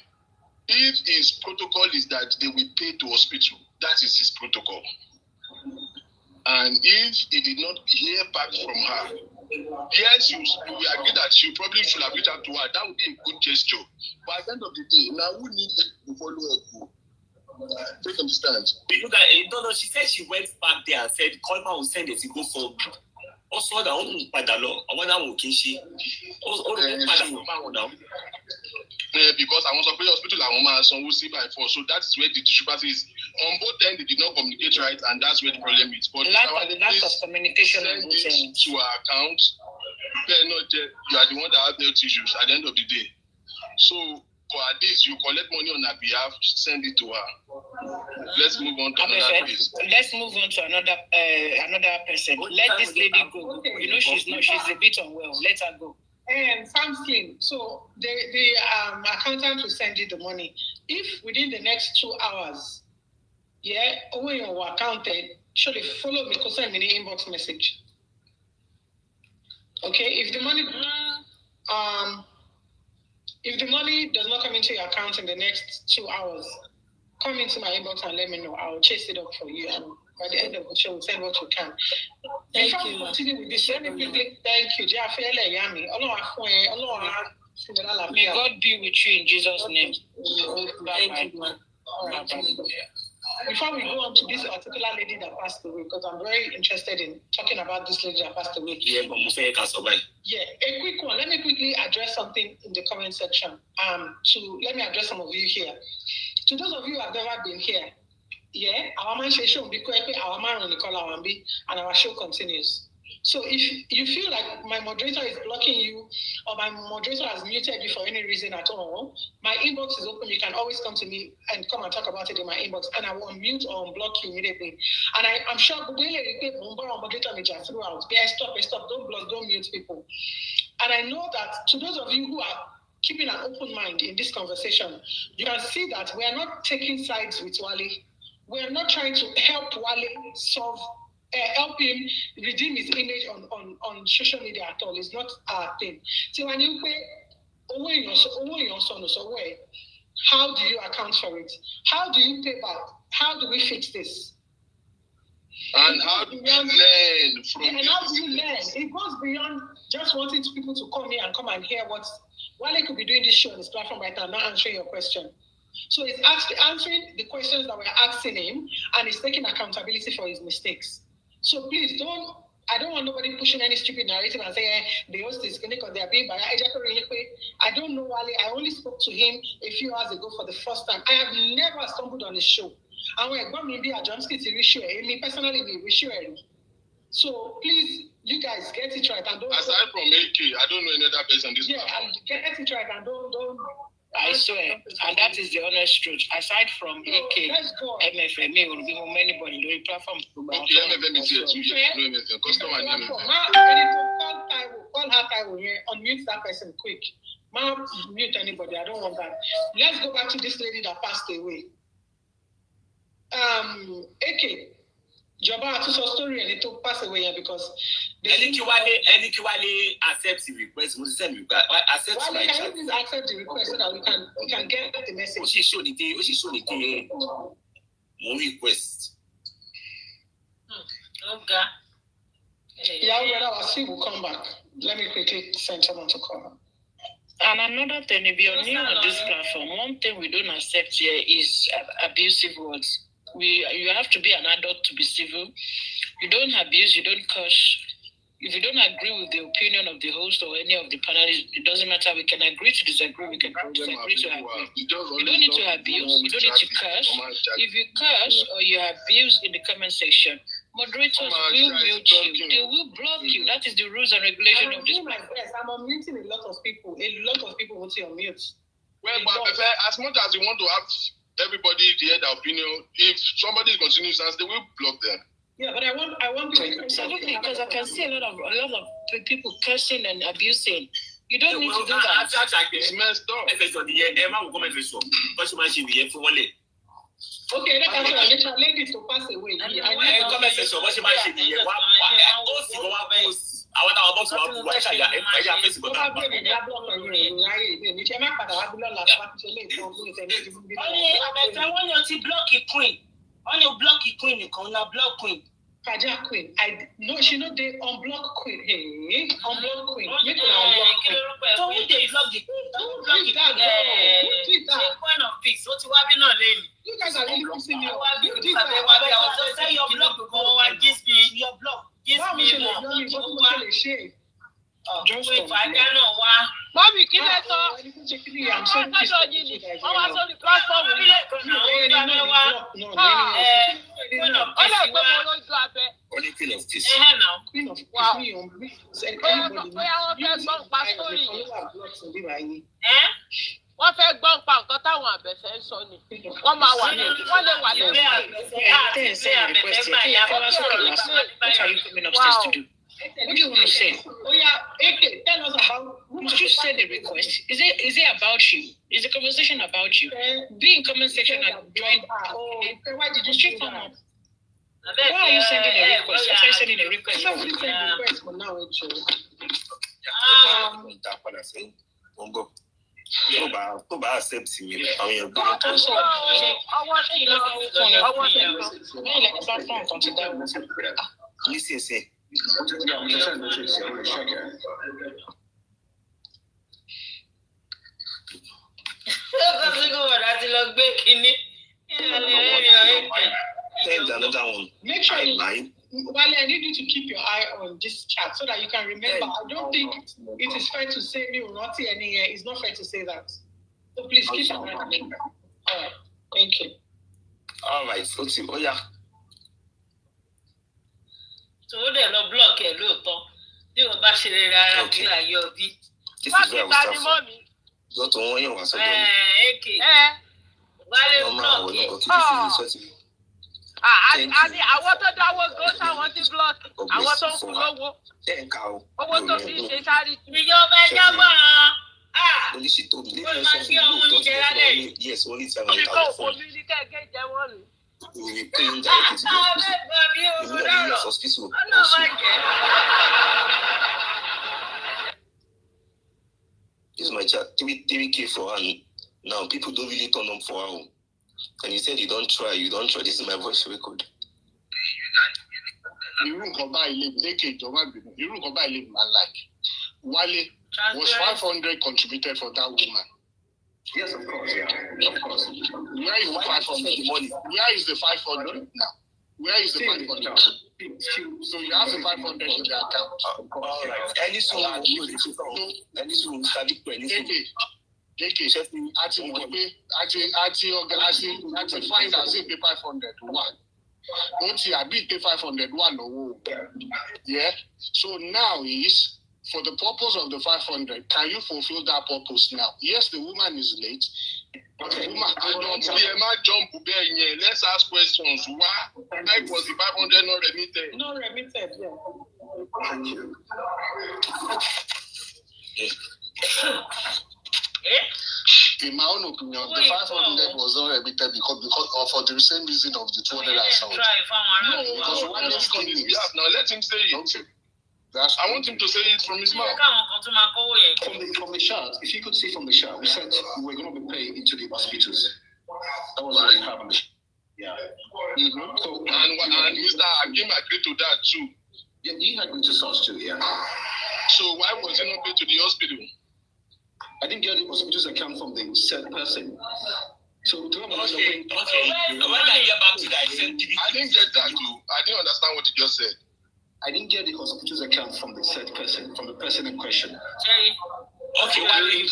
If his protocol is that they will pay to hospital, that is his protocol. And if he did not hear back from her, yes, we agree that you probably should have reached out to her. That would be a good gesture. But at the end of the day, now who needs to follow up? Don't understand. No, she said she went back there and said, Colman will send it to go for. Also, the only padalo, I wonder what can she. Because I was at the hospital, and we'll see by force. So that's where the discrepancy is. On both ends, they did not communicate right, and that's where the problem is. But lack of communication send it to our account. You are the one that has health issues at the end of the day. So for at least you collect money on her behalf, send it to her. Let's move on to another case. Let's move on to another person. Let this lady go. You know she's a bit unwell. Let her go. And Samskin, so the accountant will send you the money. If within the next 2 hours, when you are accounted, surely follow me, because send me the inbox message. Okay, if the money does not come into your account in the next 2 hours, come into my inbox and let me know. I'll chase it up for you. And by the end of the show, we'll send what you can. Thank Before you. we continue with this, let me quickly thank you. May God be with you in Jesus' name. Thank you. All right. Before we go on to this particular lady that passed away, because I'm very interested in talking about this lady that passed away. Yeah, but Yeah, a quick one. Let me quickly address something in the comment section. Let me address some of you here. To those of you who have never been here, yeah, our man show be our man on the call and our show continues. So if you feel like my moderator is blocking you or my moderator has muted you for any reason at all, my inbox is open. You can always come to me and come and talk about it in my inbox, and I will unmute or unblock you immediately. And I'm sure the moderator may just throughout. Yeah, stop, don't block, don't mute people. And I know that to those of you who are keeping an open mind in this conversation, you can see that we are not taking sides with Wale. We are not trying to help Wale help him redeem his image on social media at all. It's not our thing. So when you pay your son, how do you account for it? How do you pay back? How do we fix this? And how do we learn from this? How do you learn? It goes beyond just wanting people to come here and come and hear what Wale could be doing this show on his platform right now, not answering your question. So he's answering the questions that we're asking him, and he's taking accountability for his mistakes. So please I don't want nobody pushing any stupid narrative and saying the host is going to be biased. I don't know Wale. I only spoke to him a few hours ago for the first time. I have never stumbled on his show. And when I maybe a John Skitty issue, me personally, we issue. So please, you guys get it right and don't. Aside from AK, I don't know any other person on this platform. And get it right and don't. I swear, and that is the honest truth. Aside from AK, MFMA will be anybody on the platform. Okay, MFM is here too. No, customer and Call her Taiwo here. Unmute that person quick. Mute anybody. I don't want that. Let's go back to this lady that passed away. AK. Joba to story and it took pass away here because any Kiwale accepts the request. Accept my child. Please accept the request so that we can get the message. She showed the more request. Okay. Yeah, brother, I see will come back. Let me quickly send someone to call her. And another thing, if you're new on this platform, one thing we don't accept here is abusive words. You have to be an adult to be civil. You don't abuse, you don't curse. If you don't agree with the opinion of the host or any of the panelists, it doesn't matter. We can agree to disagree. We can disagree to agree. You don't need to abuse. You don't need to curse. If you curse or you abuse in the comment section, moderators will mute you. They will block you. That is the rules and regulation of this platform. I'm unmuting a lot of people. A lot of people will say unmute. Well, but as much as you want to have everybody to hear their opinion, if somebody continues to they will block them. Yeah, but I want to absolutely, because I can see a lot of people cursing and abusing. You don't need to do that. It's messed up. Okay, let us lady to pass away. Kaja Queen. She know they unblock Queen. Hey, unblock Queen. Make her unblock Queen. Don't they block the Queen? Don't block the Queen. Who did that? Point of peace. What you want to know? You guys are really pissing me off. You did that. I was just saying your block. Give me your block. Give me more. Mọ́mí kí lẹ sọ? Wọ́n sọ́jọ́ yìí ni wọ́n wá sórí platform yìí. Ó lè gbé mọ́ lójú abẹ. Queen of peace. Queen of peace. Bóyá wọ́n fẹ́ gbọ́n pa sórí yìí. Wọ́n fẹ́ gbọ́n pa nǹkan táwọn àbẹ̀fẹ́ ń sọ ni. Wọ́n máa wà ní wọ́n lè wà lórí àbẹ̀fẹ́. What do you want to say? Oh yeah, AK, tell us about. Must you say the request? Is it about you? Is the conversation about you? Be in comment section and join. Okay, why did you straight come up? Why are you sending a request? Why are you sending a request? I'm sending a request for now, tó bá accept mi àwọn èèyàn gbé tó sọ ọwọ́ sí lọ ọwọ́ sí lọ. bẹ́ẹ̀ lẹ́yìn platform kan ti dá ìwé sí. nísinsìnyí. láti lọ gbé kínní. Another one. Make sure Wale, I need you to keep your eye on this chat so that you can remember. I don't think it is fair to say you not see any. It's not fair to say that. So please keep an eye on it. All right. Thank you. All right. So yeah. So they no block it, lóòótọ́. Bí wọ́n bá ṣe lè rárá kí ayé ọbí. This is where we start from. Got one year was again. Wale block it. Àní àwọn tó dáwọ́ gó sáwọn ti blọọkì àwọn tó ń fún lówó owó tó fi ṣe sáré. Ìjọba ẹja gbọ́ràn. Oníṣì tó mi lè fẹ́ sọ fún mi lóòótọ́ yes only 7,000. Oníkó òbí ní kẹ̀kẹ́ jẹ wọ́n ni. We pay him directly to the hospital. This is my chat. 3K for her. Now people don't really turn up for her. And you said you don't try. This is my voice record. Wale, was 500 contributed for that woman? Yes, of course. Yeah, of course. Where is the 500 money? Where is the 500 now? Where is the 500? So you have the 500 in the account. All right. Any soon, JK, I find out if pay 500 one. Only I pay 500 one. Yeah. So now is for the purpose of the 500. Can you fulfill that purpose now? Yes, the woman is late. But the woman let's ask questions. Why was the 500 not remitted? Not remitted. In my own opinion, the 500 was not remitted because for the same reason of the 200 I sold. No, because one is on his behalf. Now let him say it. Okay. I want him to say it from his mouth. From the chart, if you could see from the chart, we said we were going to be paid into the hospitals. That was what we have on the chart. Yeah. Mm-hmm. So, and Mr. Hakim agreed to that too. Yeah, he agreed to source too, yeah. So why was he not paid to the hospital? I didn't get the hospital's account from the said person. So okay. When I get back to that, I didn't get that too. I didn't understand what you just said. I didn't get the hospital's account from the said person, from the person in question. Okay, why is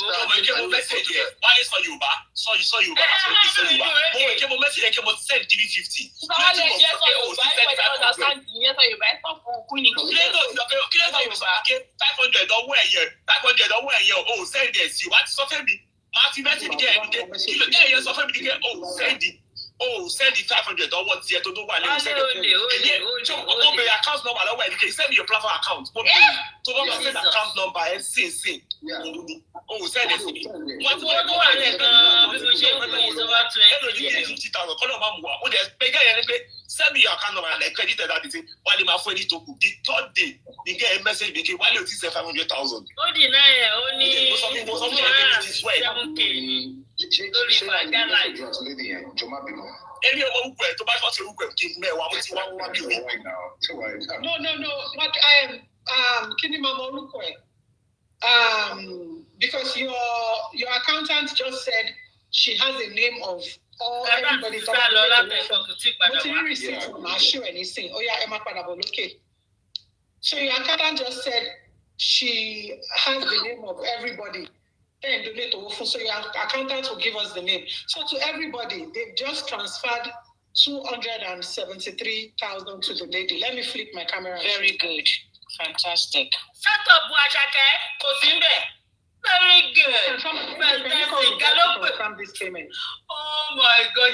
message here? Why is for you back? So you back. Came message came send 350. Oh, send this. You want to suffer me? Martin message again. You suffer me again. Oh, send it. Oh, send the 500 or what's here to do one. Send me account number. Send me your platform account. So send account number and see. Oh, send it to me. What do I do? Send me your account number and I credited that. While my friend is to the third day, they get a message because while you say 500,000. No. What I am because your accountant just said she has a name of all everybody. So your accountant just said she has the name of everybody. Then donate to so your accountant will give us the name. So to everybody, they've just transferred 273,000 to the lady. Let me flip my camera. Very good. Fantastic. Shut up, Wachake. Very good. Confirm this payment. Oh my God.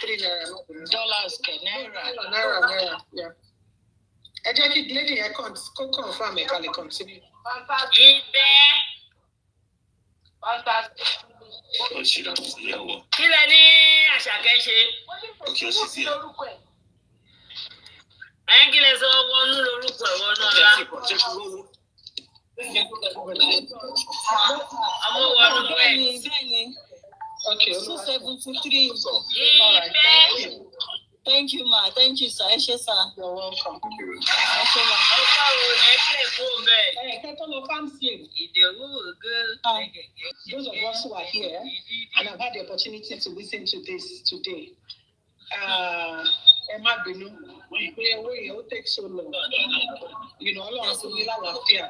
$3. Naira. Yeah. I just keep lady I can't confirm it. Can it continue? Fantastic. Kí lẹ ní Àṣàkẹ́ ṣe? Okay, she's here. Kí lẹ sọ wọnú lórúkọ ẹ̀wọ̀n náà lá? Okay. 273. All right. Thank you, ma. Thank you, sir. Yes, sir. You're welcome. Those of us who are here and have had the opportunity to listen to this today, Emma Binu, it will take so long. You know, all of us will love fear.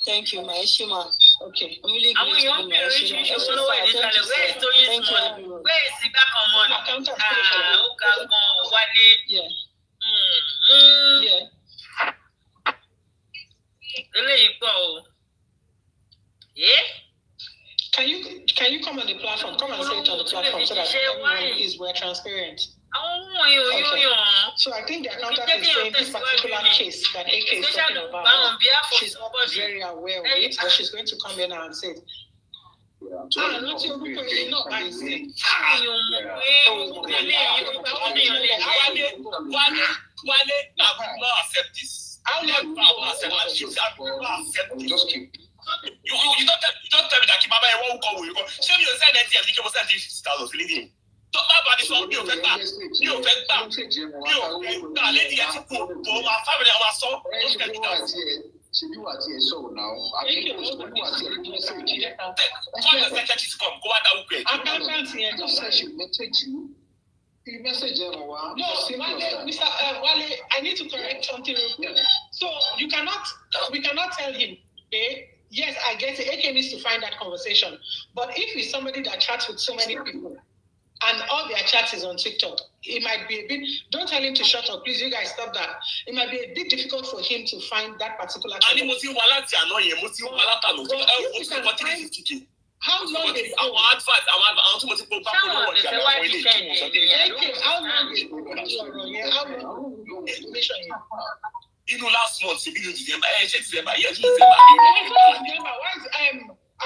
Thank you, my Shima. Okay. I'm really grateful. Where is the back on money? Yeah. Yeah. Can you come on the platform? Come and say it on the platform so that everyone is well transparent. Okay. So I think the accountant is saying this particular case that AK is talking about, she's not very aware of it, but she's going to come in and say it. Just keep. You don't tell me that Kimaba won't go. Show me your side that you can send 50,000 living. Don't about this one. You affect that. Lady, I took for my family, our son. So you are here, so now I think you are here. Message here. Just say she message you. The message no, Mr. Wale, I need to correct something real quick. So we cannot tell him, okay? Yes, I guess AK needs to find that conversation. But if he's somebody that chats with so many people, and all their chats is on TikTok, it might be a bit, don't tell him to shut up, please, you guys stop that. It might be a bit difficult for him to find that particular how long is last month, December, why is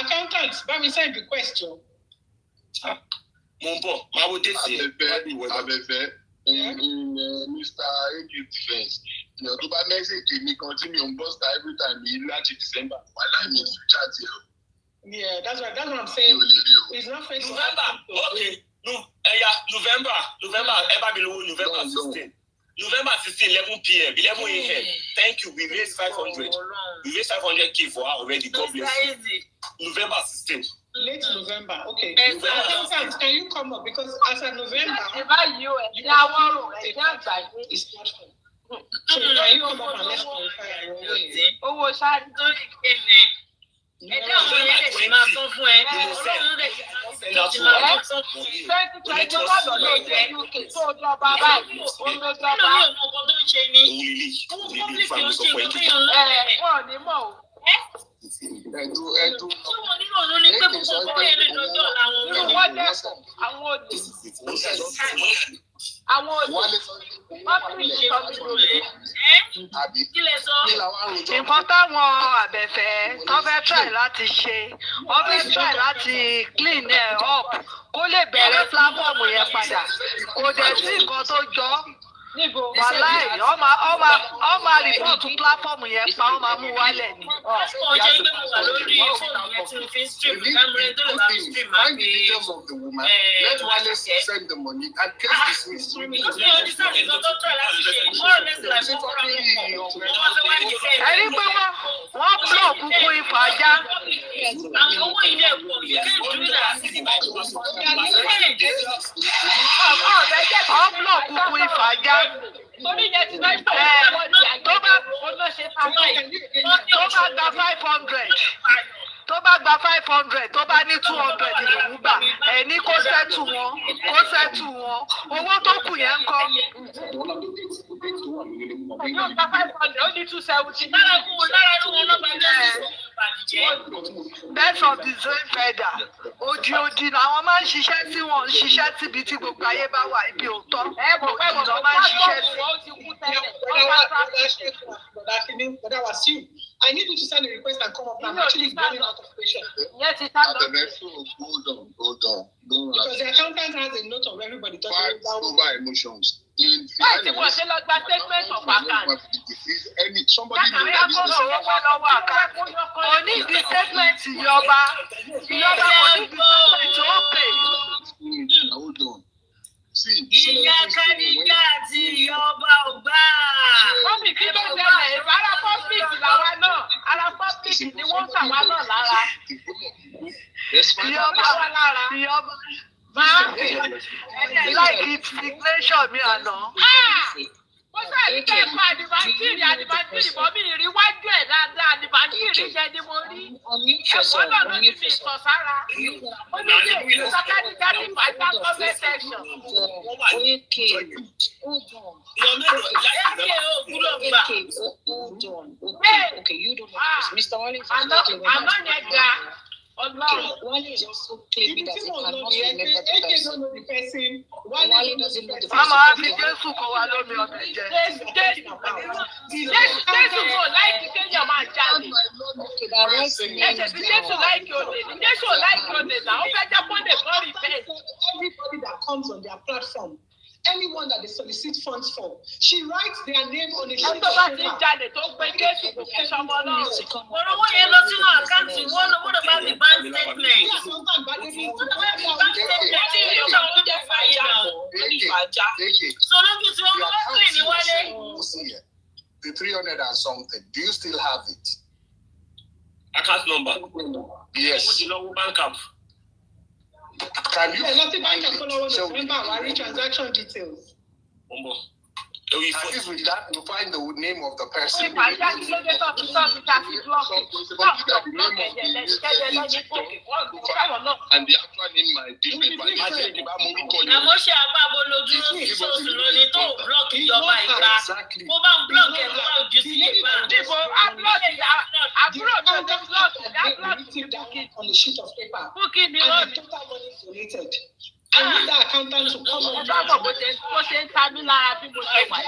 accountants, but me send the question. Mr. Mr. AQ defense, you know, to message me continue on Buster every time in December. While I'm in chat here. Yeah, that's what I'm saying. It's not first November. Okay. November, ever below November 16. November 16, 11 p.m., 11 a.m. Thank you. We raised 500. We raised 500K for her already. God bless you. November 16. Late November, okay. Can you come up? Because as of November, it's not fun. So can you come up and let's clarify nǹkan táwọn àbẹ̀fẹ́ tó fẹ́ try láti ṣe wọ́n fẹ́ try láti clean ẹ̀ up kó lè bẹ̀rẹ̀ platform yẹn padà kò dẹ̀ sí nǹkan tó jọ wàláì ọmọ rìpọ́ọ̀tù platform yẹn pa wọ́n máa mú wálẹ̀ ni. Find the details of the woman. Let Wale send the money and case dismissed. Ẹni pé wọ́n blọ̀ kúkú ìfàjà. Wọ́n blọ̀ kúkú ìfàjà. Tó bá gba 500 tó bá ní 200 ìlú gbà ẹni kó sẹ́tù wọn owó tó kù yẹn ń kọ́. Yóò gba 500 ó ní 270. Best of the same feather odi làwọn máa ń ṣiṣẹ́ tí wọ́n ń ṣiṣẹ́ síbi tí gbogbo ayé bá wà ibi òótọ́ odi lọ́ máa ń ṣiṣẹ́ sí. I need you to send a request and come up. I'm actually going out of patient. Yes, it's not. Hold on. Because the accountant has a note of everybody. Facts over emotions. Báyìí tí wọ́n ṣe lọ gba statement of account. Somebody Only the statement ìjọba. Ìjọba only the statement ó pè. Hold on. Ìyá Kádíjà àti ìyọba ọgbà. Mọ́mì kí ló ṣẹlẹ̀? Ara public làwa náà. Ara public ni wọ́n kà wá náà lára. Ìyọba wá lára. Ìyọba. Máa láìkí signation mi àná. Mo sáà ní kẹ́ ẹ̀kọ́ àdìbàntìrì bọ́ mi rí wájú ẹ̀ dáadáa àdìbàntìrì jẹ́ ni mo rí. Ẹ̀fọ́ náà ló ní mi ìtọ̀ sára. Ó ní kí èyí sọ́kádìjà ní fàájà comment section. Okay, you don't know this. Mr. Wale is Àná yẹn ga. Wale is also claiming that he cannot remember the person. Wale doesn't know the person. Mama fi Jésù kọ́ wa lómi ọbẹ̀ jẹ. Jésù kò láìkí kéèyàn máa jalè. Ẹ̀sẹ̀ tí Jésù láìkí òde ni. Jésù láìkí òde náà. Ó fẹ́ jẹ́ kóde kan rí bẹ́ẹ̀. Everybody that comes on their platform, anyone that they solicit funds for, she writes their name on a sheet of Ẹ̀tọ́ bá ti paper. jalè tó gbé Jésù kò kí sọmọ náà. Owó yẹn lọ sínú àkáǹtì wọn lọ wọ́n bá mi bank statement. So lójú tí wọ́n wọ́n pè ní wálé. The 300 and something. Do you still have it? Account number. Yes. Bank app. Can you? Find transaction details. At least with that, you find the name of the person. And the actual name might differ. Àmọ́ ṣe àbábọ̀ lójú sọ́ọ̀sì lónìí tó block ìjọba ìgbà. Mo bá ń block ẹ̀ lọ́wọ́ ojú sí ìgbà. Níbo àbúrò mi ò ti block on the sheet of paper. Bookie ni wọ́n And the total money donated. I need the accountant to come on. bó ṣe ń ta mí lára bí mo ṣe wà.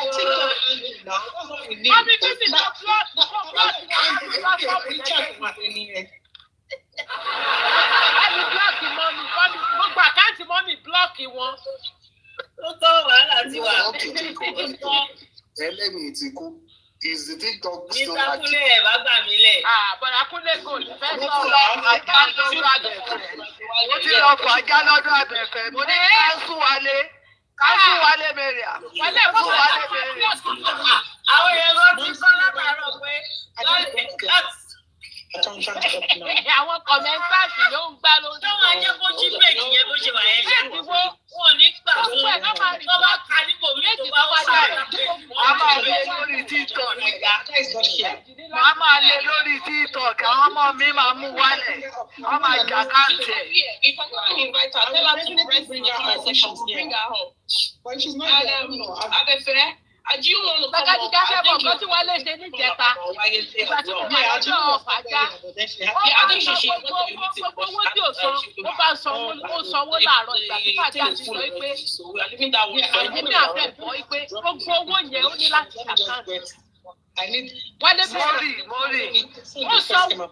Wọ́n ní bíbí lọ block ẹni blọọkì mọ́mì gbogbo àkáǹtì mọ́mì blọọkì wọn. Ó tọ́ wàhálà tí wà. Ẹlẹ́ni ti kú. Is the TikTok still Mr. Kúnlé ẹ̀ bá gbà mí lẹ̀. Bọ̀dà Kúnlé kò ní fẹ́ sọ̀rọ̀ ajá lọ́dún àbẹ̀fẹ̀. Mo ti lọ fọ ajá lọ́dún àbẹ̀fẹ̀. Mo ní káńsù wálé Mẹ́rìà. Káńsù wálé Mẹ́rìà. Àwọn èèyàn ló ti sọ látàárọ̀ pé àwọn kọ̀mẹ́ntàsì ló ń gbá lójú. Tó máa jẹ́ kó jí bírèkì yẹn bó ṣe wà yẹn ṣe. Wọn ò ní gbà fún un. Tó bá ka nípò mi tó bá wá sí a máa lé lórí TikTok. A máa lé lórí TikTok. Àwọn ọmọ mi máa mú wálẹ̀. Wọ́n máa jà káàntì ẹ̀. If I'm going to invite her, tell her to bring her up. Bring her up. But she's not there. Abefe, do you want to come up? Gbàgádìjà fẹ́ bọ̀ nǹkan tí wọ́n lè ṣe níjẹta. Ìgbà tí mo máa lọ́jọ́ ọ̀fàjá. Gbogbo owó tí ò san, ó bá sanwó láàárọ̀ ìgbà tí fàjà ti sọ pé èmi àfẹ́ bọ́ pé gbogbo owó yẹn ó ní láti ṣàkáǹtì. Wọ́n lé mọ́rì. Ó sanwó.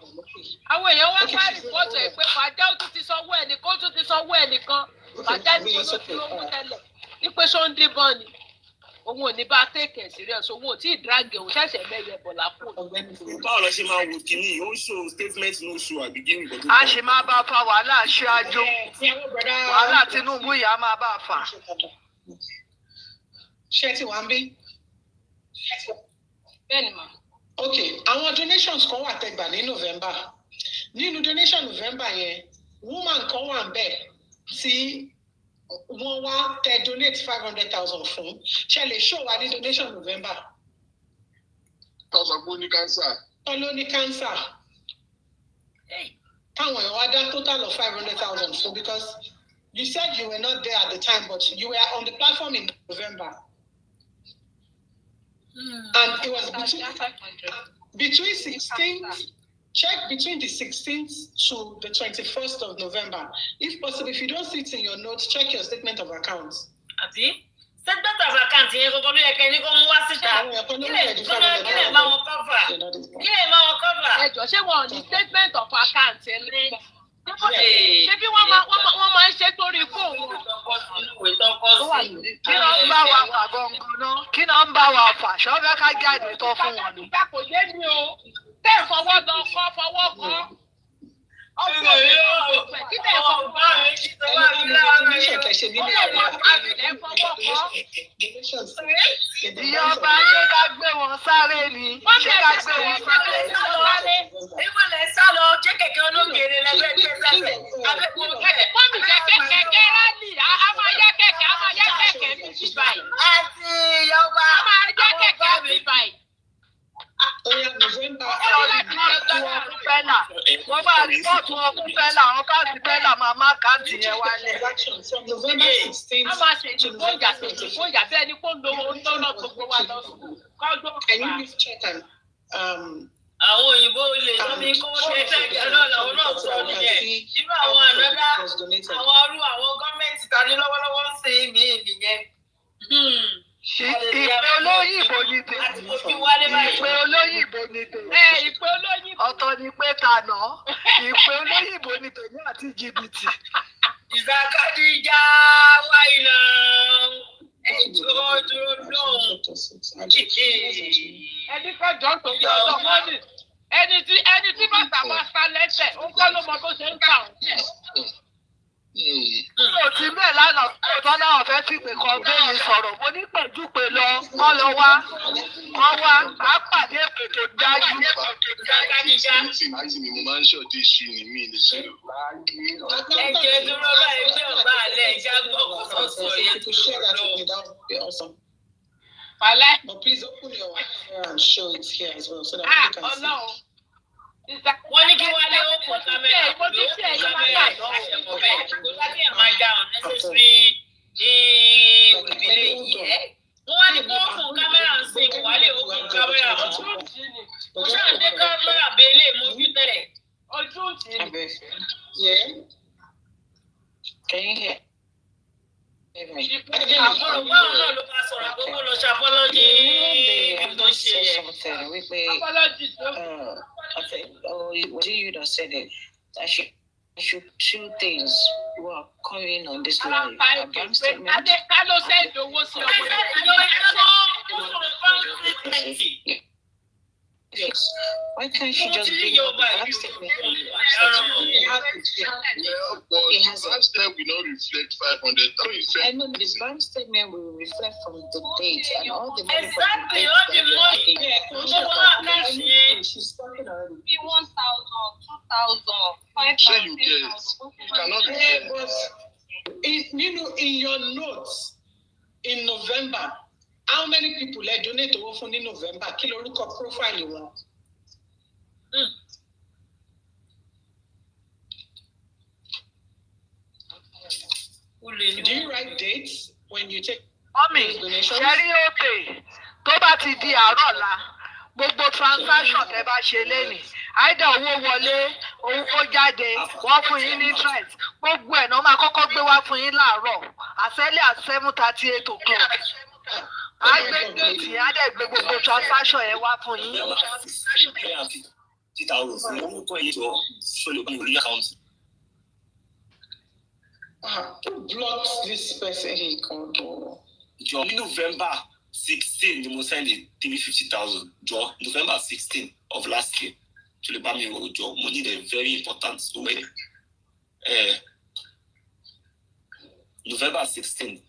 Àwọn èèyàn wá bá rìpọ́tù ẹ̀ pé fàjà ó tún ti sanwó ẹnìkan, ó tún ti sanwó ẹnìkan. Fàjà ti sọ lójú owó tẹ́lẹ̀. Ní pé ṣó ń dín bọ́ ni. Òun ò ní bá take it serious, òun ò tí ì drag òun ṣẹ̀ṣẹ̀ mẹ́yẹ bọ̀ lápò. Báwo lọ ṣe máa wò kíní? Ó ń show statement no show àbígí nǹkan tó A ṣì máa bá fa wàhálà aṣáájú. Wàhálà Tinubu yìí á máa bá fà. Ṣé ti wà ń bí? Bẹ́ẹ̀ni ma. Okay, àwọn donations kan wà tẹgbà ní November. Nínú donation November yẹn, woman kan wà ń bẹ̀ tí wọ́n wá tẹ donate 500,000 fún. Ṣé lè show wa ní donation November? Tọ́sọ̀ pé ó ní cancer. Ló ní cancer. Táwọn èèyàn wá dá total of 500,000 fún because you said you were not there at the time but you were on the platform in November. And it was between 16th, check between the 16th to the 21st of November. If possible, if you don't see it in your notes, check your statement of accounts. Àbí? Statement of account yẹn kọ́kọ́ ló yẹ kẹ́ ní kó mú wá síta. Kí lè máa wọn cover? Ẹjọ́ ṣé wọn ò ní statement of account ní ṣé bí wọ́n máa ń ṣe torí fóònù. Kí ló ń bá wa fà gangan náà? Kí ló ń bá wa fà? Ṣọ́fẹ́ ká jáde tó fún wọn ni. Kò yé mi o. Tẹ́ ẹ̀ fọwọ́ gan kọ́ fọwọ́ kọ́. Ọ̀pọ̀ yóò kí tẹ̀ fọwọ́ kọ́. Ìyọba ṣé ká gbé wọn sáré ni? Ṣé ká gbé wọn sáré? Ìmọ̀lẹ̀ sálọ ṣé kẹ̀kẹ́ olóògèrè lẹ́gbẹ̀ẹ́ gbé sẹ́sẹ̀. Mọ́mì kẹ̀kẹ́ rálì, a máa yá kẹ̀kẹ́ mi sí báyìí. Àti ìyọba. A máa yá kẹ̀kẹ́ mi báyìí. Wọ́n bá rìpọ́ọ̀tù ọkùn fẹ́lá, àwọn káàdì fẹ́lá máa má káàdì yẹn wálé. A máa ṣe ìdìbòjà bẹ́ẹ̀ ni kó lówó tó lọ gbogbo wa lọ sùn. Àwọn òyìnbó lè lọ ní kó ṣe fẹ́ẹ̀kẹ́ náà làwọn náà sọ nìyẹn. Irú àwọn ànádá, àwọn gọ́ọ̀mẹ̀ntì tàbí lọ́wọ́lọ́wọ́ ń ṣe mí nìyẹn. Ìpè olóyìnbó ni tèmi. Ìpè olóyìnbó ni tèmi. Ìpè olóyìnbó. Ọ̀tọ̀ ni pé tànà. Ìpè olóyìnbó ni tèmi àti jìbìtì. Ìsàkádìjà wáyìnà ẹjọ́ dúró lóhùn. Ẹni kan jọ tó bí ọjọ́ mọ́nì. Ẹni tí bàtà máa sa lẹ́sẹ̀, ó kọ́ ló mọ bó ṣe ń kà ó. Mo ti bẹ́ẹ̀ lánàá ọ̀tọ́ náà fẹ́ fi pè kan bẹ́ẹ̀ sọ̀rọ̀. Mo ní pẹ̀jú pé wọ́n lọ wá. Wọ́n wá á pàdé èpè tó dájú. Láti mi mo máa ń ṣọ̀dí ìṣí ni mí lè ṣe. Ẹ̀jẹ̀ dúró láì gbé ọ̀bá àlẹ́ ìjà gbọ́ kó sọ̀sọ̀ yẹn tó lọ. But please open your camera and show it here as well so that people can see. Wọ́n ní kí Wálé ó kó kámẹ́rà ló kó kámẹ́rà àṣẹmọ̀ bẹ́ẹ̀ kó láti ẹ̀ máa já unnecessary ìbílẹ̀ yìí. Wọ́n wá ní kó fún kámẹ́rà ń sìn Wálé ó kó kámẹ́rà mọ́. Mo ṣáà dé kámẹ́rà bẹ́ẹ̀lẹ̀ mójú tẹ̀lẹ̀. Ojú ti Yeah. Can you hear? Àwọn báwọn náà ló bá sọ̀rọ̀ àkókò lọ ṣàpọ́lọ́jì tó ṣe yẹ. Apology tó. Was it you that said it? I should two things were coming on this live. A bank statement. Ká ló ṣe ìdòwò sí ọmọ Yes. Why can't she just bring up the bank statement? It has a step will not reflect 500. I know the bank statement will reflect from the date and all the money. Exactly, all the money. She's talking already. 1,000, 2,000, 5,000. Say you get. You cannot be In your notes in November, how many people donate owó fún ní November? Kí lorúkọ profile wọn? Do you write dates when you take donations? Ṣẹ́rí òkè tó bá ti di àárọ̀ la gbogbo transaction tẹ́ bá ṣe lénìí àìdá owó wọlé owó jáde wọ́n fún yín ní interest gbogbo ẹ̀ náà máa kọ́kọ́ gbé wá fún yín láàárọ̀ àṣẹ́lẹ̀ at 7:38 o'clock. Agbègbè á dẹ̀ gbé gbogbo transaction yẹn wá fún yín. Who blocked this person he called? Jọ November 16 ni mo send 350,000. Jọ November 16 of last year. To the Bami Ojo, mo need a very important wedding. November 16.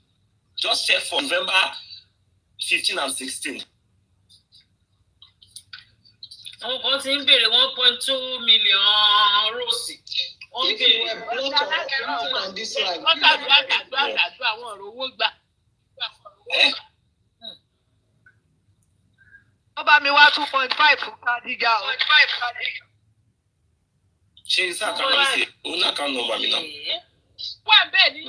Just check for November 15 and 16. Àwọn kan ti ń béèrè 1.2 million rosy. If you were blocked on this line, wọ́n gbàgbọ́ àwọn ọ̀rọ̀ owó gbà. Wọ́n bá mi wá 2.5 fún Kádíjà o. Ṣé ìsàkàwé ṣe òun náà kan nọ́mbà mi náà? Wà bẹ́ẹ̀ ni.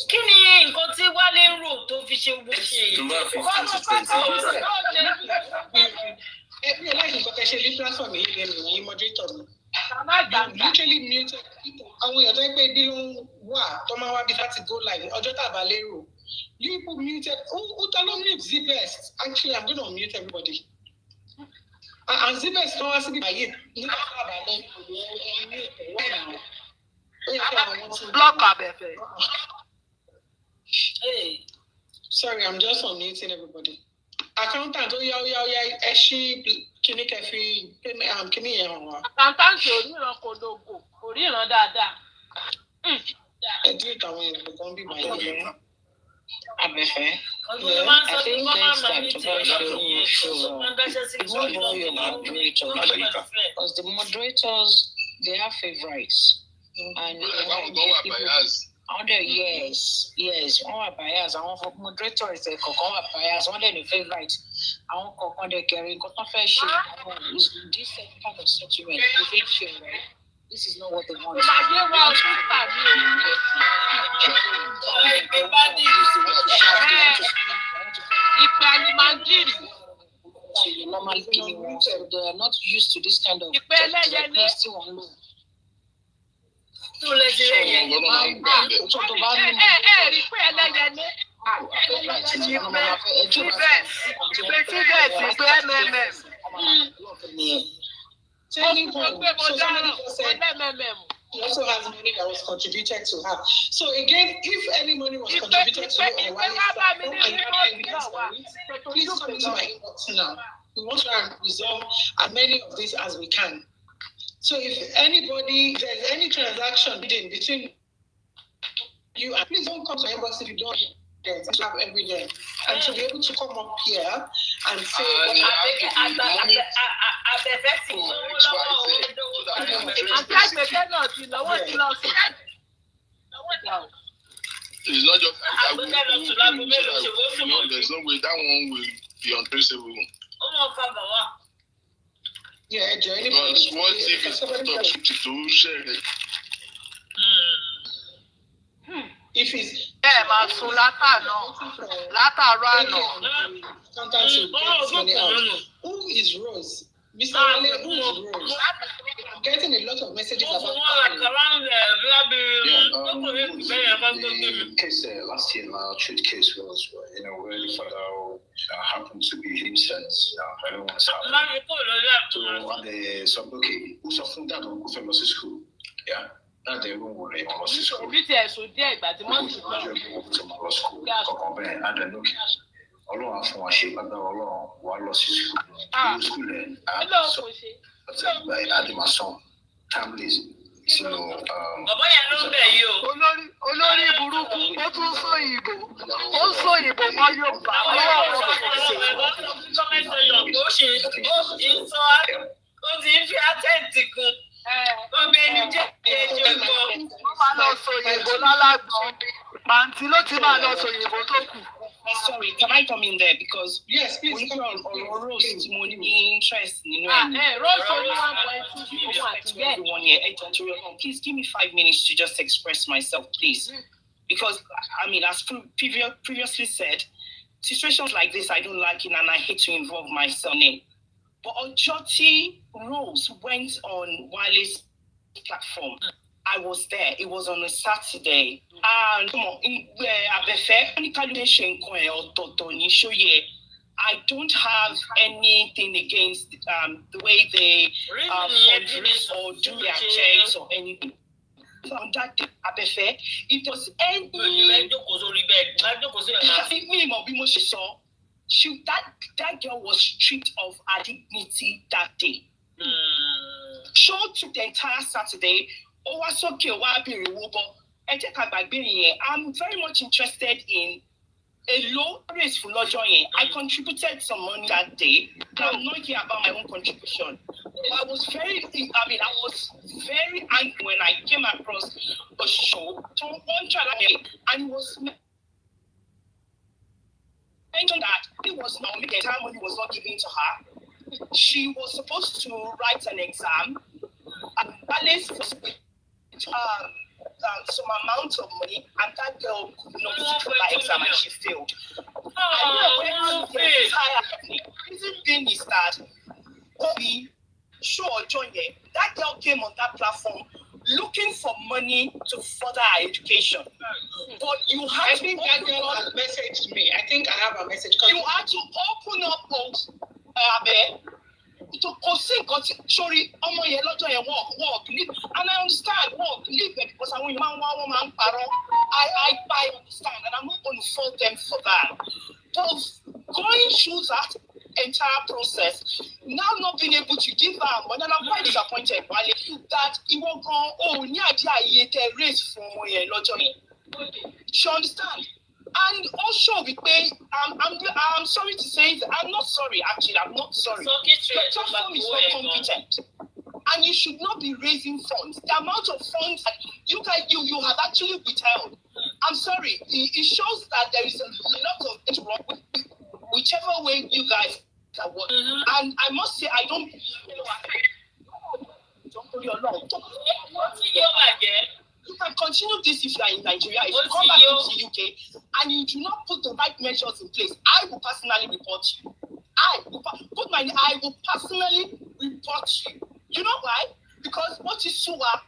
Kí ni nǹkan tí Wálé ń rò tó fi ṣe owó ṣe yìí? Every line nǹkan tẹ́ ṣe ní platform yìí lẹ́nu ní moderator mi. You literally muted people. Àwọn èèyàn tó ń pè bí ló ń wà tó máa wá bí láti go live ọjọ́ tàbá lérò. You people muted. Who tell them mute the best? Actually, I'm going to mute everybody. And Zibes no one see by Block Abefe. Hey, sorry, I'm just unmuting everybody. Accountant, Eshi, Kini Kefi, Kini Yawa. Accountant, oríran kò lógo, oríran dáadáa. I do it away, but don't be my name. Abefe. I think next time to go show involve your moderator because the moderators they have favorites and yes, one bias. I want moderator is a cocoa bias. One of the favorites. I want cocoa de carry cotton fresh. This kind of sentiment, they hate you, right? This is not what they want. So you normally give one, so they are not used to this kind of still on low. He also has money that was contributed to her. So again, if any money was contributed to her on one and you have evidence for it, please come into my inbox now. We want to resolve as many of these as we can. So if anybody, there's any transaction between you, and please don't come to my inbox if you don't have evidence. And to be able to come up here and say, it's not just there's no way that one will be untraceable. Yeah, because what if it's not up to share it? If it's who is Rose? Mr. Wale, who is Rose? I'm getting a lot of messages about the case last year, my treat case was, where the father happened to be innocent. Everyone's happy. So, okay, who's often that on Kufelo school? Yeah. That they won't worry about school. I don't know. Ọlọ́run fún wa ṣe gbàgbọ́ Ọlọ́run wa lọ sí school ẹ̀ Ademason families so bàbá yẹn ló ń bẹ̀ yìí o. olórí burúkú ó tún sọ ìbò mọ́ Yorùbá ó sì ń fi àtẹ̀ǹtì kún ọmọ ẹni jẹ́ ẹjọ́ kan. ó máa lọ sọ ìbò lálágbọ̀n pàǹtí ló ti máa lọ sọ ìbò tó kù. Sorry, can I come in there? Because yes, please come on. Rose interest in please give me 5 minutes to just express myself, please. Because as previously said, situations like this I don't like it and I hate to involve myself in it. But Ojoti Rose went on Wale's platform. I was there. It was on a Saturday. And I don't have anything against the way they fundraise or do their checks or anything. On that day, Abefe, it was that girl was stripped of her dignity that day. Show took the entire Saturday. I'm very much interested in a low race for Lojoye. I contributed some money that day. I'm not here about my own contribution. I was very angry when I came across a show and it was mentioned that it was not the entire money was not given to her. She was supposed to write an exam, and Alice was some amount of money, and that girl could not do that exam and she failed. The reason being is that that girl came on that platform looking for money to further her education. But you have to that girl has messaged me. I think I have a message. You have to open up tó kò sí nǹkan tí sórí ọmọ yẹn lọ́jọ́ yẹn wọ́n believe and I understand wọ́n believe it because àwọn èèyàn wọ́n máa ń parọ́ I understand and I'm not going to fault them for that but going through that entire process now not being able to give her money and I'm quite disappointed Wale that ìwọ gan ò ní àyè tẹ raise fún ọmọ yẹn lọ́jọ́ yẹn you understand. And also, I'm sorry to say that I'm not sorry. Actually, I'm not sorry. Your platform is not competent, and you should not be raising funds. The amount of funds that you have actually withheld. I'm sorry. It shows that there is a lot of things wrong with whichever way you guys are working. And I must say, I don't. You can continue this if you are in Nigeria. If you come back into the UK and you do not put the right measures in place, I will personally report you. I will personally report you. You know why? Because what is Suwa?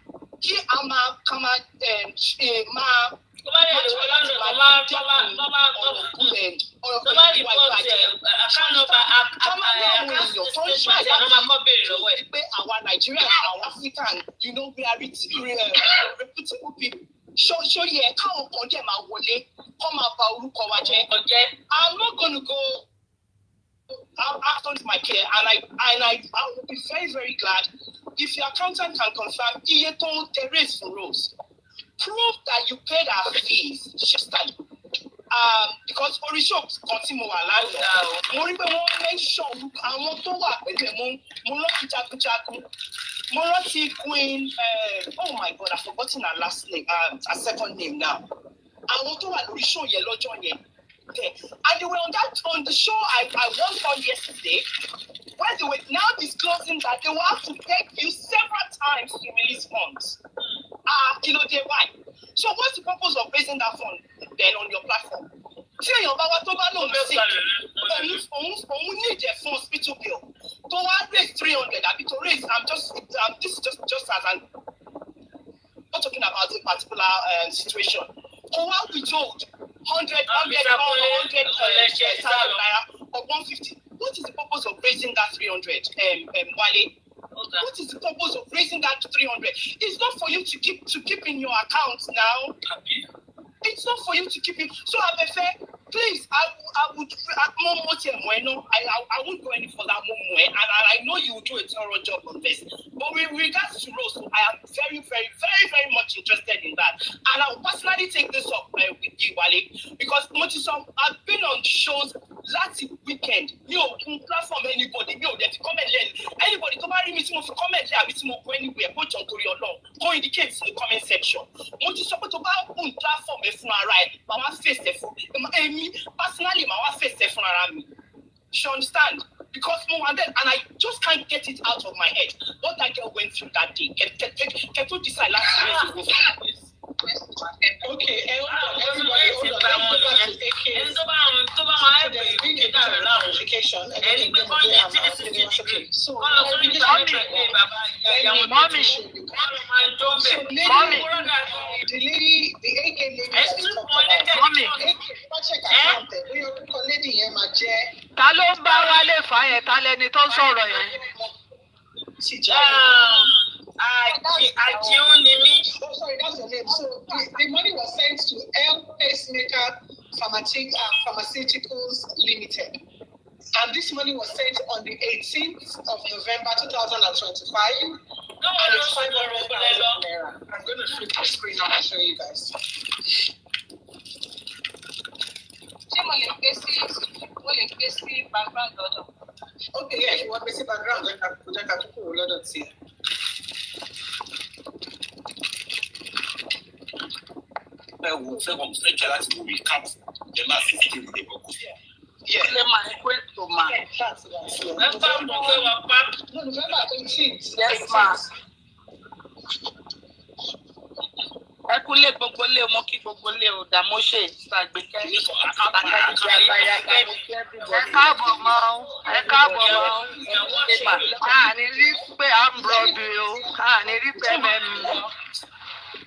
Our Nigerians, our African, you know, we are reputable people. Show yeah, come I'm not going to go out onto my care, and I will be very, very glad if your accountant can confirm there is for Rose. Prove that you paid our fees just like because Orisho continue Láńd. Mo rí pé wọ́n mention àwọn tó wà pẹ̀lú mo rántí jagunjagun. Mo rántí Queen oh my God, I've forgotten her last name, her second name now. Àwọn tó wà lórí show yẹn lọ́jọ́ yẹn. And they were on the show I was on yesterday, where they were now disclosing that they will have to beg you several times to release funds. You know, why? So what's the purpose of raising that fund then on your platform? Say your Baba Toba no sick. Òun need their phone hospital bill. To raise 300, I mean to raise. This is just as an not talking about a particular situation. How we told 100 or 150. What is the purpose of raising that 300, Wale? What is the purpose of raising that to 300? It's not for you to keep in your account now. It's not for you to keep it. So please, I won't go any further, and I know you will do a thorough job on this. But with regards to Rose, I am very, very, very, very much interested in that. And I will personally take this up with you, Wale, because I've been on shows last weekend. Platform anybody, anybody come and meet me for comment there, meet me anywhere, go indicate in the comment section. Platform personally, my face around me. You understand? Because and I just can't get it out of my head. What that girl went through that day. Can you decide last week? Okay, everybody, hold on. Let's go back to clarification. So, the AK lady, ta ló ń bá Wálé fà yẹn? Ta lẹni tó ń sọ̀rọ̀ yẹn? Sorry, that's the name. So the money was sent to L Pacemaker Pharmaceuticals Limited. And this money was sent on the 18th of November 2025. And it's 500,000 naira. I'm going to flip the screen now and show you guys. Okay, yeah, you want basic background, then I can put a lot of tea. I will say, I'm saying that we will come the last 15 days. Yeah. November 18th. Yes, ma'am. Ẹ kúlé gbogbo lé ọmọ kí gbogbo lé o dàmóṣe ìgbàgbékẹ́ ẹ káàbọ̀ mọ́ àní rí pé à ń rọ̀bì o àní rí pé mẹ́nu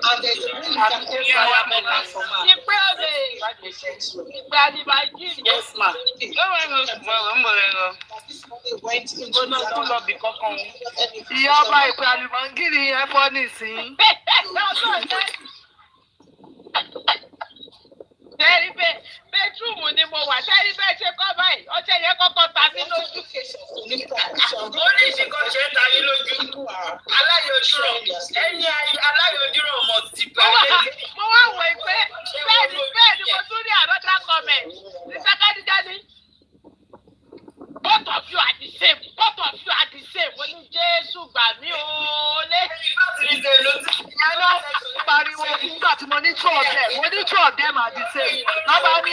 And there's a way you can also for man. Yes, ma. Ìyá ọba ìpè àlùmọ́ngìrì yẹn fọ́ nísìnyí. Tẹ́rí bẹ́ẹ̀ bẹ́ẹ̀túùmù ni mo wà tẹ́rí bẹ́ẹ̀ ṣe kọ́ báyìí ọṣẹ yẹn kọ́kọ́ ta mí lójú. Oríṣi kan ṣe ń ta mí lójú. Aláyọjúrò aláyọjúrò mọ̀ sí bẹ́ẹ̀. Mo wá wò ó pé bẹ́ẹ̀ ni mo tún rí another comment. Ní Sákàdíjà ni both of you are the same. Both of you are the same. Mo ní Jésù gbà mí o lé. Ìyá náà pariwo nígbà tí mo ní two of them. Mo ní two of them are the same. Bàbá ní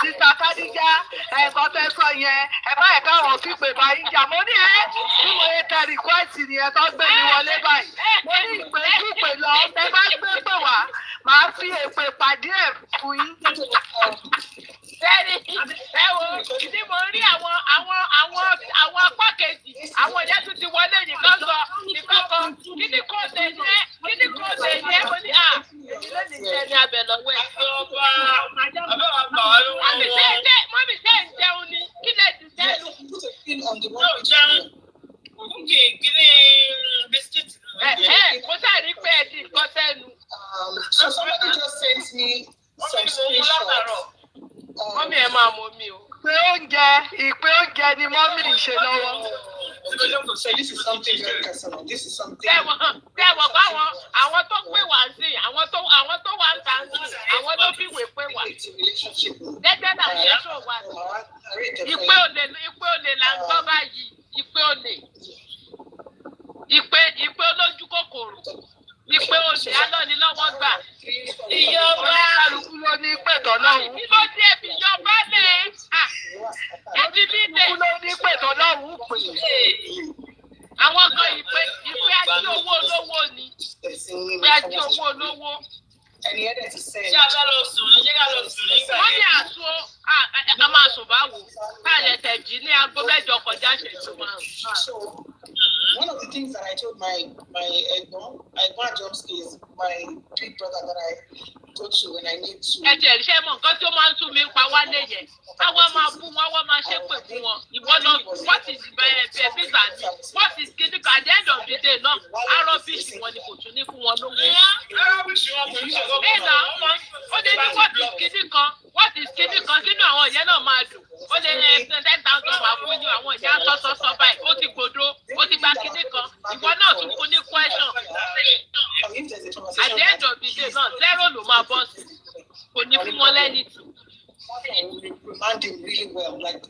Sista Kádíjà ẹ̀gbọ́n tẹ́ sọ yẹn bá ẹ̀ka àwọn fípè bá yín jà. Mo ní bí mo yẹ tẹ request nìyẹn tó gbé mi wọlé báyìí. Mo ní ìpè dúpè lọ ẹ bá gbé pè wá. Màá fi èpè pàdé ẹ̀ fún yín. Bẹ́ẹ̀ni ẹ wo ní mo rí àwọn apá kejì àwọn ìyá tún ti wọlé nìkan sọ nìkan kan kíní kò ṣe yẹ mo ní Mọ́mí ṣe ń jẹun ni kí lè ti sẹ́nu. Yóò jẹun. Kí ni bisikíìtì? Mo sáré pé ẹ ti nǹkan sẹ́nu. So somebody just sent me some screenshots. Mọ́mí ẹ máa mọ mi o. Ìpè oúnjẹ ni mọ́mí ń ṣe lọ́wọ́. So this is something very personal. This is something. Tẹ́wọ̀ bá àwọn tó pè wá sí àwọn tó wà ń ta sí àwọn ló fi wè pé wá. Gẹ́gẹ́ náà ṣe ṣò wá sí. Ìpè olè là ń gbọ́ báyìí. Ìpè olè. Ìpè olójú kòkòrò. Ìpè olè alọ́nilọ́wọ́ gbà. Ìyọba kálukú ló ní pẹ̀tọ́ lọ́hùn. Kí ló dé bí ìyọba lẹ̀? Ẹbí bí lè. Kálukú ló ní pẹ̀tọ́ lọ́hùn pè. Àwọn kan ìpè ají owó olówó ni. Ìpè ají owó olówó. Ẹni ẹ̀dẹ̀ ti sẹ́yìn. Ṣé a fẹ́ lọ sùn ní? Ṣé ká lọ sùn nígbà yẹn? Wọ́n ní àṣọ a máa sùn báwo? Káàlẹ̀ tẹ̀jí ní aago mẹ́jọ kọjá ìṣẹ́jú márùn-ún. One of the things that I told my Ẹ̀gbọ́n Jobski is my big brother that I go to when I need to. Ẹ̀jẹ̀ ìṣe mọ̀ nǹkan tí ó máa ń tún mi pa wálé yẹn. Káwọn máa bú wọn, wọ́n máa ṣépè fún wọn. Ìwọ náà, what is bẹ́ẹ̀ bíza ni? What is kìíní kan at the end of the day náà? Arọ́bìṣì wọn ni kò tún ní fún wọn lówó. Arọ́bìṣì wọn kò ní ṣe gbogbo. Bẹ́ẹ̀ náà, ó lè ní what is kìíní kan sínú àwọn ìyẹn náà máa dùn. Ó lè ní 10,000 wà fún yín àwọn ìyá sọ́sọ́sọ́ báyìí. Ó ti gbòdo, ó ti gba kìíní kan. Ìwọ náà tún fún ní question. At the end of the day náà, zero ló máa bọ́ sí. Kò ní fún wọn lẹ́ni tù. Remind him really well, like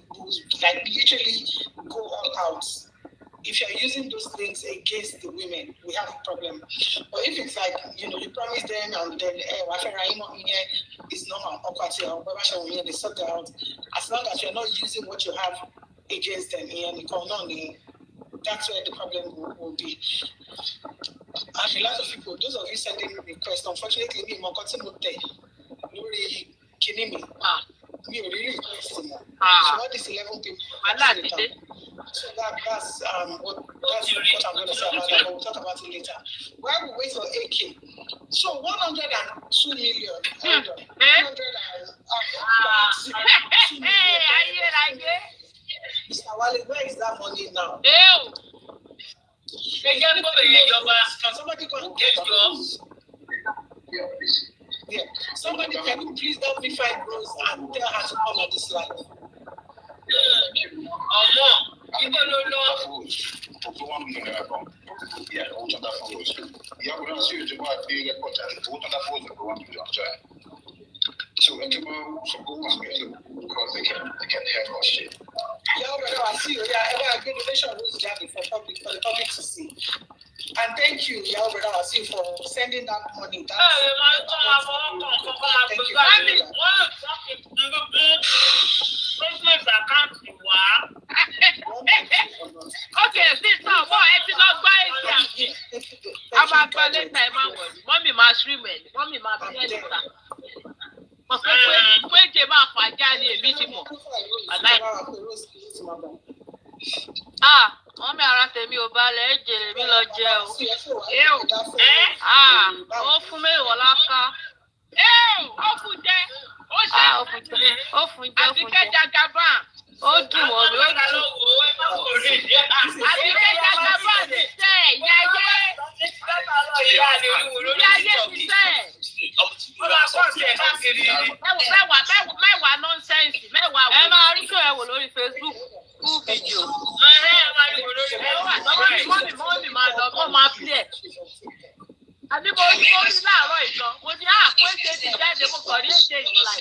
literally go all out. If you're using those things against the women, we have a problem. But if it's like, you promise them and then it's normal, they sort it out. As long as you're not using what you have against them, that's where the problem will be. And a lot of people, those of you sending requests, unfortunately, me really requesting. So what is 11 people? So that's what I'm going to say about that, but we'll talk about it later. While we wait for AK, so 102 million. 102 million. Mr. Wale, where is that money now? Can somebody go and get yours? Yeah. Somebody can you please help me find Rose and tell her to come on this line. So because they can hear us shit. Yeah, I see you. Yeah, I get donation rules Jackie for the public to see. And thank you, Yao Brother Wasi, for sending that money. Okay, sister, it's not buying. I'm not going to tell mommy, my streamer, mommy, my later. Wọ́n mi ara tèmi ò balẹ̀ jèrè mi lọ jẹ o. Ó fún mi ìwọ láká. Ó fún jẹ. Ó ṣe ó fún jẹ. Àti kẹjà gàbà. Ó dùn wọ́n mi, ó dùn. Àti kẹjà gàbà ti sẹ́ yáyé. Yáyé ti sẹ́. Mẹ́wàá nọ́nsẹ́ǹsì mẹ́wàá. Ẹ máa rí kí ẹ wò lórí Facebook. Full video. Mọ́mì máa lọ, mọ́ máa pílẹ̀. Àbí mo rí láàárọ̀ ìtàn, mo ní àpò èdè ti jáde, mo kàn rí èdè ìlàì.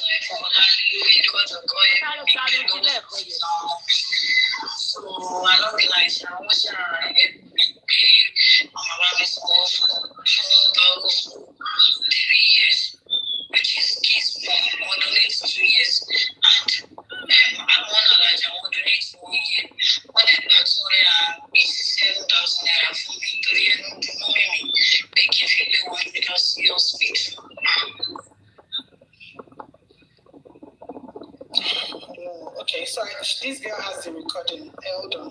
Sáré sáré sílẹ̀ ẹ̀kọ́ yẹn. Along the line, I was school for 3 years, which is kids for donate 2 years, and I'm one allowed, I want to donate 1 year. When I got 287,000 naira for me, to the end of the morning, they give you the one because you're speak. Okay, sorry, this girl has the recording. Hold on.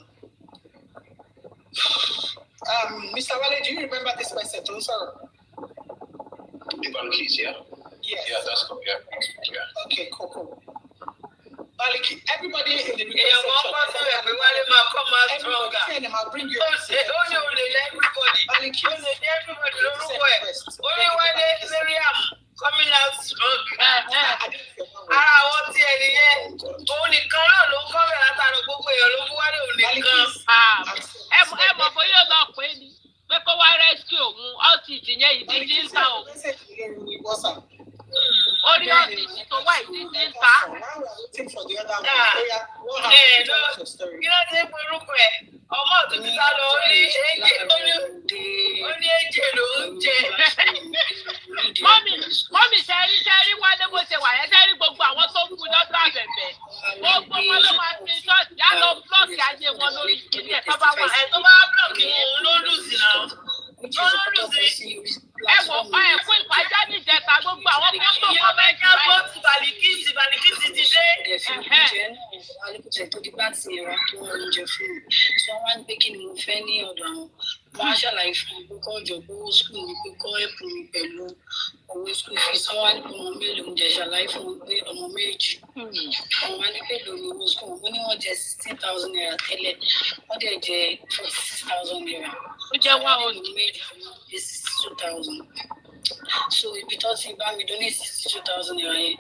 Mr. Wale, do you remember this person? The Balkis, yeah? Yes. Yeah, that's cool. Yeah. Okay, cool. Baliki, everybody in the request section. I'll bring you up. Baliki, coming out strong. Ara àwọn tí ẹni yẹn òun nìkan náà ló ń kọ́ bẹ̀rẹ̀ látara gbogbo èèyàn ló mú wálé òun nìkan. Ẹ mọ̀ bóyá ó lọ pé ni pé kó wá rescue òun ọ́tìtì yẹn ìdíjí ń ta òun. Orí ọ́tìtì tó wá ìdíjí ń ta. Kí ló dé pé orúkọ ẹ̀? Ọmọ ọ̀tún ti sá lọ ó ní èjè ló ń jẹ. Mọ́mì sẹ́rí wálé bó ṣe wà yẹn sẹ́rí gbogbo àwọn tó kú lọ́dọ̀ àbẹ̀bẹ̀. Gbogbo wọn ló máa ṣe ṣọ́ọ̀ṣì á lọ búlọ̀kì ayé wọn lórí ìpínlẹ̀ tó bá wà. Ẹ̀ tó bá búlọ̀kì òun ló lùsì náà. Ó ló lùsì. Ẹ wò ẹ̀kú ìpàjá níjẹta gbogbo àwọn fọ́tò wọn bẹ́ẹ̀ já bọ́ ti Bàlíkìsì ti dé. Alẹ́kùtẹ̀ tó dípá ti ẹ̀rọ tó wọ́n oúnjẹ fún mi. Sọ wá ní pé kí ni mo fẹ́ ní ọ̀dọ̀ àwọn. Wọ́n á ṣàlàyé fún mi pé kọ́ ọjọ́ gbówó skul mi pé kọ́ ẹ̀pù mi pẹ̀lú owó skul fi. Sọ wá ní pé ọmọ mélòó ń jẹ ṣàlàyé fún mi pé ọmọ méjì. Wọ́n wá ní pé lórí owó skul mo ní wọ́n jẹ 16,000 naira tẹ́lẹ̀. Wọ́n dẹ̀ jẹ 46,000 naira. Ó jẹ́ wá òní méjì fún 62,000. So ibi tó ti bá mi donate 62,000 naira yẹn.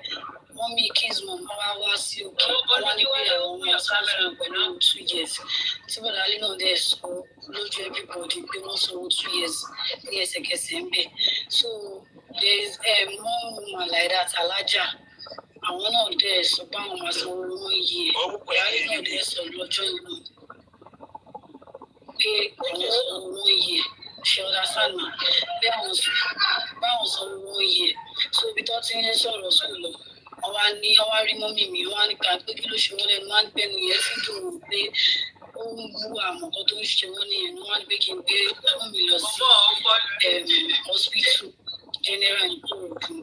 Wọ́n mi kids mọ̀ máa wá sí òkè. Wọ́n ní pé àwọn ọmọ ìsọ́sọ́ pẹ̀lú 2 years. Tí bọ̀dá alẹ́ náà dẹ̀ sọ lójú everybody pé wọ́n sanwó 2 years ní ẹsẹ̀kẹsẹ̀ ń bẹ̀. So there is one woman like that, Alájà. Àwọn náà dẹ̀ sọ pé àwọn máa sanwó 1 year. Bọ̀dá alẹ́ náà dẹ̀ sọ lọ́jọ́ ìlú pé àwọn sanwó 1 year. Ṣé ọ̀dà sànà bí àwọn sanwó 1 year. So ibi tó ti ń sọ̀rọ̀ sùn lọ. Ọwá rí mọ́mì mi, wọ́n á ní ká pé kí ló ṣe wọ́n lẹ́nu, wọ́n á ní pẹ́nu yẹn sí dùn pé ó ń bú àmọ́ kan tó ń ṣe wọ́n nìyẹn, wọ́n á ní pé kí n gbé mọ́mì lọ sí hospital general ní Kòròdú.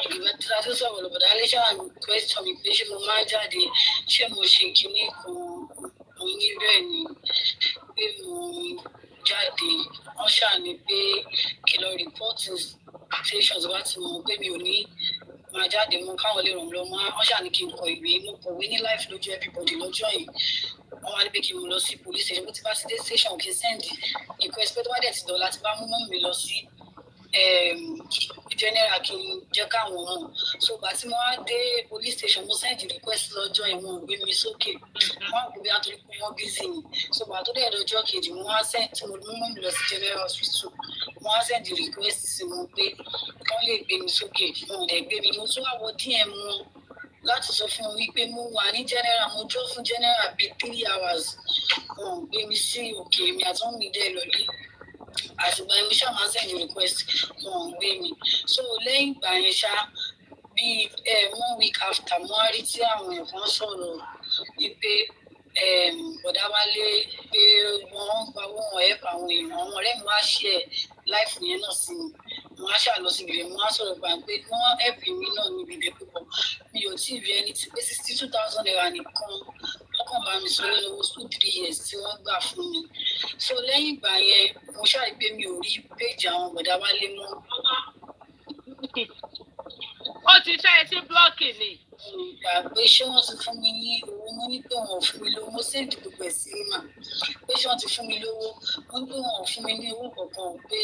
Ìgbà tí a tún sọ̀rọ̀ lọ́bọ̀dá Alẹ́ṣà question mi pé ṣé mo máa ń jáde, ṣé mo ṣe kinní kan, mo ní bẹ́ẹ̀ ni pé mo jáde. Wọ́n ṣàní pé kí lọ rìpọ́ọ̀tì stations wá ti mọ̀ pé mi ò ní máa jáde mọ káwọn lè ràn lọ mọ wọn ṣàní kí n kọ ìwé mo kọ̀wé ní life lójú everybody lọ́jọ́ yìí wọn wá ní pé kí n lọ sí police station bó ti bá ti dé station kí n send request pé tó bá dẹ̀ ti dọ̀la ti bá mú mọ́ mi lọ sí general kí n jẹ́ káwọn mọ̀ so gbà tí mo wá dé police station mo send request lọ́jọ́ yìí wọn ò gbé mi sókè wọn àpò bí àtòrí pé wọ́n busy ni so gbà tó dẹ̀ lọ́jọ́ kejì mo wá send tí mo mú mọ́ mi lọ sí general hospital mo wá send request sí wọn pé kán lè gbé mi sókè wọn ò dẹ̀ gbé mi mo tún wá wọ DM wọn láti sọ fún wọn wípé mo wà ní general mo dúró fún general bíi 3 hours wọn ò gbé mi sí òkè mi àtúntò mi dẹ̀ lọ́lé àtìgbà yẹn mo ṣáà máa send request wọn ò gbé mi so lẹ́yìn ìgbà yẹn ṣá bíi 1 week after mo wá rí tí àwọn ẹ̀fọn sọ̀rọ̀ wípé bọ̀dá wálé pé wọ́n gba owó wọn ẹ̀fà àwọn èèyàn àwọn ọ̀rẹ́ mi wá ṣe láìfù yẹn náà sí mi mo wá ṣáà lọ sí ibẹ̀ mo wá sọ̀rọ̀ gbà pé wọ́n ẹ̀pì mi náà níbi ibẹ̀ púpọ̀ mi ò tí ì rí ẹni tí pé 62,000 naira nìkan kàn bá mi sọ lẹ́nu owó school 3 years tí wọ́n gbà fún mi. So lẹ́yìn ìgbà yẹn mo ṣáà rí pé mi ò rí péjì àwọn bọ̀dá wálé mọ́. Ó ti fẹ́ sí blọ́ọ̀kì ni. Ìgbà pé ṣé wọ́n ti fún mi ní owó, mo ní pé wọn ò fún mi lówó, mo sẹ́ǹdì gbogbo ẹ̀ sí mà pé ṣé wọ́n ti fún mi lówó, mo ní pé wọn ò fún mi ní owó kankan pé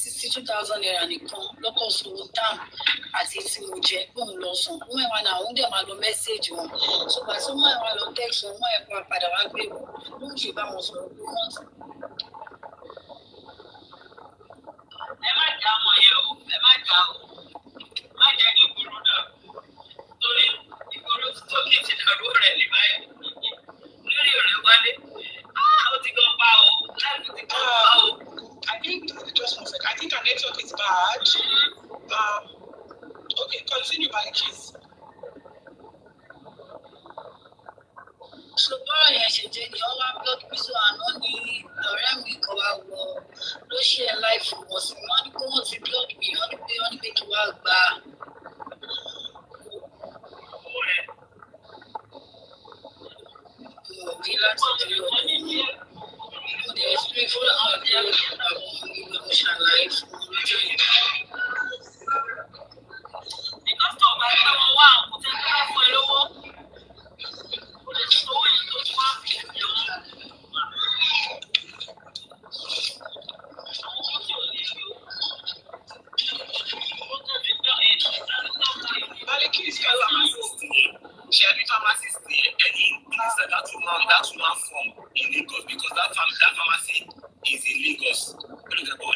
62,000 naira nìkan lọ́kọ̀ sówó dam àti tí mo jẹ pé òun lọ sàn. Wọ́n ẹ̀ wá náà òun dẹ̀ máa lọ mẹ́sẹ̀gì wọn. Ṣùgbọ́n tí wọ́n ẹ̀ wá lọ tẹ́ẹ̀sì wọn, wọ́n ẹ̀ pa padà wá gbé wọn. Ló ń ṣe bá wọn sọ̀rọ̀ pé wọ́n ti. Ẹ má jà mọ́ yẹn o, ẹ má jà o, má jẹ́ kí ìgboro náà torí ìgboro tó kì í ti dàrú rẹ̀ ní báyìí lórí ọ̀rẹ́ wálé. Ó ti gan pa o, láìpẹ́ ti gan pa o. I think just one second. I think our network is bad. Okay, continue by kiss. So bọ́rọ̀ yẹn ṣe jẹ́ ni wọ́n wá block me so àná ni ọ̀rẹ́ mi kan wá wọ ló ṣe ẹ̀ láì fọwọ́ sí mi. Wọ́n ní pé wọ́n ti block me, wọ́n ní pé kí wá gba owó rẹ̀. Òbí láti tẹ̀lé ọ̀dọ̀ mi. Mo dẹ̀ explain fún àwọn ọ̀dẹ́ àwọn ìgbà mo ṣàlàyé fún wọn lọ́jọ́ yẹn. Because tó bá gbé wọn wá kò tẹ́ kí wọ́n fún ẹ lówó. Ó lè ti owó yìí tó ti wá fi lọ. Àwọn owó tí ò lè yọ. Ó tó ti gbọ́ èyí tó ti gbọ́. Baliki is your pharmacist. She had pharmacist any place that woman from in Lagos because that pharmacy is in Lagos.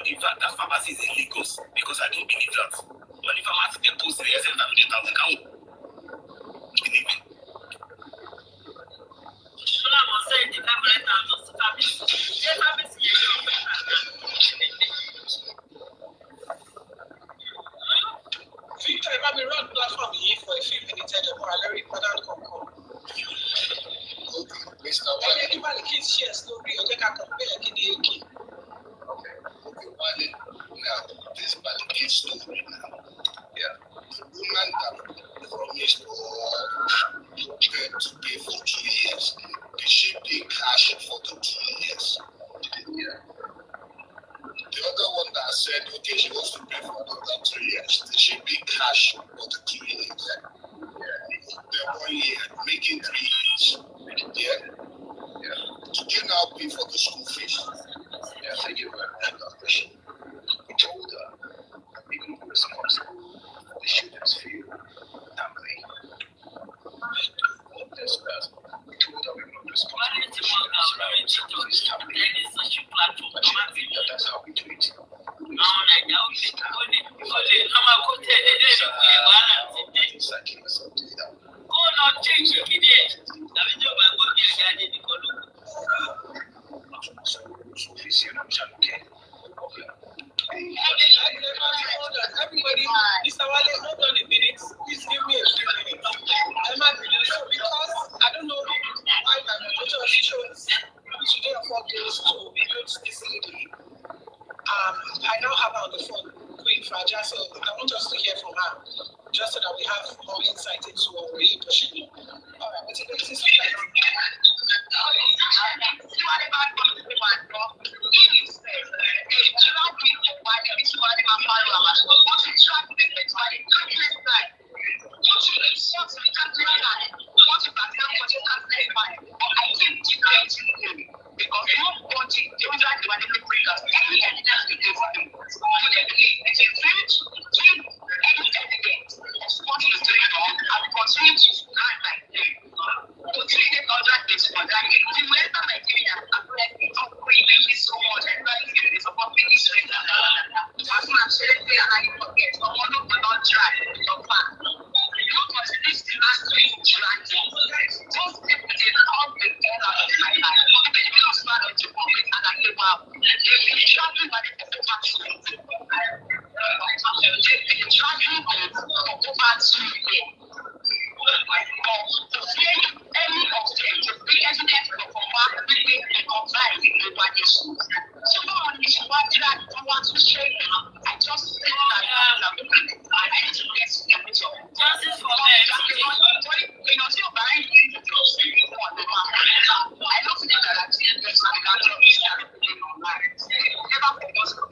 In fact, that pharmacy is in Lagos because I don't believe that. But the pharmacy they post the SL family thousand count. Believe it. Ṣọlá mọ̀ sẹ́yìn ti 500,000 sí fábíìsì. Ṣé fábíìsì yẹn yóò fẹ́ àná? Victor, if I'm run platform here for a few minutes, I don't want to let it come. Okay, Mr. Wale. Anybody can share story or take a compare Kidiki. Okay, Wale. Now, this Baliki story now. Yeah. The woman that promised to pay for 2 years, did she pay cash for the 2 years? Yeah. The other one that said, okay, she wants to pay for another 2 years, did she pay cash for the 2 years? Yeah. The 1 year, making 3 years. Yeah. Yeah. Did you now pay for the school fees? Yeah, thank you very much for that question. We told her that we can be responsible for the students' fee family. What this does, we told her we were not responsible for the students' family. That's how we do it. Kó lọ change kìíní ẹ̀ tàbí tí o bá gbọ́ kí ẹ̀ka ẹ̀jẹ̀ nìkan ló kù. Everybody, Mr. Wale, hold on a minute. Please give me a few minutes. Because I don't know why my manager chose today or 4 days to mute this lady. I now have her on the phone, Queen Fraja, so I want us to hear from her, just so that we have more insight into what we're really pushing. All right, but this is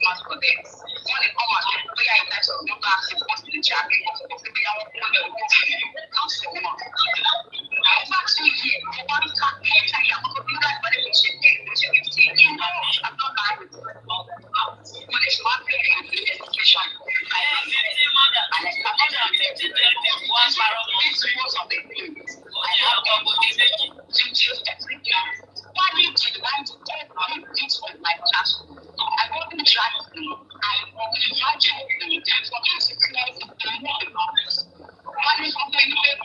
much for them. When they come out, we are in that of no back to post the jacket, we are on the council. I fact you here, I want to cut the entire computer, but it should take which you can see in law. I'm not married. When it's not very education, I have and it's not one principles of the things. I have to choose everything. Why did you like to take things from my classroom? I wasn't trying to I wasn't trying to for me to clear the office. What is something that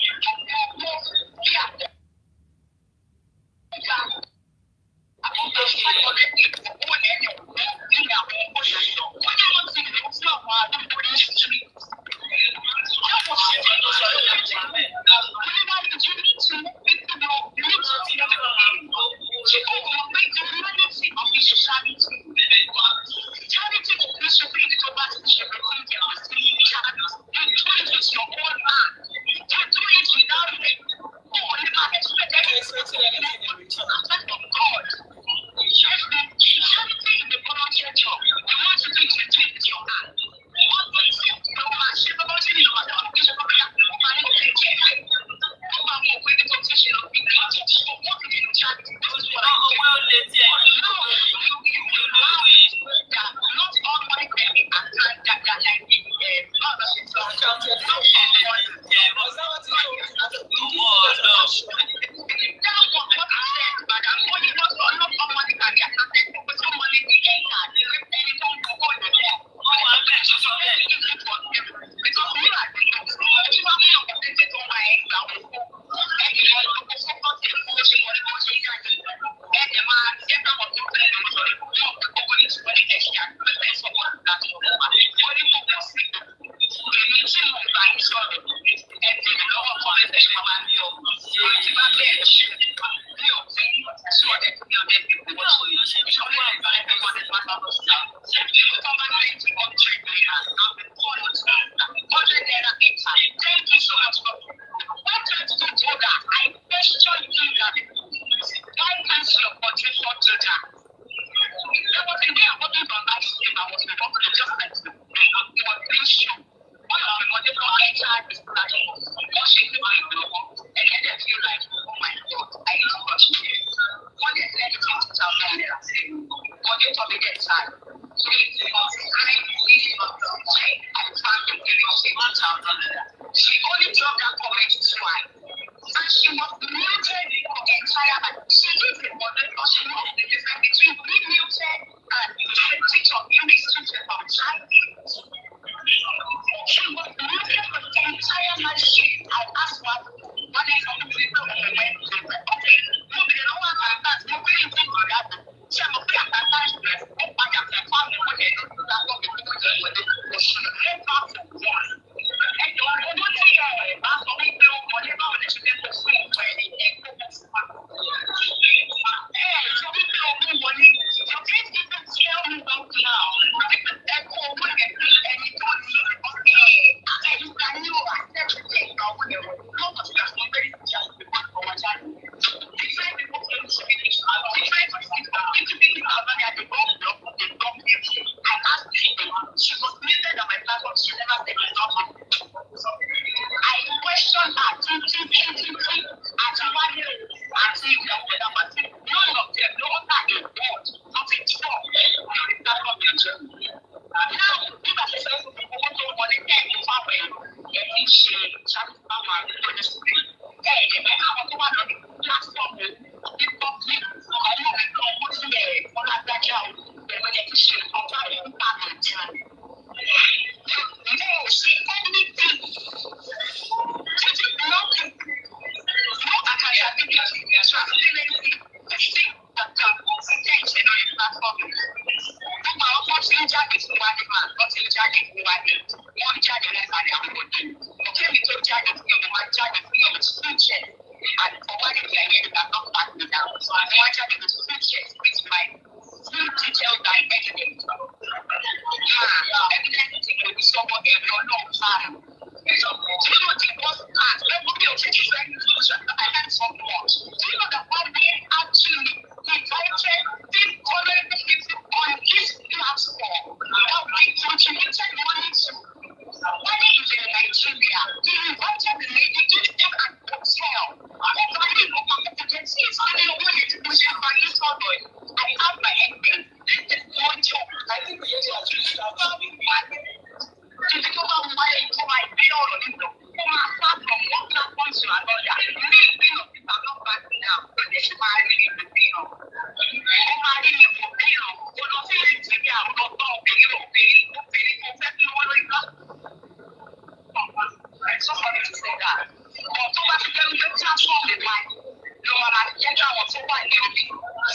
contributed money to. Money is in Nigeria. He invited the lady to them at hotel. Everybody look at the agency. It's only money to push it by this one. I have my ending. This is one job. I think the lady has reached out to me. To take over money to my bill on it. From apart from one platform to another. Me, I'm not back now. But they should marry me in the bill. They marry me for bill. But not in Nigeria. I'm not going to pay. Somebody to say that. But to transform the life. No matter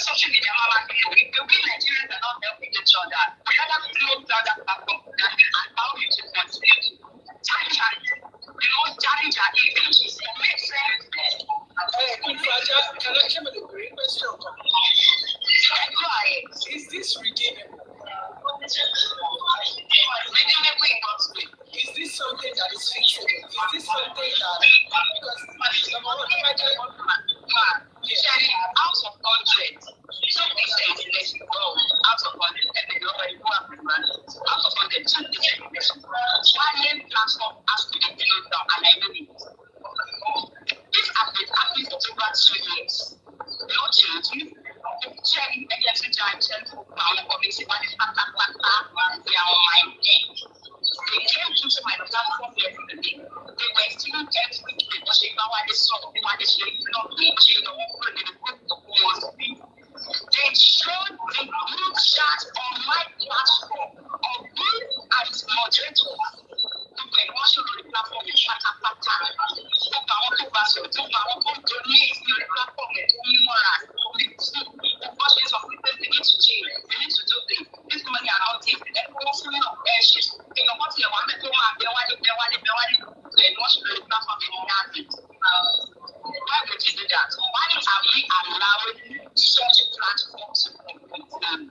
social media, the way Nigerians are not helping each other. We have to close down that platform and allow you to continue to challenge, challenge our images. It makes sense. Can I come with a great question? Is this redeemable? Is this something that is fixable? Is this something that, because out of 100, some percent less go out of 100, and they already go up with man. Out of 100, 2% less. One platform has to be closed down, and I know it. This has been happening for over 2 years. No change. Checking against the giant power committee, but it's not they are on my neck. They came into my platform yesterday. They were still every day, but they know what they saw, what they should not be, they showed the group chat on my platform of me as moderator. They were watching on the platform with Pata. They want to donate to the platform and do more. The questions of people they need to change. They need to do this money around it. They're also not precious. They don't want to want to they watch the platform and it. Why would you do that? Why are we allowing such platforms to continue?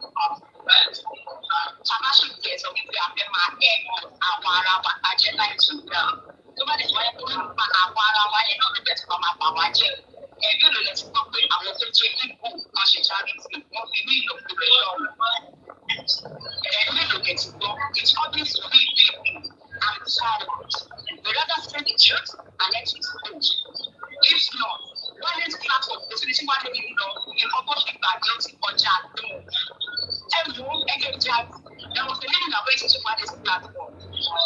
Commercial days of people have been my head our agenda is to them. Nobody is going to put our not get from our agenda. And you know, let's talk with our changing book, nationality, what we need to do. And we look at it's obvious to be people and silent. We rather say the truth and let it go. If not, one is platform, this is what we know, in proportion by guilty or jack. Everyone, again, jack, there was a lady that went to this platform.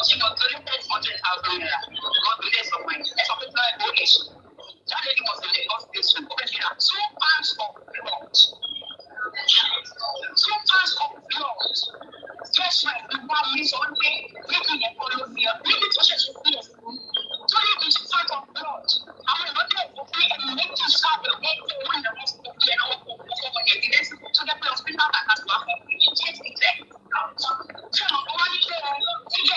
She was donated 100,000 naira. God bless her mind. That's a particular donation. That lady was in the hospital. Already had 2 pounds of blood. 2 pounds of blood. Guess what? The one is on me, making a follow me up. Maybe to just feel 20 pounds of blood. I will not let you pay and make you start the way to win the most of the evidence to the hospital that has to happen. You can't be there. So, one day,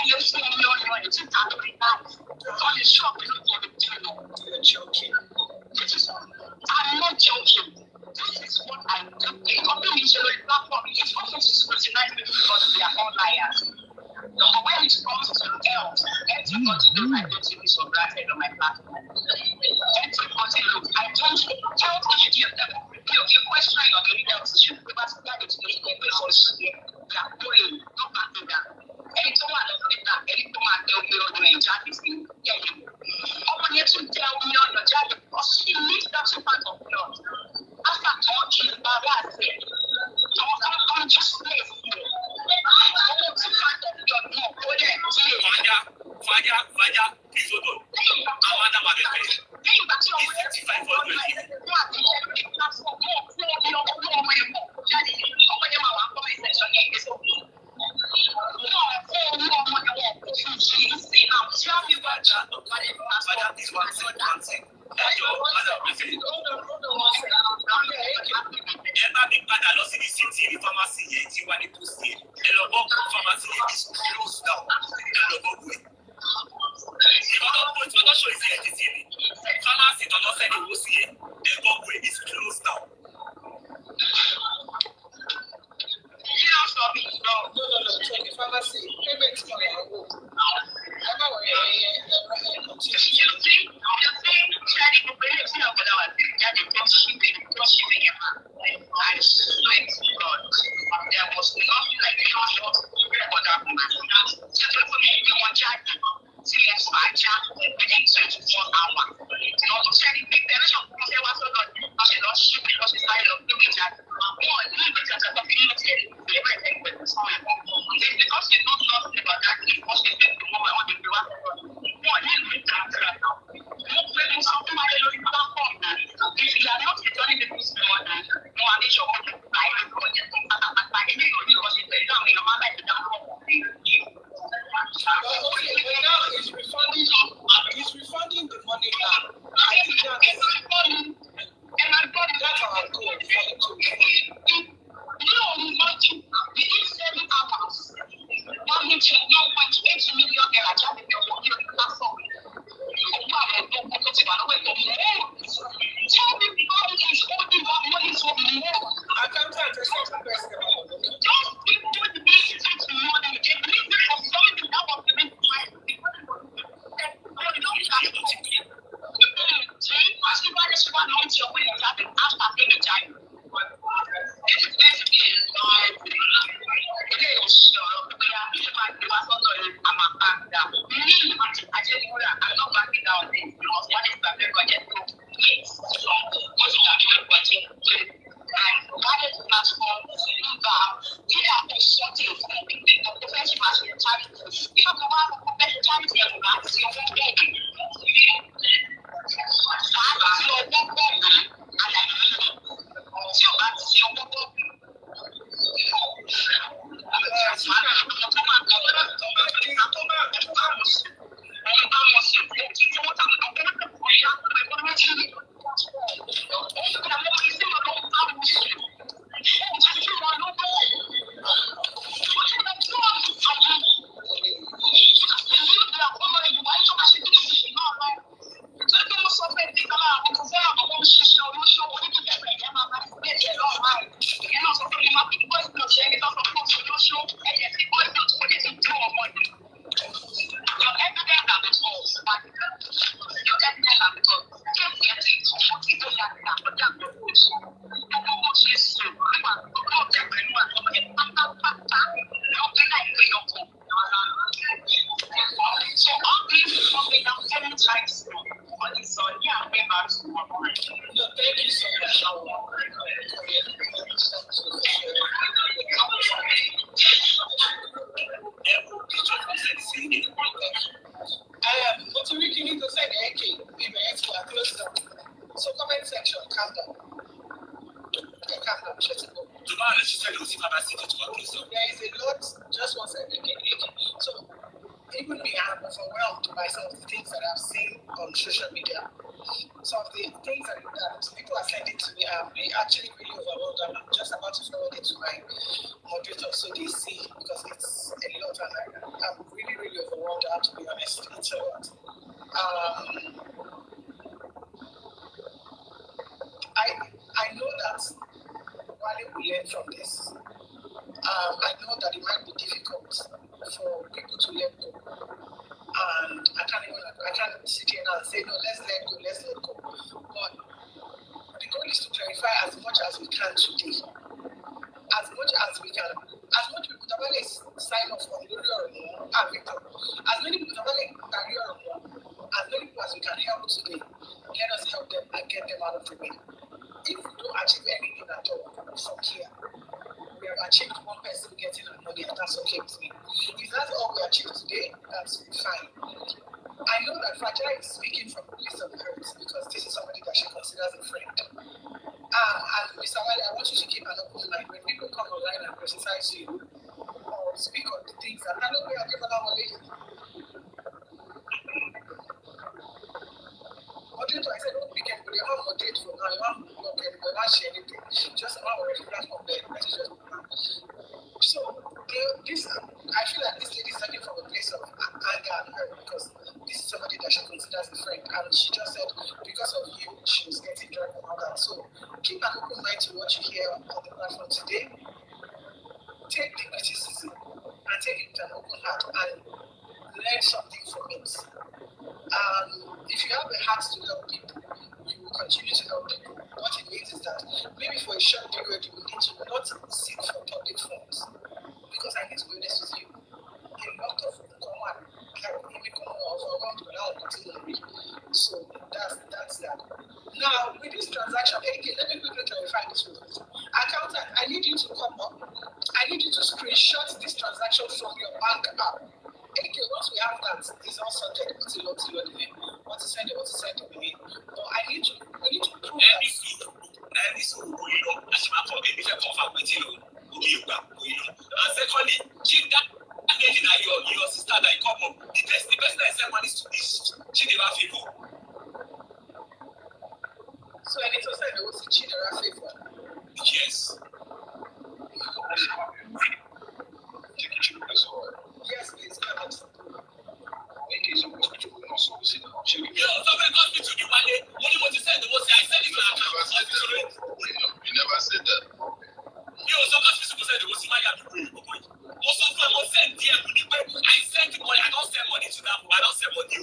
you see me on your TikTok every night. On the shop, you look for the channel. You're joking. I'm not joking. This is what I do. The company is a platform. It's also to scrutinize people because they are all liars. Number when it comes to health, everybody knows I don't take this for granted on my platform. Everybody knows I don't health issues. You question your daily health issue. Because that is the person they are going, not backing down. Any to one of Peter, any to one tell me on your job is in you. Open it to tell me on your job because she needs that part of blood. After talking about that, I'm just place here. Fire, please hold on. Ẹ bí padà lọ sí ní city ní pharmacy yẹn tí wà ní post yẹn ẹ lọ bọ́ pharmacy yẹn is closed down ẹ lọ bọ́ gbé. Ìfọdọ́ show ìsẹ̀ ẹ̀ títí ni pharmacy tọ́jọ́ sẹ́ni owó sí yẹn ẹ bọ́ gbé is closed down. No, pharmacy. Payment for your there was nothing like a short record of my phone. So people need to watch out. Serious Baja within 24 hours. You know, sharing the generation of people was so good. I should not shoot because it's kind of doing that. One, leave it as a community. They might think with the song. Because they don't know about that, because they think the woman on the block. One, leave it as a something like a platform. If you are not returning the peace money, no, I need your money. I am going to get because it's very long. Your mother is down. He's refunding the money now. I think that's our goal. You know, imagine within 7 hours, 1.8 million naira just in your platform. Tell me what is holding up money for me. I can't tell the second person. Those people need to take money. They believe it for something that was the main point. I know that while we learn from this, I know that it might be difficult for people to let go. And I can't sit here now and say, no, let's let go. But the goal is to clarify as much as we can today. As much people sign off on as many people as we can help today, let us help them and get them out of the way. If we don't achieve anything at all from here, we have achieved one person getting our money, and that's okay with me. If that's all we achieve today, that's fine. I know that Fragile is speaking from a place of hurt because this is somebody that she considers a friend. And Mr. Wale, I want you to keep an open mind when people come online and criticize you or speak on the things that Adeboya give our lady. I said, don't pick anybody. I have a date for now. You have to block anybody. Not share anything. Just have already platform there. So, I feel like this lady is talking from a place of anger and hurt because this is somebody that she considers a friend. And she just said, because of you, she was getting dragged and all that. So, keep an open mind to what you hear on the platform today. Take the criticism and take it with an open heart and learn something from it. If you have a heart to help people, you continue to help people. What it means is that maybe for a short period you will need to not sit for public funds. Because I need to be honest with you, a lot of common so that's that. Now with this transaction, okay, let me quickly clarify this one. Accountant, I need you to come up. I need you to screenshot this transaction from your bank app. Okay, once we have that, it's all sorted. What to send it, but we need to prove that. And secondly, your sister that come up, the person that sent money to this, she never favor. So I need to say there was a general favor. Yes. Yes, please. You never said that. I sent money. I don't send money to that. I don't send money.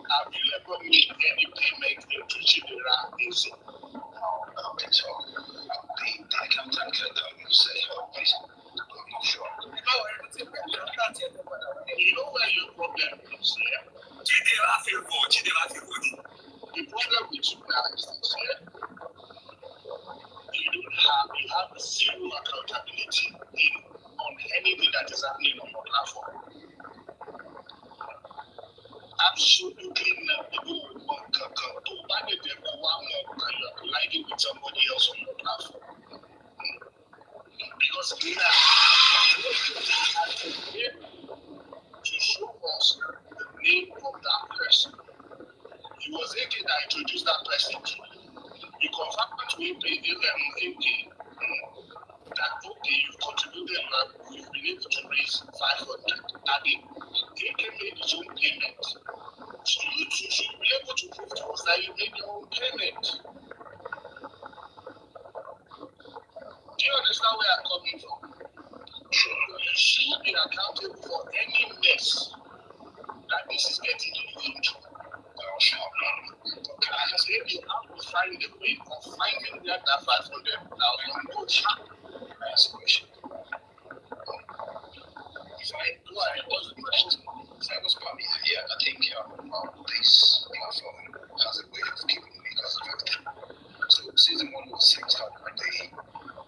Have you ever made any payment into Chidera Music? No, I don't think so. The accountant can say, please. I'm not sure. You know where your problem is here? The problem with you now is this, you have zero accountability on anything that is happening on your platform. Absolutely nothing. To manage them one more colliding with somebody else on your platform. Because to show us the name of that person. It was AK that introduced that person to you. You confirmed that we paid AK that okay, you've contributed and you've been able to raise 500. AK made his own payment. So you should be able to prove to us that you made your own payment. Do you understand where I'm coming from? Sure. You should be accountable for any mess that this is getting you into. And if you have to find a way of finding that 500,000 goes. That's the question. If I do, I was the question. So I was probably, yeah, I think this platform has a way of giving me because of everything. So season 1 was set up when they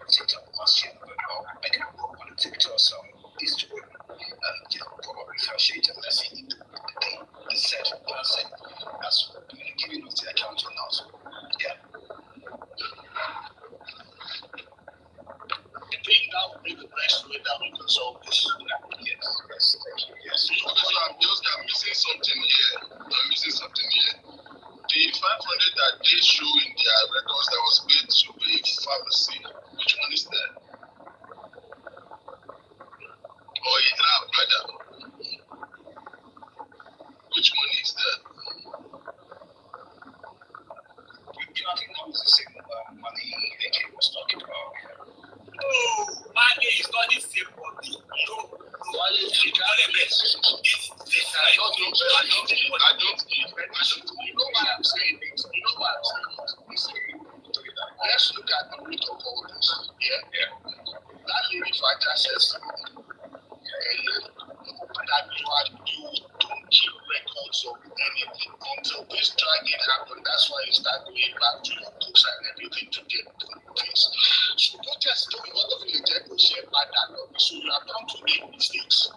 set up last year, but I can work on the TikTok some is to work and probably fashion and let's see the set person that's giving us the accounting now. So yeah. I think that would be the best way that we can solve this. Yes, thank you. Yes. I'm missing something here. The 500 that they show in their records that was paid to a pharmacy, which one is that? Oh, yeah, brother. Which one is that? I think that was the same money AK was talking about. No, money is not the same money. No. Let's look at the root of all this. Yeah. That lady fight access. That you don't keep records of anything until this dragging happened. That's why you start going back to your books and everything to get things. So don't just do a lot of illegal shit like that. So you are bound to make mistakes.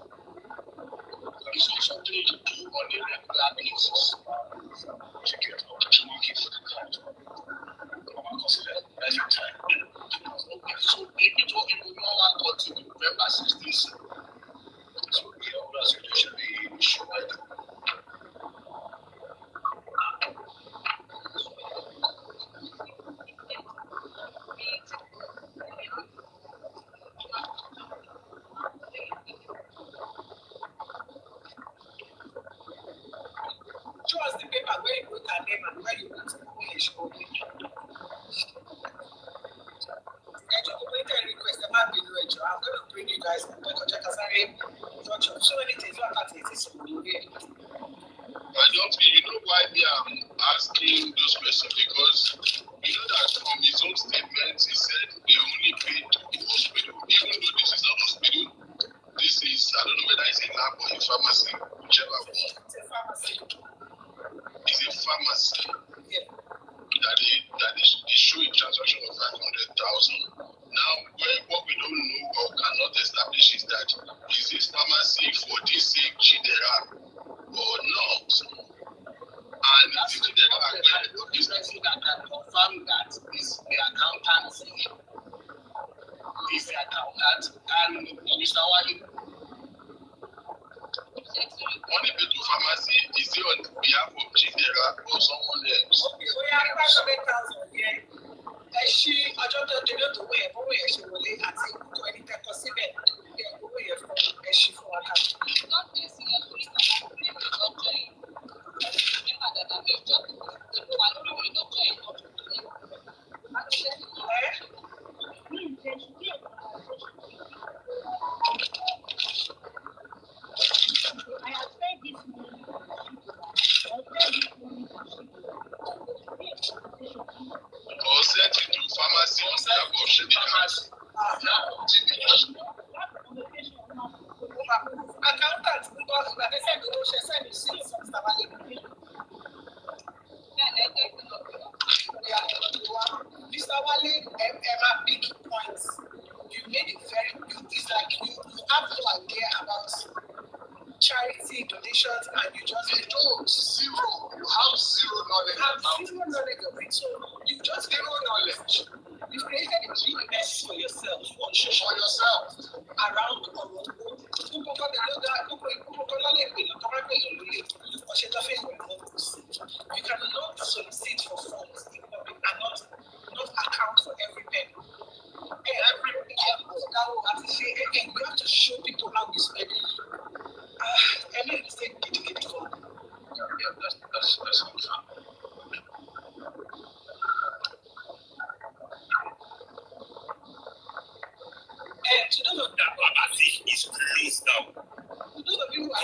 It's not something you do on a regular basis. To get opportunity for the client. Consider every time. So if it will not want to November 16th. So the older situation be sure I do. I'm going to bring you guys. So many things. I don't feel, you know why I'm asking those questions, because you know that from his own statement he said they only paid the hospital, even though this is not hospital, this is, I don't know whether it's a lab or a pharmacy, whichever one. It's a pharmacy. Yeah. That is showing transaction of 500,000. Now, what we don't know or cannot establish is that is this pharmacy for this same Chidera or not? And that's the person that can confirm that is the accountant. Is the accountant and Mr. Wali. Money paid to pharmacy, is it on behalf of Chidera or someone else? Okay, so yeah, 500,000, yeah. She, I don't know the way, but we actually will lay at it to any type of cement. Yeah, we have from she for a cat. Not the senior police that I'm doing the doctor. Remember that I'm a job. The one who will doctor is not to do it. I have said this morning. Or sent it to pharmacy on behalf of pharmacy. Accountant, because like I said, she said it's Mr. Wale, Emma, big points. You made it very good. It's like you have no idea about charity donations and you just don't. Zero. You have zero knowledge. You have zero knowledge of it. So you just zero knowledge. You've created a big mess for yourself. Around the world. You cannot solicit for funds in public and not account for every penny. Again, you have to show people how you spend it. Any mistake, get it for. That's to those of that pharmacy is closed down. To those of you who are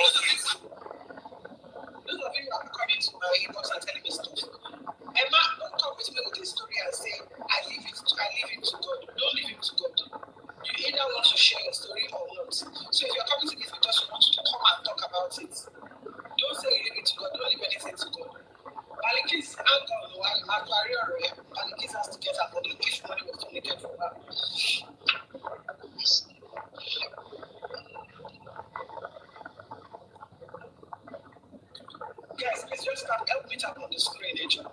coming to my inbox and telling me stuff, Emma, don't come with me with a story and say, I leave it to God. Don't leave it to God. You either want to share your story or not. So if you're coming to this because you want to come and talk about it, don't say you leave it to God. Don't leave anything to God. Malikis, hang on while you have Malikis has to get her money if money was donated for her. Guys, please just help me tap on the screen, Angel.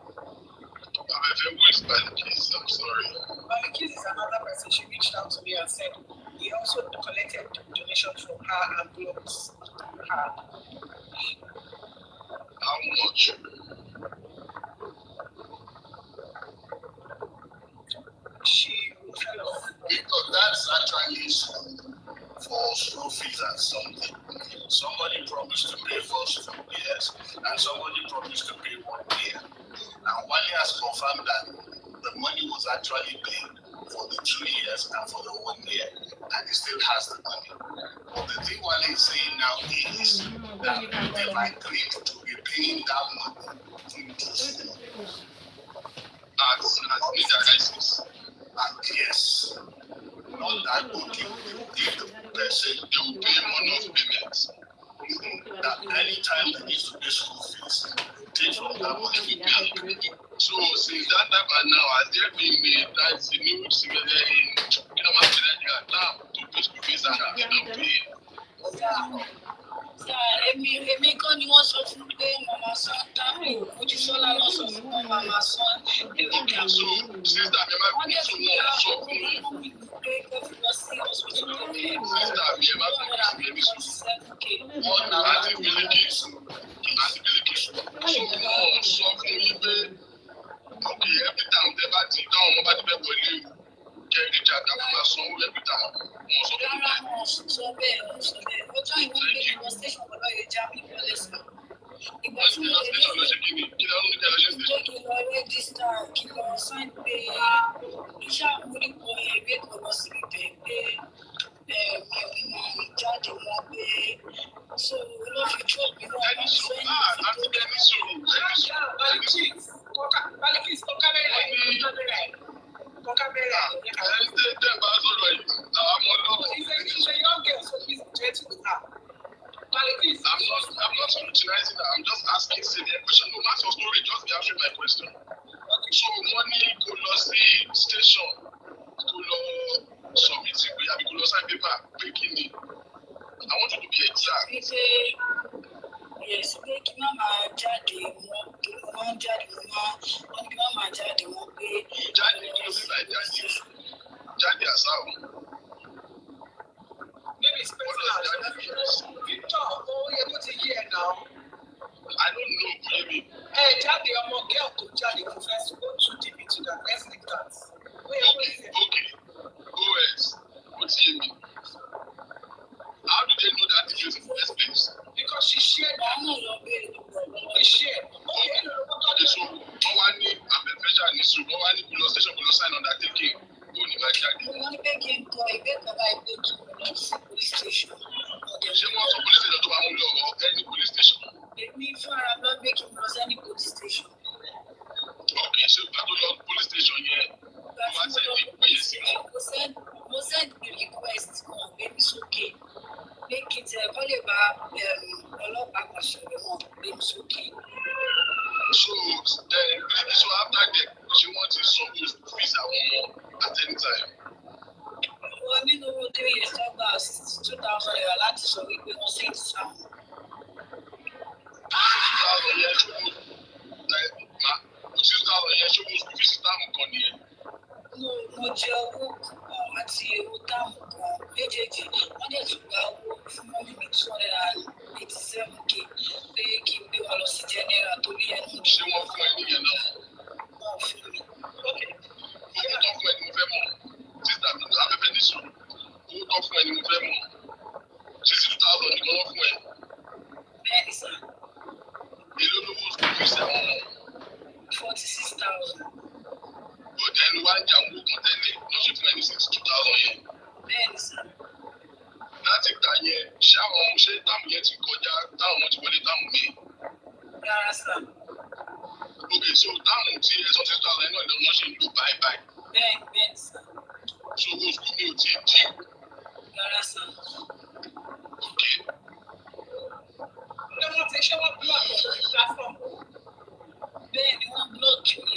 Where's Malikis? I'm sorry. Malikis is another person. She reached out to me and said he also collected donations from her and blogs her. How much? Because that's actually for school fees and something. Somebody promised to pay for 2 years and somebody promised to pay 1 year. And Wale has confirmed that the money was actually paid for the 2 years and for the 1 year, and he still has the money. But the thing Wale is saying now is that they've agreed to be paying that money into school as legal. And yes, not that okay, if the person they will pay one-off payments. That anytime they need to pay school fees, take from that money we pay. So since that time and now, has there been that's the new similar in Nigeria now to pay school fees and they don't pay? Èmi kan ni wọ́n sọ fún pé màmá sọ dábì Mojísọ́lá lọ sọ fún màmá sọ èmi kà so sísá mi máa fi sọ wọn sọ fún mi pé kó fi lọ sí hospital sísá mi ẹ máa fi èmi sọ wọn náà láti bílíkì so wọn sọ fún mi pé okay every time tẹ bá ti dáhùn wọn bá ti fẹ́ wọlé o kẹrin jàdá fún wa sanwó every time wọn sọ fún mi. Rárá wọn sọ bẹ́ẹ̀ ọjọ́ ìwé ìgbé ìwọ station bàbá yẹn já mi lọ lẹ́sìn. Ìgbà tí mo lè rí ìgbà tó lọ rẹ́gísítà kí lọ sáìn pé iṣẹ́ àmúrípọ̀ ìwé kan lọ sí ibẹ̀ pé I'm not scrutinizing that. I'm just asking severe question. No, that's your story. Just be answering my question. So money go lost the station. Go submitting. We have to go sign paper. Breaking it. I want you to be exact. Yes, pé kí má máa jáde wọn kí wọ́n jáde wọn kí má máa jáde wọn pé. Jáde kí ló fi láì jáde? Jáde àṣà o. Maybe it's personal. Victor, oh, you're going to hear now. I don't know, maybe. Hey, jáde ọmọ girl tó jáde kò fẹ́ go too deep into that. Let's leave that. Okay. OS. What's he mean? How do they know that the in the first place? Because she shared that. She shared. Okay, so one need a professional in this room. One need police station police sign undertaking. Go in my jáde. Wọ́n ní pé kí n tọ ìgbẹ́ kan báyìí pé kí n lọ sí police station. Ṣé wọ́n sọ police station tó máa mú lọ any police station? Èmi fúnra lọ gbé kí n lọ sí any police station. Okay, ṣé ìgbà tó lọ police station yẹn? Wọ́n wá send the request. Mo send the request kan gbé mi sókè. Pé kí n tẹ̀ kọ́ lè bá ọlọ́pàá kan sọ̀rọ̀ wọn gbé mi sókè. So after that, she wants to suppose to fees at any time. Wọ́n nínú owó 3 years tó gba $62,000 láti sọ wípé wọ́n sì ń sàn. $2,000 yẹn ṣòwò school fees táàmù kan nìyẹn. Mo jẹ owó àti owó táàmù kan méjèèjì. Wọ́n dẹ̀ tún gba owó fún mọ́mí mi $287K pé kí n gbé wọn lọ sí general torí ẹnu. Ṣé wọ́n fún ẹ níyẹn náà? Wọ́n fún mi. Owó tó fún ẹ ni mo fẹ́ mọ̀. Sísá mi afẹ́fẹ́ ní sùn. Owó tó fún ẹ ni mo fẹ́ mọ̀. Ṣé $6,000 nìkan wọ́n fún ẹ? Bẹ́ẹ̀ni sá. Èló lówó school fees ẹ̀wọ̀n wọn? $46,000. Bọ̀dẹ̀ ẹni wá ń jà owó kan tẹ́lẹ̀ ló ṣe fún ẹ ní $62,000 yẹn. Bẹ́ẹ̀ni sá. Láti gbà yẹn, ṣé àwọn ọmọ ṣe táàmù yẹn ti kọjá táwọn ọmọ ti wọlé táàmù mi? Rárá sá. Okay, so táàmù tí ẹ̀sán $6,000 náà lọ́nà ṣe ń lò báyìí. Bẹ́ẹ̀ni sá. So owó school mi ò tí ì dín. Rárá sá. Okay. Ṣé wọ́n block the platform? Bẹ́ẹ̀ni wọ́n block mi.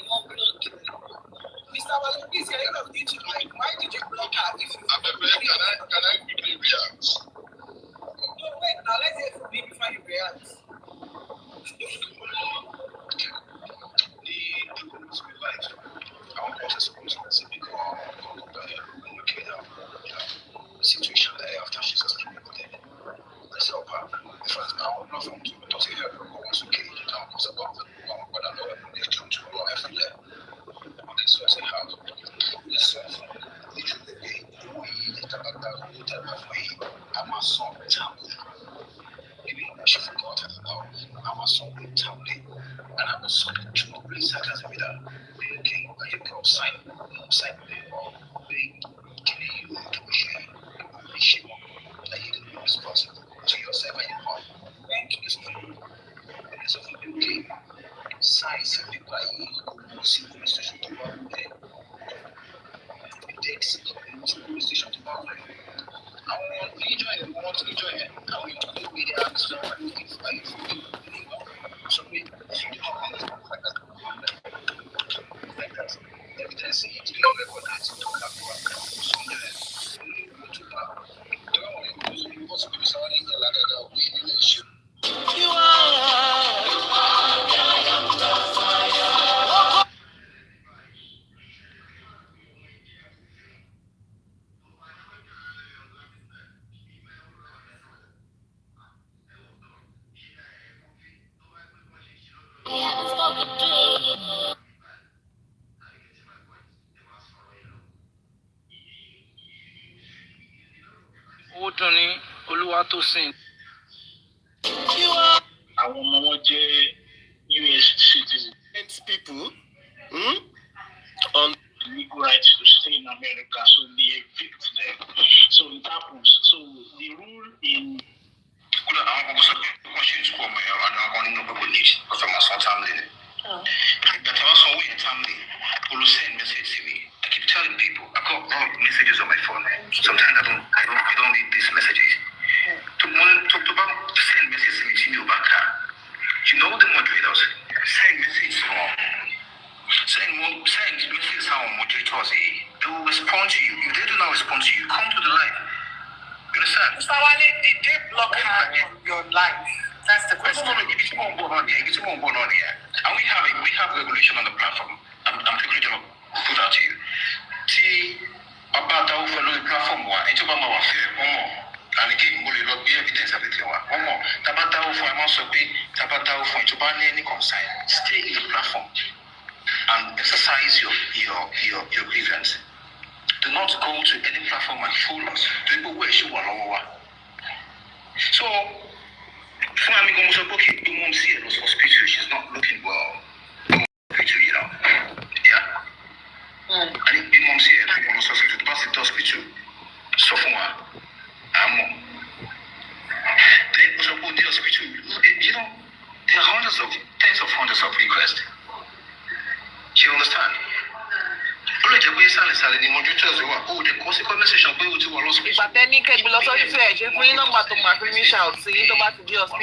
Mr. Wale, please, you're not need to like, why did you block her if you... Can I quickly react? No, wait, now let's hear from me before you react. Situation there after she's asking me about it. Let's help her. In fact, now I'm not from to talk to her. Once okay, you can't cause about it. But I know they come to go every year. And this was a house. This was literally we talk about the type of way I'm a song town. Maybe she forgot it now. I'm a song town. And I'm a song to please her as a bit of okay, you go sign me or being killing you to share. She won't that you can be responsible to yourself and your heart. Thank you. It's of the okay. Size of the body, see the station to one day. It takes the police station to one day. I want to enjoy it. I want to do media and stuff. I'm looking for so we like that. Evidence is being recognized to have Olúwatósìn. Àwọn ọmọ wọn jẹ́ US citizens. People on legal right to stay in America, so they evict them. So it happens. So the rule in. Kódà àwọn kọ́kọ́ sọ pé wọ́n ṣe ń sùkọ́ ọmọ ẹ̀rọ àwọn nínú pẹ̀lú ní ọ̀fẹ́ máa messages on my phone. Sometimes I don't read these messages. To send messages to you back. You know the moderators. Send messages send messages on moderators. They will respond to you. If they do not respond to you, come to the line. You understand? Mr. Wale, did they block her on your life? That's the question. And we have regulation on the platform. I'm quickly going to put that to you. About our fellow platform, and again, we will be evidence of it. One more. Tabatao for a month of pay, Tabatao for any consign. Stay in the platform and exercise your grievance. Do not go to any platform and fool us. People where you are. So, for me, hospital, she's not looking well. You know. Yeah? I think the mom's here, people in hospital, the bus in hospital. So, for I'm they also put the hospital, you know, there are tens of hundreds of requests. You understand? Ìgbà tẹ́ni kẹ́gbẹ́ lọ sọ́jú ẹ̀ ṣe fún yín nọ́mbà tó máa fi mí ṣàùtì yín tó bá ti dé hospital.